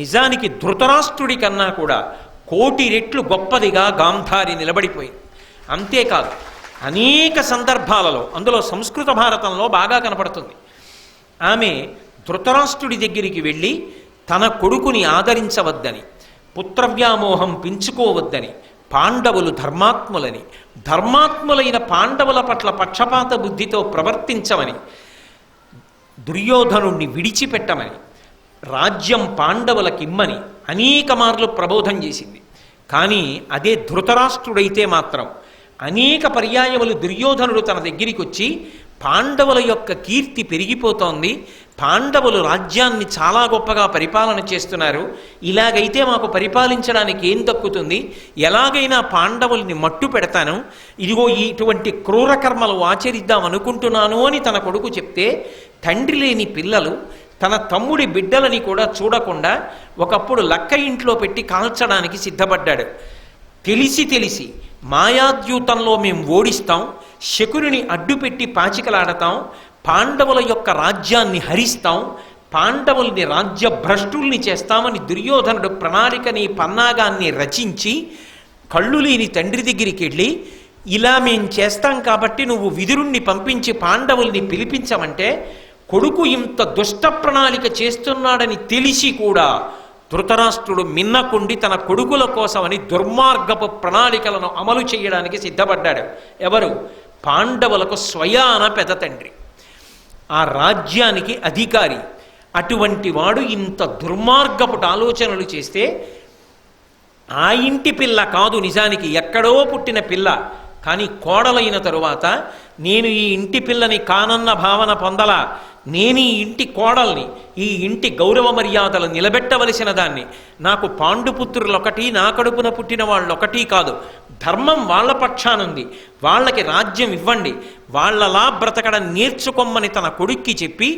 నిజానికి ధృతరాష్ట్రుడి కన్నా కూడా 1,000,000 రెట్లు గొప్పదిగా గాంధారి నిలబడిపోయింది. అంతేకాదు అనేక సందర్భాలలో, అందులో సంస్కృత భారతంలో బాగా కనపడుతుంది. ఆమె ధృతరాష్ట్రుడి దగ్గరికి వెళ్ళి తన కొడుకుని ఆదరించవద్దని, పుత్రవ్యామోహం పెంచుకోవద్దని, పాండవులు ధర్మాత్ములని, ధర్మాత్ములైన పాండవుల పట్ల పక్షపాత బుద్ధితో ప్రవర్తించమని, దుర్యోధనుణ్ణి విడిచిపెట్టమని, రాజ్యం పాండవులకిమ్మని అనేక మార్లు ప్రబోధం చేసింది. కానీ అదే ధృతరాష్ట్రుడైతే మాత్రం అనేక పర్యాయములు దుర్యోధనుడు తన దగ్గరికి వచ్చి పాండవుల యొక్క కీర్తి పెరిగిపోతోంది, పాండవులు రాజ్యాన్ని చాలా గొప్పగా పరిపాలన చేస్తున్నారు, ఇలాగైతే మాకు పరిపాలించడానికి ఏం దక్కుతుంది, ఎలాగైనా పాండవుల్ని మట్టు పెడతాను, ఇదిగో ఇటువంటి క్రూరకర్మలు ఆచరిద్దాం అనుకుంటున్నాను అని తన కొడుకు చెప్తే, తండ్రి లేని పిల్లలు తన తమ్ముడి బిడ్డలని కూడా చూడకుండా ఒకప్పుడు లక్క ఇంట్లో పెట్టి కాల్చడానికి సిద్ధపడ్డాడు. తెలిసి మాయాద్యూతంలో మేము ఓడిస్తాం, శకుని అడ్డుపెట్టి పాచికలాడతాం, పాండవుల యొక్క రాజ్యాన్ని హరిస్తాం, పాండవుల్ని రాజ్య భ్రష్టుల్ని చేస్తామని దుర్యోధనుడు ప్రణాళికని పన్నాగాన్ని రచించి కళ్ళు లేని తండ్రి దగ్గరికి వెళ్ళి, ఇలా మేం చేస్తాం కాబట్టి నువ్వు విదురుణ్ణి పంపించి పాండవుల్ని పిలిపించమంటే, కొడుకు ఇంత దుష్ట ప్రణాళిక చేస్తున్నాడని తెలిసి కూడా ధృతరాష్ట్రుడు మిన్నకుండి తన కొడుకుల కోసమని దుర్మార్గపు ప్రణాళికలను అమలు చేయడానికి సిద్ధపడ్డాడు. ఎవరు? పాండవులకు స్వయాన పెద్ద తండ్రి, ఆ రాజ్యానికి అధికారి. అటువంటి వాడు ఇంత దుర్మార్గపు ఆలోచనలు చేస్తే, ఆ ఇంటి పిల్ల కాదు నిజానికి, ఎక్కడో పుట్టిన పిల్ల, కానీ కోడలైన తరువాత నేను ఈ ఇంటి పిల్లని కానన్న భావన పొందలా, నేను ఈ ఇంటి కోడల్ని, ఈ ఇంటి గౌరవ మర్యాదలు నిలబెట్టవలసిన దాన్ని, నాకు పాండుపుత్రులొకటి, నా కడుపున పుట్టిన వాళ్ళొకటి కాదు, ధర్మం వాళ్ళ పక్షానుంది, వాళ్ళకి రాజ్యం ఇవ్వండి, వాళ్ళలా బ్రతకడం నేర్చుకోమని తన కొడుక్కి చెప్పి,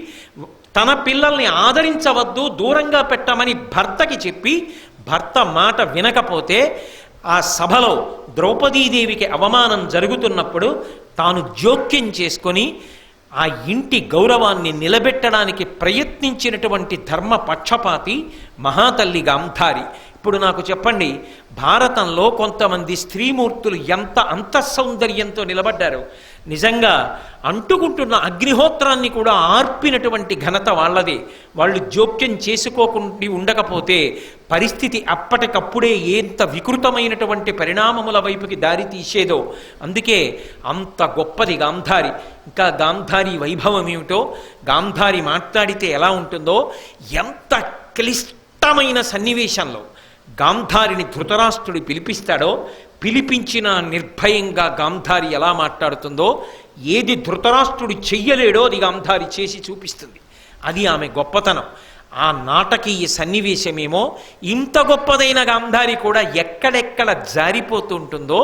తన పిల్లల్ని ఆదరించవద్దు, దూరంగా పెట్టమని భర్తకి చెప్పి, భర్త మాట వినకపోతే ఆ సభలో ద్రౌపదీదేవికి అవమానం జరుగుతున్నప్పుడు తాను జోక్యం చేసుకొని ఆ ఇంటి గౌరవాన్ని నిలబెట్టడానికి ప్రయత్నించినటువంటి ధర్మ పక్షపాతి మహాతల్లి గాంధారి. ఇప్పుడు నాకు చెప్పండి, భారతంలో కొంతమంది స్త్రీమూర్తులు ఎంత అంతఃసౌందర్యంతో నిలబడ్డారు. నిజంగా అంటుకుంటున్న అగ్నిహోత్రాన్ని కూడా ఆర్పినటువంటి ఘనత వాళ్ళదే. వాళ్ళు జోక్యం చేసుకోకుండా ఉండకపోతే పరిస్థితి అప్పటికప్పుడే ఎంత వికృతమైనటువంటి పరిణామముల వైపుకి దారి తీసేదో. అందుకే అంత గొప్పది గాంధారి. ఇంకా గాంధారి వైభవం ఏమిటో, గాంధారి మాట్లాడితే ఎలా ఉంటుందో, ఎంత క్లిష్టమైన సన్నివేశంలో గాంధారిని ధృతరాష్ట్రుడు పిలిపిస్తాడో, పిలిపించిన నిర్భయంగా గాంధారి ఎలా మాట్లాడుతుందో, ఏది ధృతరాష్ట్రుడు చెయ్యలేడో అది గాంధారి చేసి చూపిస్తుంది. అది ఆమె గొప్పతనం. ఆ నాటకీయ సన్నివేశమేమో ఇంత గొప్పదైన గాంధారి కూడా ఎక్కడెక్కడ జారిపోతూ ఉంటుందో,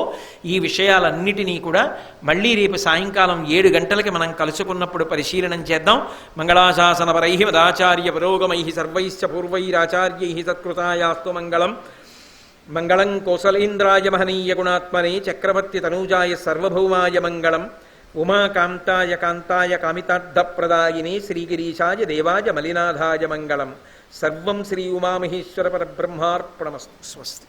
ఈ విషయాలన్నిటినీ కూడా మళ్ళీ రేపు సాయంకాలం 7 గంటలకి మనం కలుసుకున్నప్పుడు పరిశీలనం చేద్దాం. మంగళాశాసనపరై మదాచార్య పురోగమై సర్వైశ్చ పూర్వైరాచార్యై సత్కృతాయాస్తు మంగళం. మంగళం కోసలేంద్రాయ మహనీయ గుణాత్మనే చక్రవర్తి తనూజాయ సర్వభౌమాయ మంగళం. ఉమాకాంతాయ కాంతాయ కామితార్థప్రదాయినే శ్రీగిరీశాయ దేవాయ మలినాథాయ మంగళం. సర్వం శ్రీ ఉమామహేశ్వర పరబ్రహ్మార్పణమస్తు. స్వస్తి.